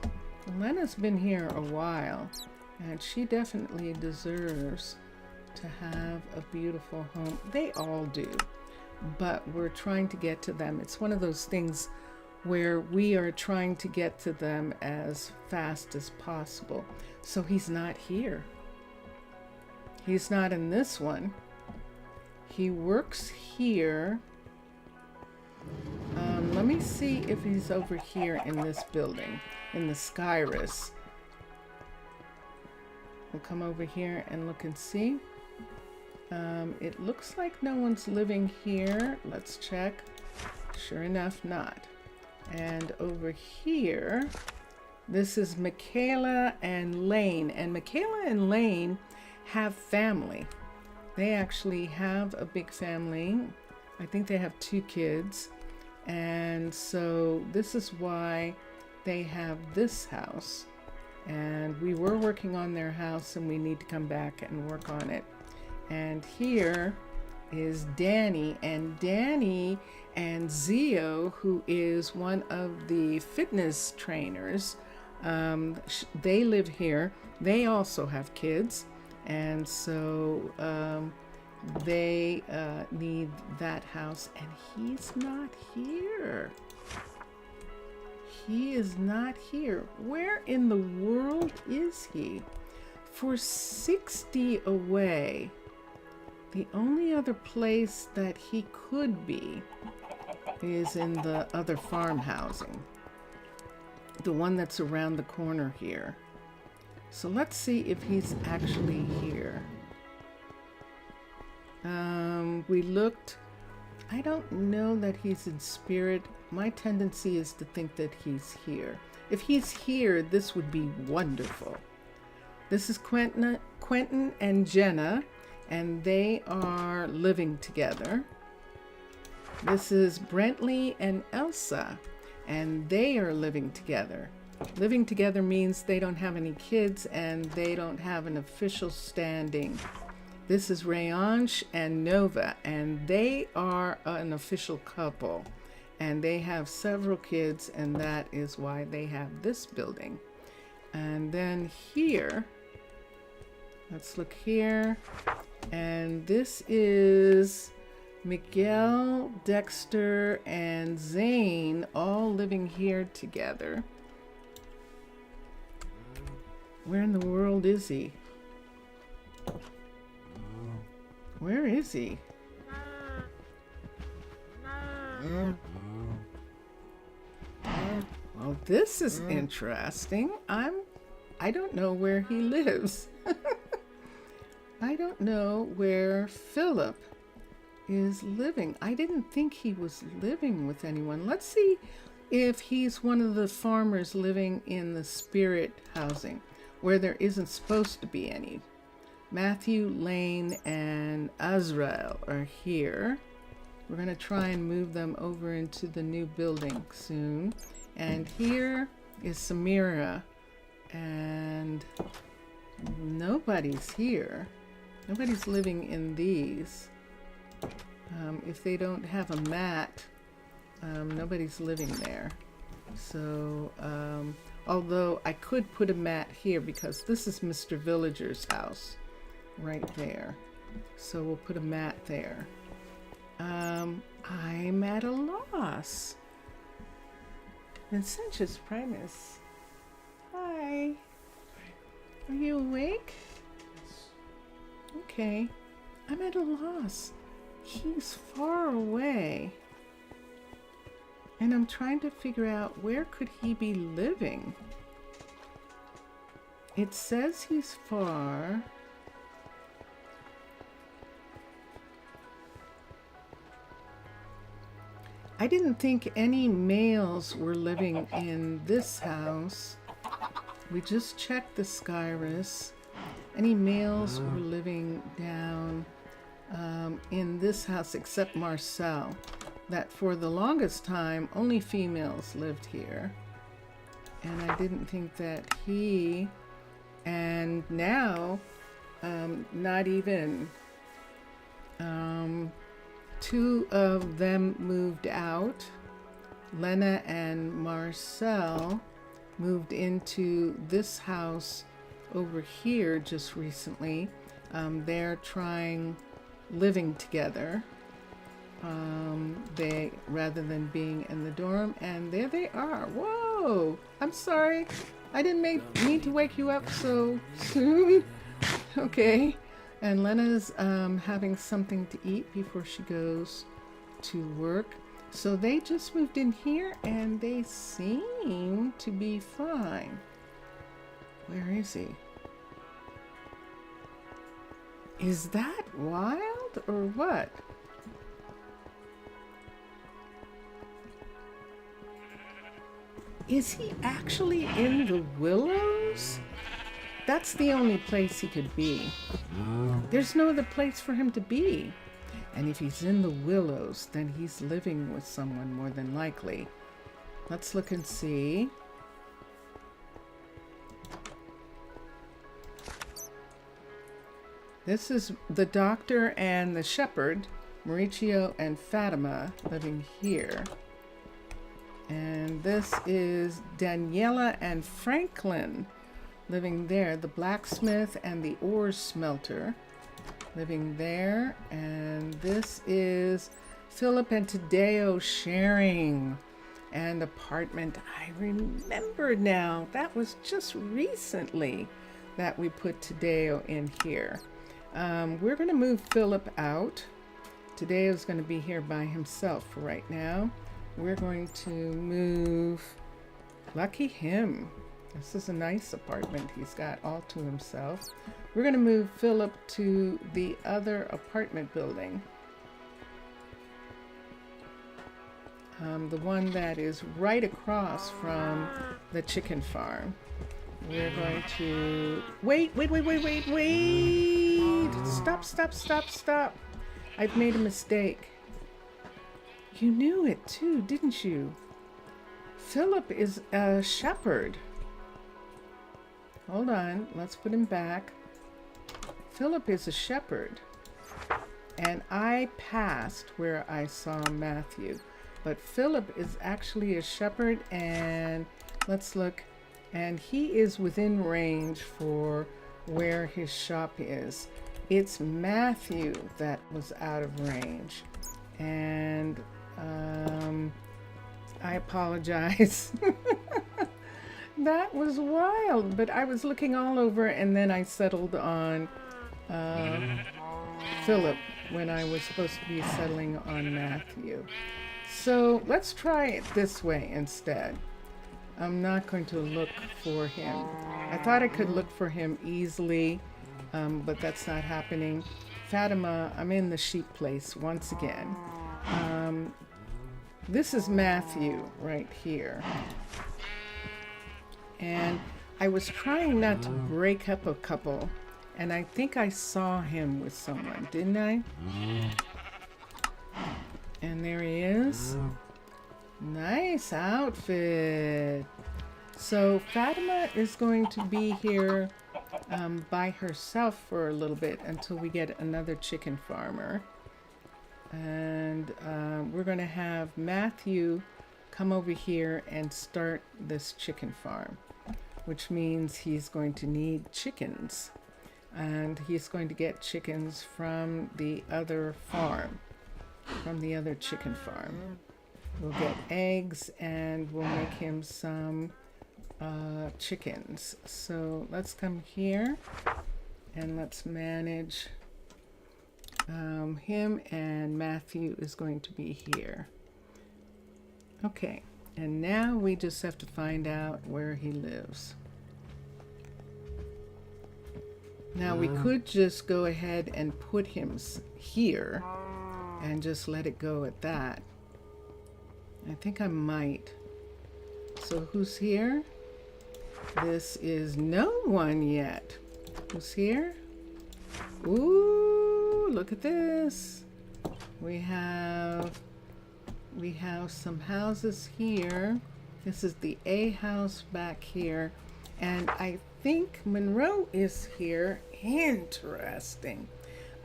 Elena's been here a while, and she definitely deserves to have a beautiful home. They all do, but we're trying to get to them. It's one of those things where we are trying to get to them as fast as possible. So he's not here. He's not in this one. He works here. Let me see if he's over here in this building, in the Skyrus. We'll come over here and look and see. It looks like no one's living here. Let's check. Sure enough, not. And over here, This is Michaela and Lane. And Michaela and Lane have family. They actually have a big family. I think they have 2 kids. And so this is why they have this house. And we were working on their house and we need to come back and work on it. And here is Danny. And Danny and Zio, who is one of the fitness trainers, they live here. They also have kids. And so they need that house. And he's not here. He is not here. Where in the world is he? For 60 away, the only other place that he could be is in the other farm housing. The one that's around the corner here. So let's see if he's actually here. We looked. I don't know that he's in spirit. My tendency is to think that he's here. If he's here, this would be wonderful. This is Quentin and Jenna, and they are living together. This is Brentley and Elsa, and they are living together. Living together means they don't have any kids and they don't have an official standing. This is Rayansh and Nova, and they are an official couple. And they have several kids, and that is why they have this building. And then here, let's look here. And this is Miguel, Dexter, and Zane all living here together. Where in the world is he? Where is he? Well, this is interesting. I don't know where he lives. I don't know where Philip is living. I didn't think he was living with anyone. Let's see if he's one of the farmers living in the spirit housing where there isn't supposed to be any. Matthew, Lane, and Azrael are here. We're going to try and move them over into the new building soon. And here is Samira. And nobody's here. Nobody's living in these. If they don't have a mat, nobody's living there. So, although I could put a mat here because this is Mr. Villager's house right there. So we'll put a mat there. I'm at a loss. Vincentius Primus. Hi. Are you awake? Okay. I'm at a loss. He's far away. And I'm trying to figure out where could he be living. It says he's far. I didn't think any males were living in this house. We just checked the Skyrus. Any males were living down in this house except Marcel. That for the longest time only females lived here. And I didn't think that he, and now not even 2 of them moved out. Lena and Marcel moved into this house over here just recently. They're living together. They rather than being in the dorm, and there they are. Whoa! I'm sorry. I didn't mean to wake you up so soon. Okay. And Lena's having something to eat before she goes to work. So they just moved in here and they seem to be fine. Where is he? Is that wild or what? Is he actually in the Willows? That's the only place he could be. There's no other place for him to be. And if he's in the Willows, then he's living with someone more than likely. Let's look and see. This is the doctor and the shepherd, Mauricio and Fatima, living here. And this is Daniela and Franklin living there. The blacksmith and the ore smelter living there. And this is Philip and Tadeo sharing an apartment. I remember now. That was just recently that we put Tadeo in here. We're going to move Philip out. Tadeo's going to be here by himself for right now. We're going to move, lucky him. This is a nice apartment he's got all to himself. We're going to move Philip to the other apartment building. The one that is right across from the chicken farm. We're going to, wait. Stop. I've made a mistake. You knew it too, didn't you? Philip is a shepherd. Hold on, let's put him back. Philip is a shepherd. And I passed where I saw Matthew. But Philip is actually a shepherd, and let's look. And he is within range for where his shop is. It's Matthew that was out of range. And I apologize. That was wild, but I was looking all over, and then I settled on Philip when I was supposed to be settling on Matthew. So let's try it this way instead. I'm not going to look for him. I thought I could look for him easily, but that's not happening. Fatima, I'm in the sheep place once again. This is Matthew right here. And I was trying not to break up a couple, and I think I saw him with someone, didn't I? And there he is. Nice outfit. So Fatima is going to be here by herself for a little bit until we get another chicken farmer. And we're going to have Matthew come over here and start this chicken farm, which means he's going to need chickens. And he's going to get chickens from the other farm, from the other chicken farm. We'll get eggs and we'll make him some chickens. So let's come here and let's manage him, and Matthew is going to be here. Okay, and now we just have to find out where he lives. Now we could just go ahead and put him here and just let it go at that. I think I might. So who's here? This is no one yet. Who's here? Ooh, look at this. We have some houses here. This is the A house back here. And I think Monroe is here. Interesting.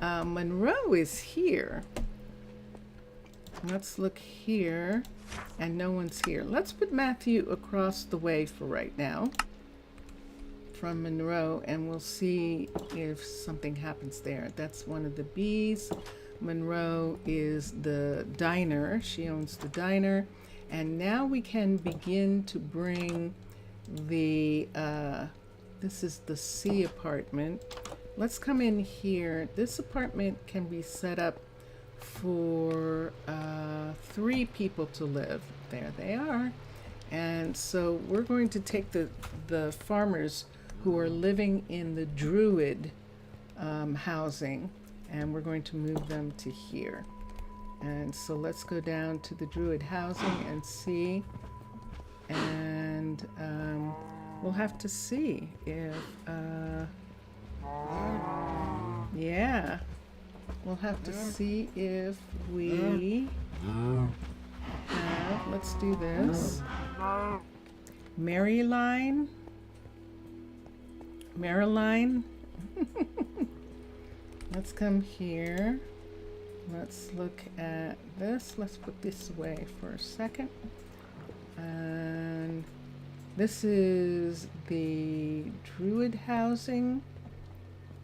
Monroe is here. Let's look here. And no one's here. Let's put Matthew across the way for right now from Monroe, and we'll see if something happens there. That's one of the B's. Monroe is the diner. She owns the diner. And now we can begin to bring the, this is the C apartment. Let's come in here. This apartment can be set up for 3 people to live. There they are. And so we're going to take the farmers who are living in the Druid housing, and we're going to move them to here. And so let's go down to the Druid housing and see. And and we'll have to see if yeah, we'll have to see if we have, let's do this, Maryline, let's come here. Let's look at this. Let's put this away for a second. And this is the Druid housing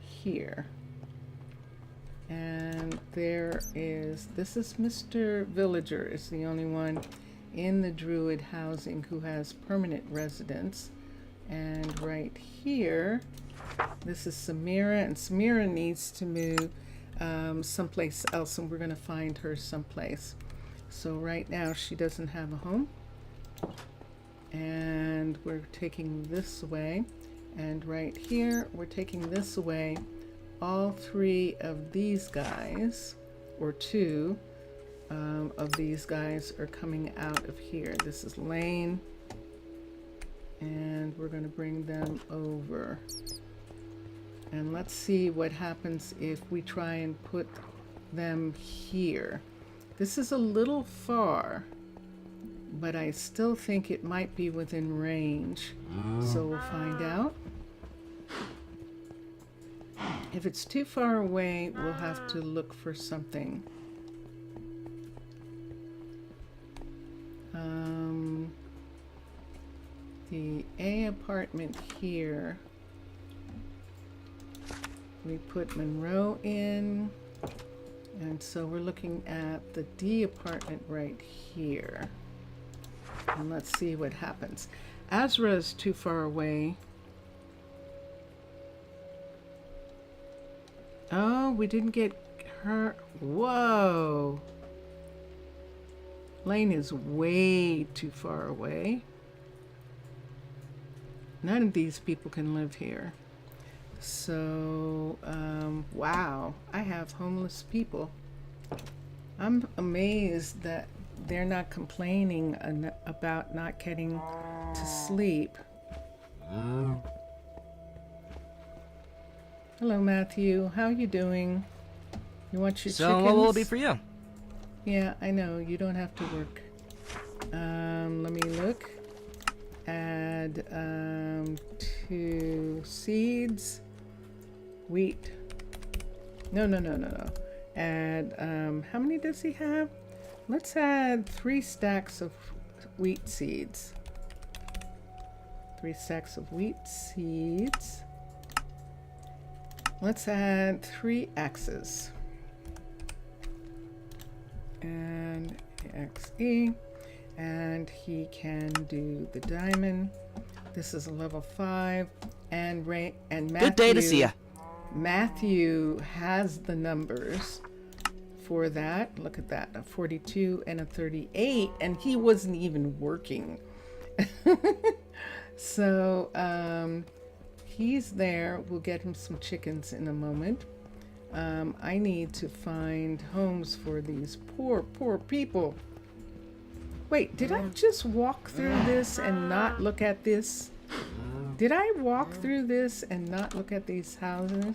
here. And this is Mr. Villager is the only one in the Druid housing who has permanent residence. And right here, this is Samira, and Samira needs to move someplace else, and we're going to find her someplace. So right now she doesn't have a home, and we're taking this away, and right here we're taking this away. All three of these guys, or two of these guys, are coming out of here. This is Lane, and we're going to bring them over. And let's see what happens if we try and put them here. This is a little far, but I still think it might be within range. So we'll find out. If it's too far away, we'll have to look for something. The A apartment here, we put Monroe in, and so we're looking at the D apartment right here. And let's see what happens. Azra is too far away. Oh, we didn't get her. Whoa. Lane is way too far away. None of these people can live here. So, wow, I have homeless people. I'm amazed that they're not complaining about not getting to sleep. Hello, Matthew. How are you doing? You want your So chickens? what will it be for you? Yeah, I know. You don't have to work. Let me look. Add 2 seeds. Wheat. No. Add, how many does he have? Let's add 3 stacks of wheat seeds. 3 stacks of wheat seeds. Let's add 3 axes. And XE. And he can do the diamond. This is a level 5. And Matthew. Good day to see ya. Matthew has the numbers for that. Look at that, a 42 and a 38, and he wasn't even working. So he's there. We'll get him some chickens in a moment. I need to find homes for these poor people. Wait, did I just walk through this and not look at this? Did I walk through this and not look at these houses?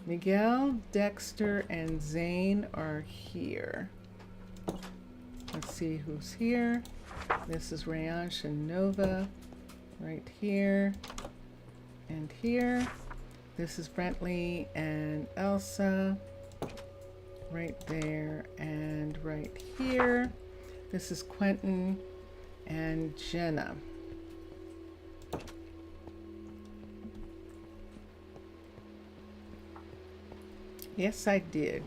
Miguel, Dexter, and Zane are here. Let's see who's here. This is Rayansh and Nova right here and here. This is Brentley and Elsa right there and right here. This is Quentin and Jenna. Yes, I did.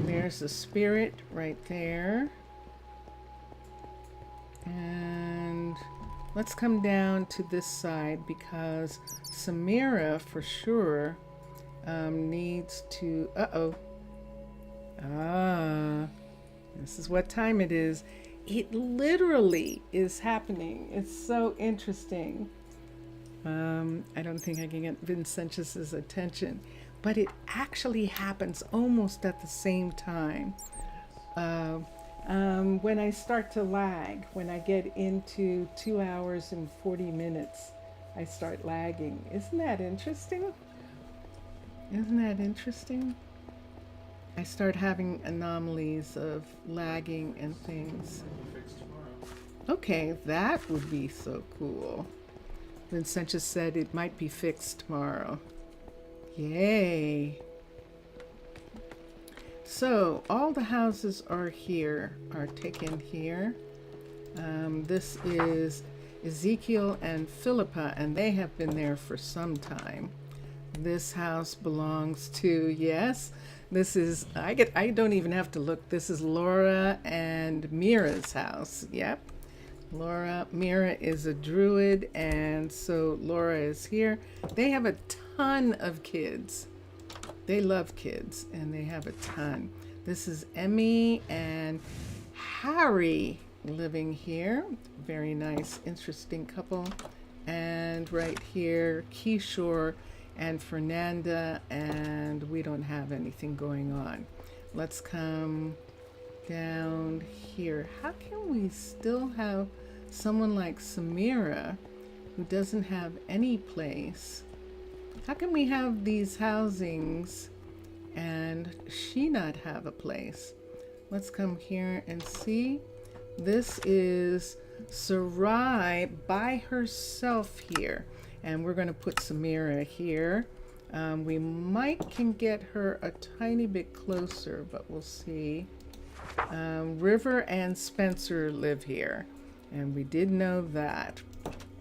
There's the spirit right there. And let's come down to this side because Samira for sure needs to... This is what time it is. It literally is happening. It's so interesting. I don't think I can get Vincentius's attention, but it actually happens almost at the same time. When I start to lag, when I get into 2 hours and 40 minutes, I start lagging. Isn't that interesting? Isn't that interesting? I start having anomalies of lagging and things. Okay, that would be so cool. Vincent just said it might be fixed tomorrow. Yay. So all the houses are here, are taken here. This is Ezekiel and Philippa, and they have been there for some time. This house belongs to, yes, this is, I don't even have to look. This is Laura and Mira's house. Yep. Mira is a druid, and so Laura is here. They have a ton of kids. They love kids, and they have a ton. This is Emmy and Harry living here. Very nice, interesting couple. And right here, Kishore and Fernanda, and we don't have anything going on. Let's come down here. How can we still have someone like Samira who doesn't have any place? How can we have these housings and she not have a place? Let's come here and see. This is Sarai by herself here. And we're going to put Samira here. We might can get her a tiny bit closer, but we'll see. River and Spencer live here. And we did know that.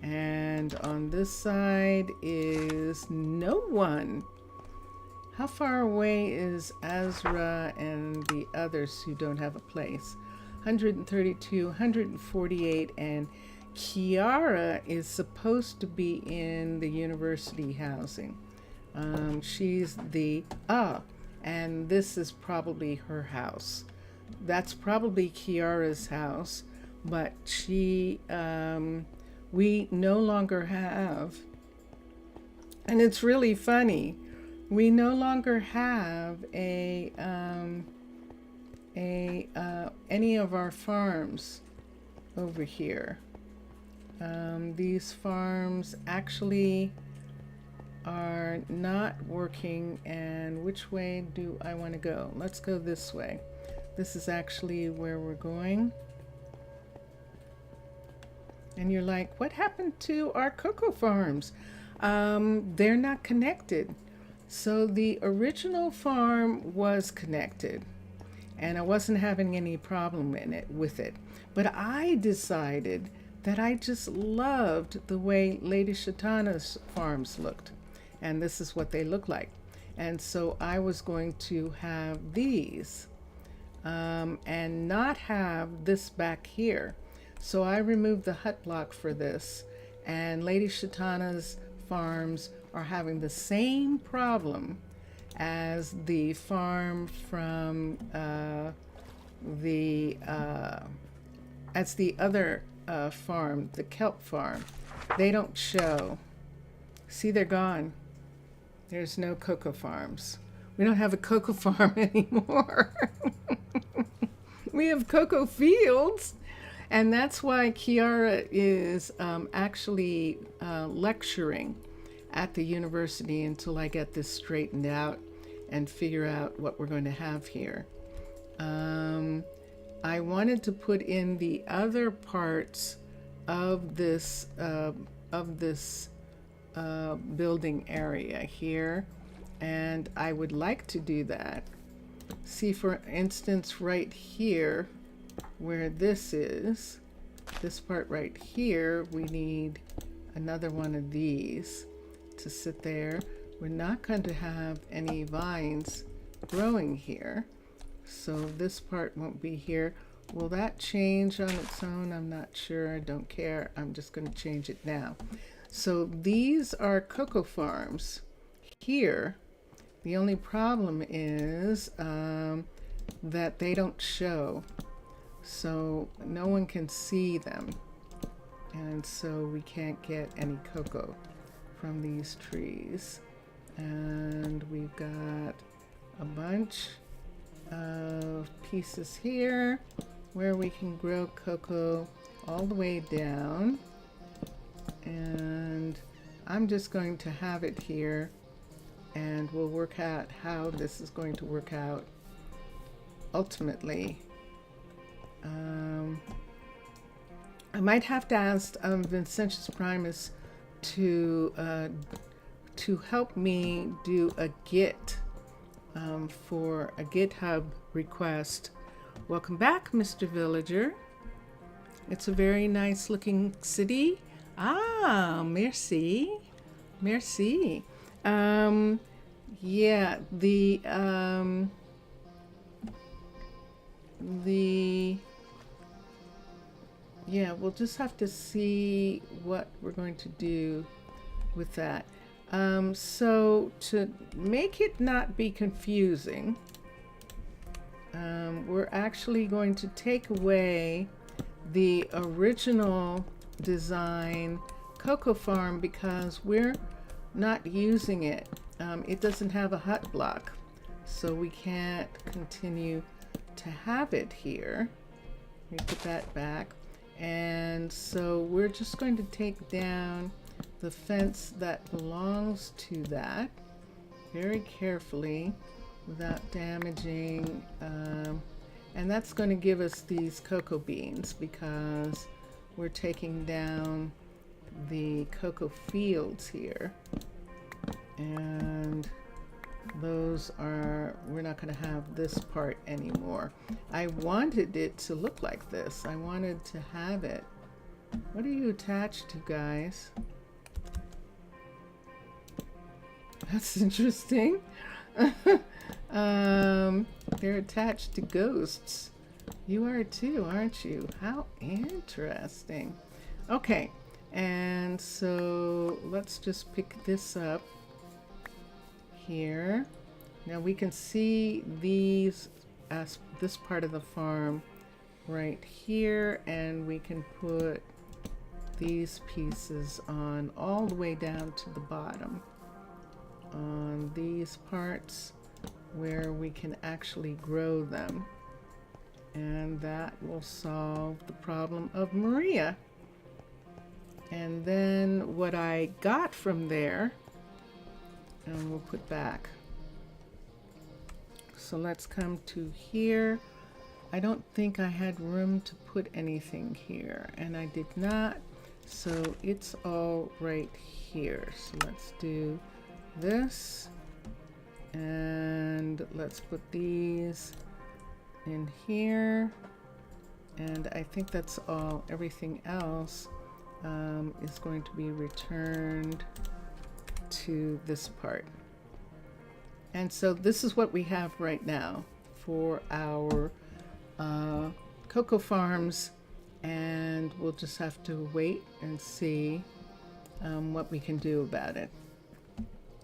And on this side is no one. How far away is Azra and the others who don't have a place? 132, 148, and Kiara is supposed to be in the university housing. She's the, and this is probably her house. That's probably Kiara's house, but she, we no longer have, and it's really funny, we no longer have any of our farms over here. These farms actually are not working, and which way do I want to go? Let's go this way. This is actually where we're going. And you're like, what happened to our cocoa farms? They're not connected. So the original farm was connected, and I wasn't having any problem with it. But I decided that I just loved the way Lady Shatana's farms looked. And this is what they look like. And so I was going to have these and not have this back here. So I removed the hut block for this, and Lady Shatana's farms are having the same problem as the farm from the other farm, the kelp farm. They don't show. See, they're gone. There's no cocoa farms. We don't have a cocoa farm anymore. We have cocoa fields. And that's why Kiara is actually lecturing at the university until I get this straightened out and figure out what we're going to have here. I wanted to put in the other parts of this building area here, and I would like to do that. See, for instance, right here, where this is, this part right here, we need another one of these to sit there. We're not going to have any vines growing here, so this part won't be here. Will that change on its own? I'm not sure. I don't care. I'm just going to change it now. So these are cocoa farms here. The only problem is that they don't show. So no one can see them, and so we can't get any cocoa from these trees. And we've got a bunch of pieces here, where we can grow cocoa all the way down. And I'm just going to have it here, and we'll work out how this is going to work out ultimately. I might have to ask Vincentius Primus to help me do a Git for a GitHub request. Welcome back, Mr. Villager. It's a very nice looking city. Ah, merci. Merci. Yeah, yeah, we'll just have to see what we're going to do with that. So to make it not be confusing, we're actually going to take away the original design cocoa farm because we're not using it. It doesn't have a hut block, so we can't continue to have it here. Let me put that back. And so we're just going to take down the fence that belongs to that very carefully without damaging, and that's going to give us these cocoa beans because we're taking down the cocoa fields here, and those are, we're not going to have this part anymore. I wanted it to look like this. I wanted to have it. What are you attached to, guys? That's interesting. They're attached to ghosts. You are too, aren't you? How interesting. Okay, and so let's just pick this up here. Now we can see these as this part of the farm right here, and we can put these pieces on all the way down to the bottom on these parts where we can actually grow them, and that will solve the problem of Maria. And then what I got from there, and we'll put back. So let's come to here. I don't think I had room to put anything here, and I did not, so it's all right here. So let's do this, and let's put these in here, and I think that's all. Everything else is going to be returned to this part. And so this is what we have right now for our cocoa farms, and we'll just have to wait and see what we can do about it.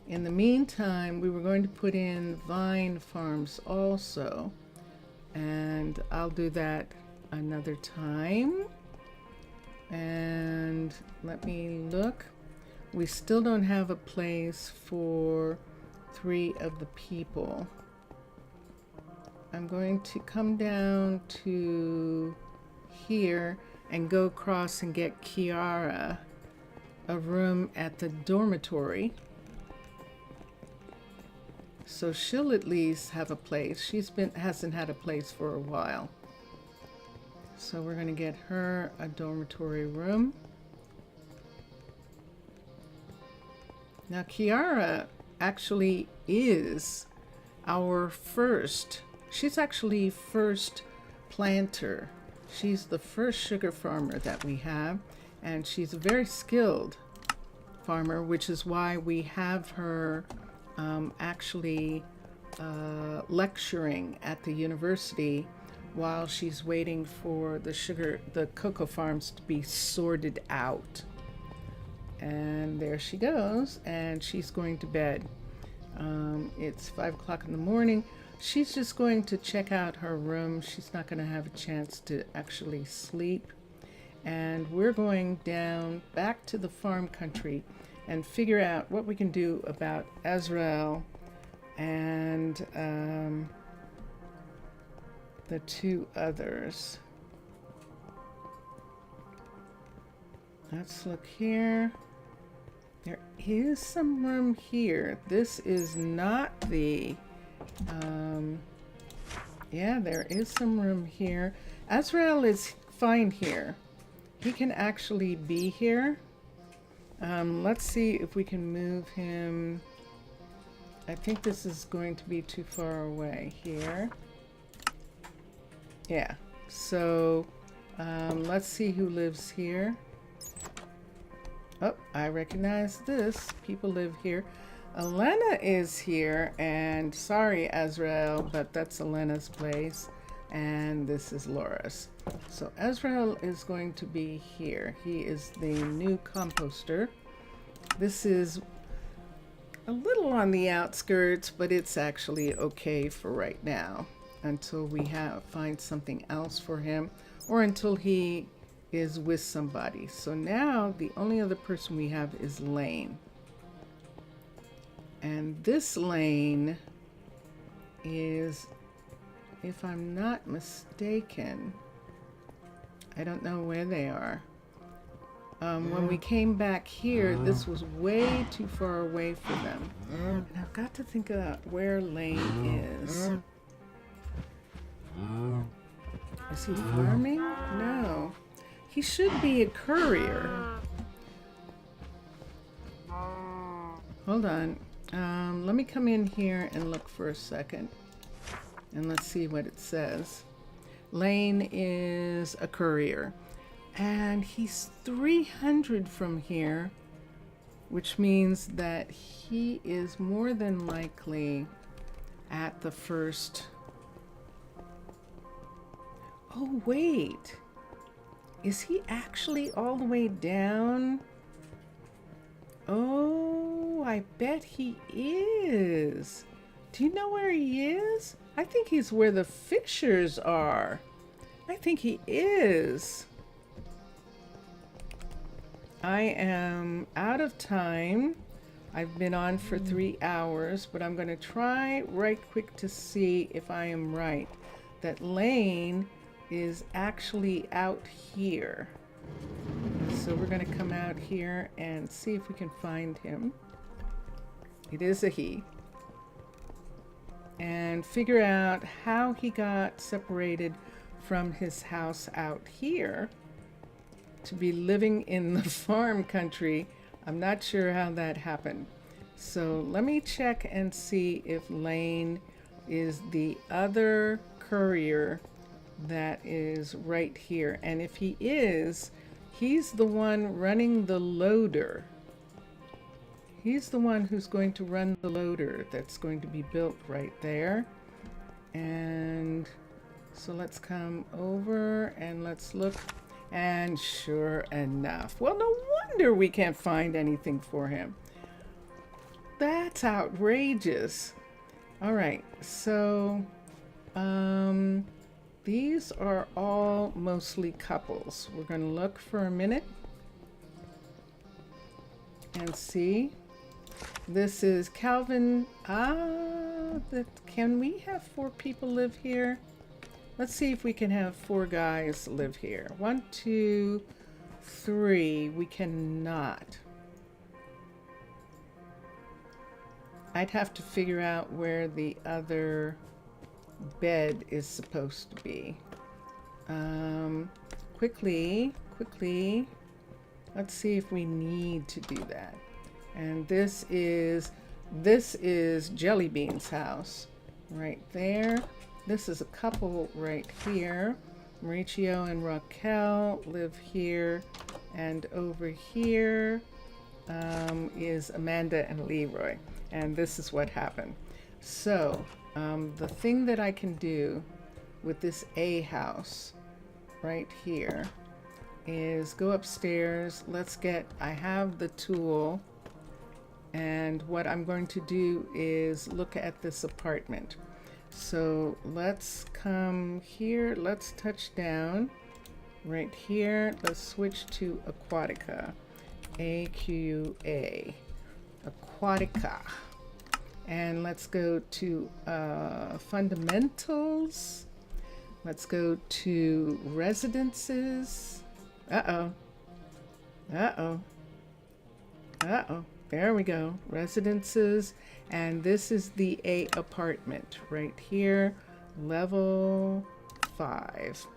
In the meantime, we were going to put in vine farms also, and I'll do that another time. And let me look. We still don't have a place for 3 of the people. I'm going to come down to here and go across and get Kiara a room at the dormitory, so she'll at least have a place. Hasn't had a place for a while, so we're going to get her a dormitory room. Now Kiara actually is our first, she's actually first planter. She's the first sugar farmer that we have, and she's a very skilled farmer, which is why we have her actually lecturing at the university while she's waiting for the cocoa farms to be sorted out. And there she goes, and she's going to bed. It's 5 o'clock in the morning. She's just going to check out her room. She's not going to have a chance to actually sleep. And we're going down back to the farm country and figure out what we can do about Azrael and the 2 others. Let's look here. There is some room here. This is not the, yeah, there is some room here. Azrael is fine here. He can actually be here. Let's see if we can move him. I think this is going to be too far away here. Yeah, so let's see who lives here. Oh, I recognize this. People live here. Elena is here, and sorry, Azrael, but that's Elena's place, and this is Laura's. So Azrael is going to be here. He is the new composter. This is a little on the outskirts, but it's actually okay for right now until we find something else for him, or until he is with somebody. So now the only other person we have is Lane. And this Lane is, if I'm not mistaken, I don't know where they are. When we came back here, this was way too far away for them. And I've got to think about where Lane is. Is he farming? No. He should be a courier. Hold on. Let me come in here and look for a second. And let's see what it says. Lane is a courier. And he's 300 from here, which means that he is more than likely at the first. Oh, wait. Is he actually all the way down? Oh, I bet he is. Do you know where he is? I think he's where the fishers are. I think he is. I am out of time. I've been on for 3 hours, but I'm going to try right quick to see if I am right. That Lane is actually out here. So we're going to come out here and see if we can find him. It is a he. And figure out how he got separated from his house out here to be living in the farm country. I'm not sure how that happened. So let me check and see if Lane is the other courier that is right here. And if he is, he's the one running the loader. He's the one who's going to run the loader that's going to be built right there. And so let's come over and let's look. And sure enough, well, no wonder we can't find anything for him. That's outrageous. All right, so these are all mostly couples. We're going to look for a minute and see. This is Calvin. Can we have 4 people live here? Let's see if we can have 4 guys live here. 1, 2, 3. We cannot. I'd have to figure out where the other bed is supposed to be. Quickly. Let's see if we need to do that. And this is Jellybean's house right there. This is a couple right here. Mauricio and Raquel live here. And over here is Amanda and Leroy. And this is what happened. So the thing that I can do with this A house right here is go upstairs. I have the tool. And what I'm going to do is look at this apartment. So let's come here. Let's touch down right here. Let's switch to Aquatica. AQA. Aquatica. And let's go to fundamentals. Let's go to residences. Uh-oh. Uh-oh. Uh-oh. There we go. Residences. And this is the A apartment right here. Level 5.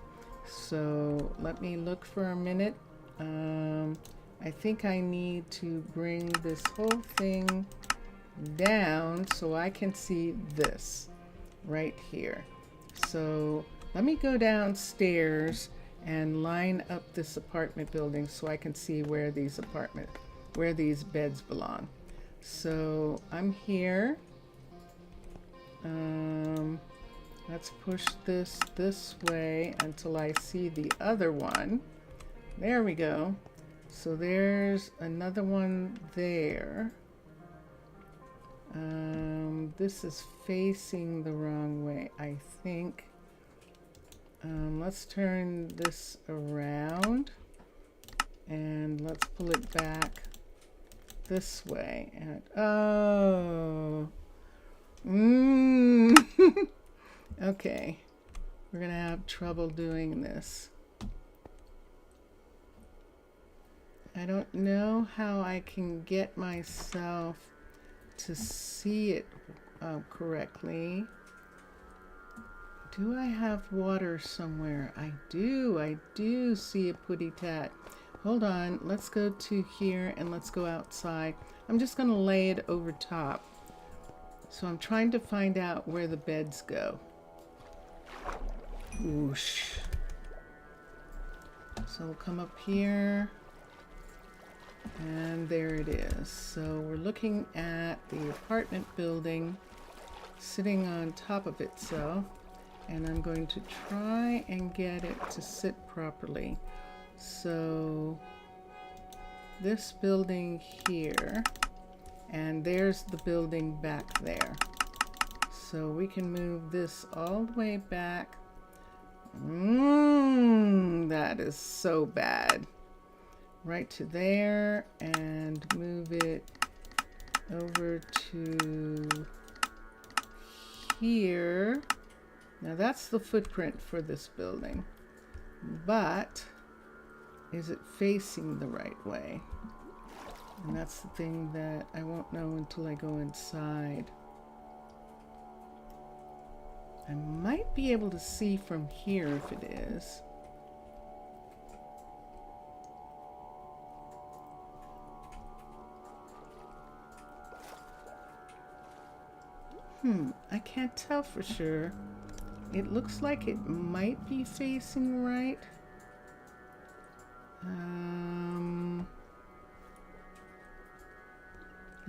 So let me look for a minute. I think I need to bring this whole thing down so I can see this right here. So let me go downstairs and line up this apartment building so I can see where these beds belong. So I'm here. Let's push this way until I see the other one. There we go. So there's another one there. This is facing the wrong way, I think. Let's turn this around and let's pull it back this way. And okay, we're gonna have trouble doing this. I don't know how I can get myself to see it correctly. Do I have water somewhere? I do see a putty tat. Hold on, let's go to here and let's go outside. I'm just gonna lay it over top. So I'm trying to find out where the beds go. Whoosh. So we'll come up here. And there it is. So we're looking at the apartment building sitting on top of itself. And I'm going to try and get it to sit properly. So this building here, and there's the building back there. So we can move this all the way back. That is so bad. Right to there, and move it over to here. Now that's the footprint for this building, but is it facing the right way? And that's the thing that I won't know until I go inside. I might be able to see from here if it is. I can't tell for sure. It looks like it might be facing right.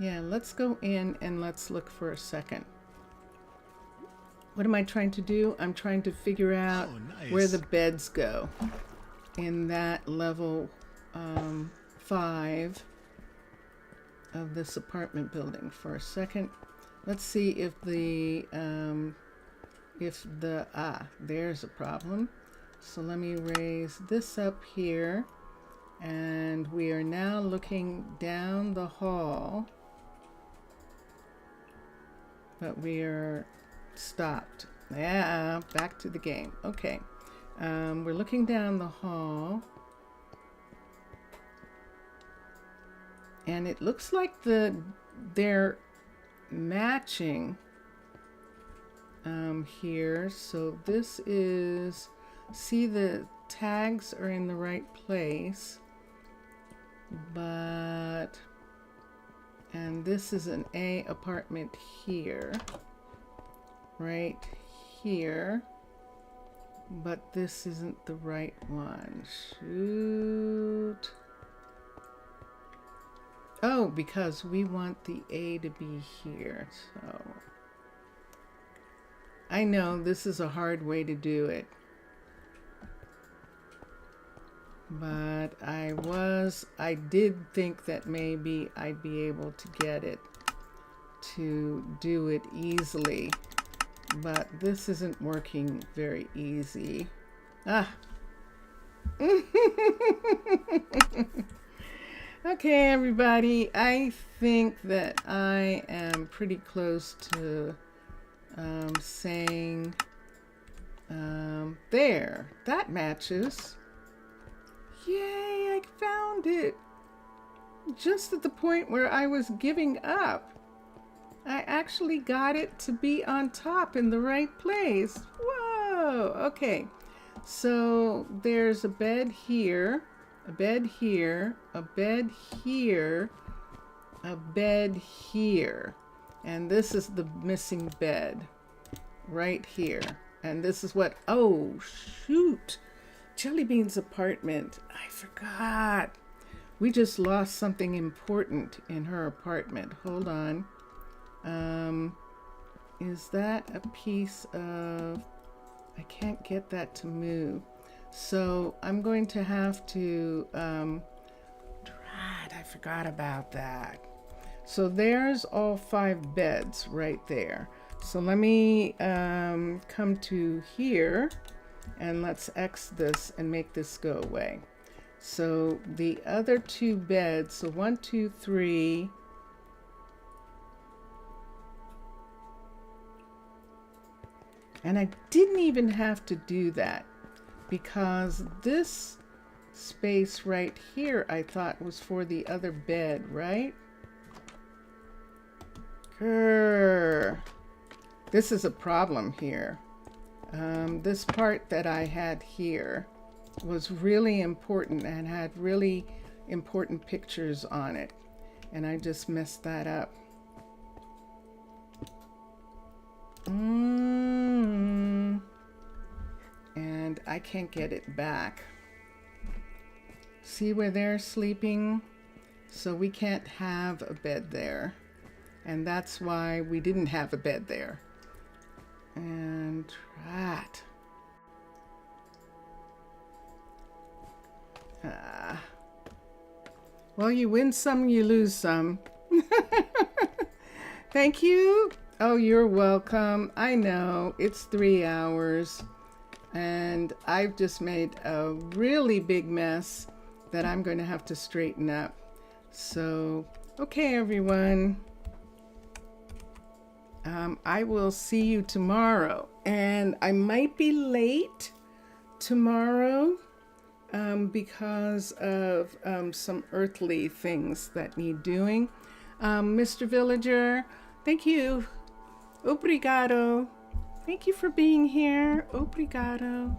Yeah, let's go in and let's look for a second. What am I trying to do? I'm trying to figure out where the beds go in that level 5 of this apartment building. For a second, let's see if there's a problem. So let me raise this up here, and we are now looking down the hall, but we are stopped. Yeah, back to the game. Okay, we're looking down the hall, and it looks like they're matching here. So this is, see, the tags are in the right place, but, and this is an A apartment here, right here, but this isn't the right one. Shoot. Oh, because we want the A to be here. So I know this is a hard way to do it, but I did think that maybe I'd be able to get it to do it easily, but this isn't working very easy. Okay, everybody, I think that I am pretty close to saying, there, that matches. Yay, I found it. just at the point where I was giving up. I actually got it to be on top in the right place. Whoa, okay. So there's a bed here, a bed here, a bed here, a bed here. And this is the missing bed right here. And this is what, oh shoot, Jellybean's apartment. I forgot. We just lost something important in her apartment. Hold on. Is that a piece of, I can't get that to move. So I'm going to have to, I forgot about that. So there's all 5 beds right there. So let me come to here and let's X this and make this go away. So the other 2 beds, so 1, 2, 3. And I didn't even have to do that because this space right here I thought was for the other bed, right? Grr. This is a problem here. This part that I had here was really important and had really important pictures on it. And I just messed that up. And I can't get it back. See where they're sleeping? So we can't have a bed there. And that's why we didn't have a bed there. And right. Well, you win some, you lose some. Thank you. Oh, you're welcome. I know it's 3 hours and I've just made a really big mess that I'm going to have to straighten up. So, okay, everyone. I will see you tomorrow, and I might be late tomorrow because of some earthly things that need doing. Mr. Villager, thank you. Obrigado. Thank you for being here. Obrigado.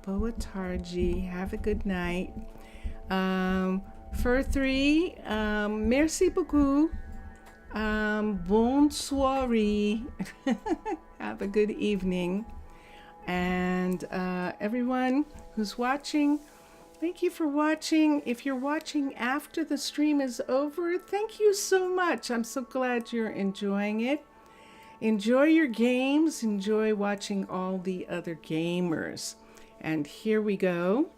Boa tarde. Have a good night. Fur 3, merci beaucoup. Bonne soirée. Have a good evening. And everyone who's watching, thank you for watching. If you're watching after the stream is over, thank you so much. I'm so glad you're enjoying it. Enjoy your games. Enjoy watching all the other gamers. And here we go.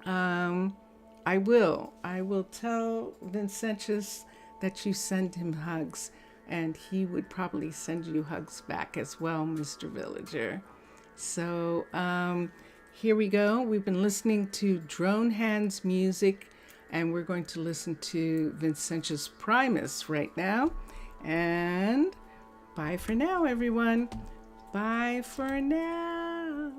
I will tell Vincentius that you send him hugs, and he would probably send you hugs back as well, Mr. Villager. So here we go. We've been listening to Drone Hands music, and we're going to listen to Vincentius Primus right now. And bye for now, everyone. Bye for now.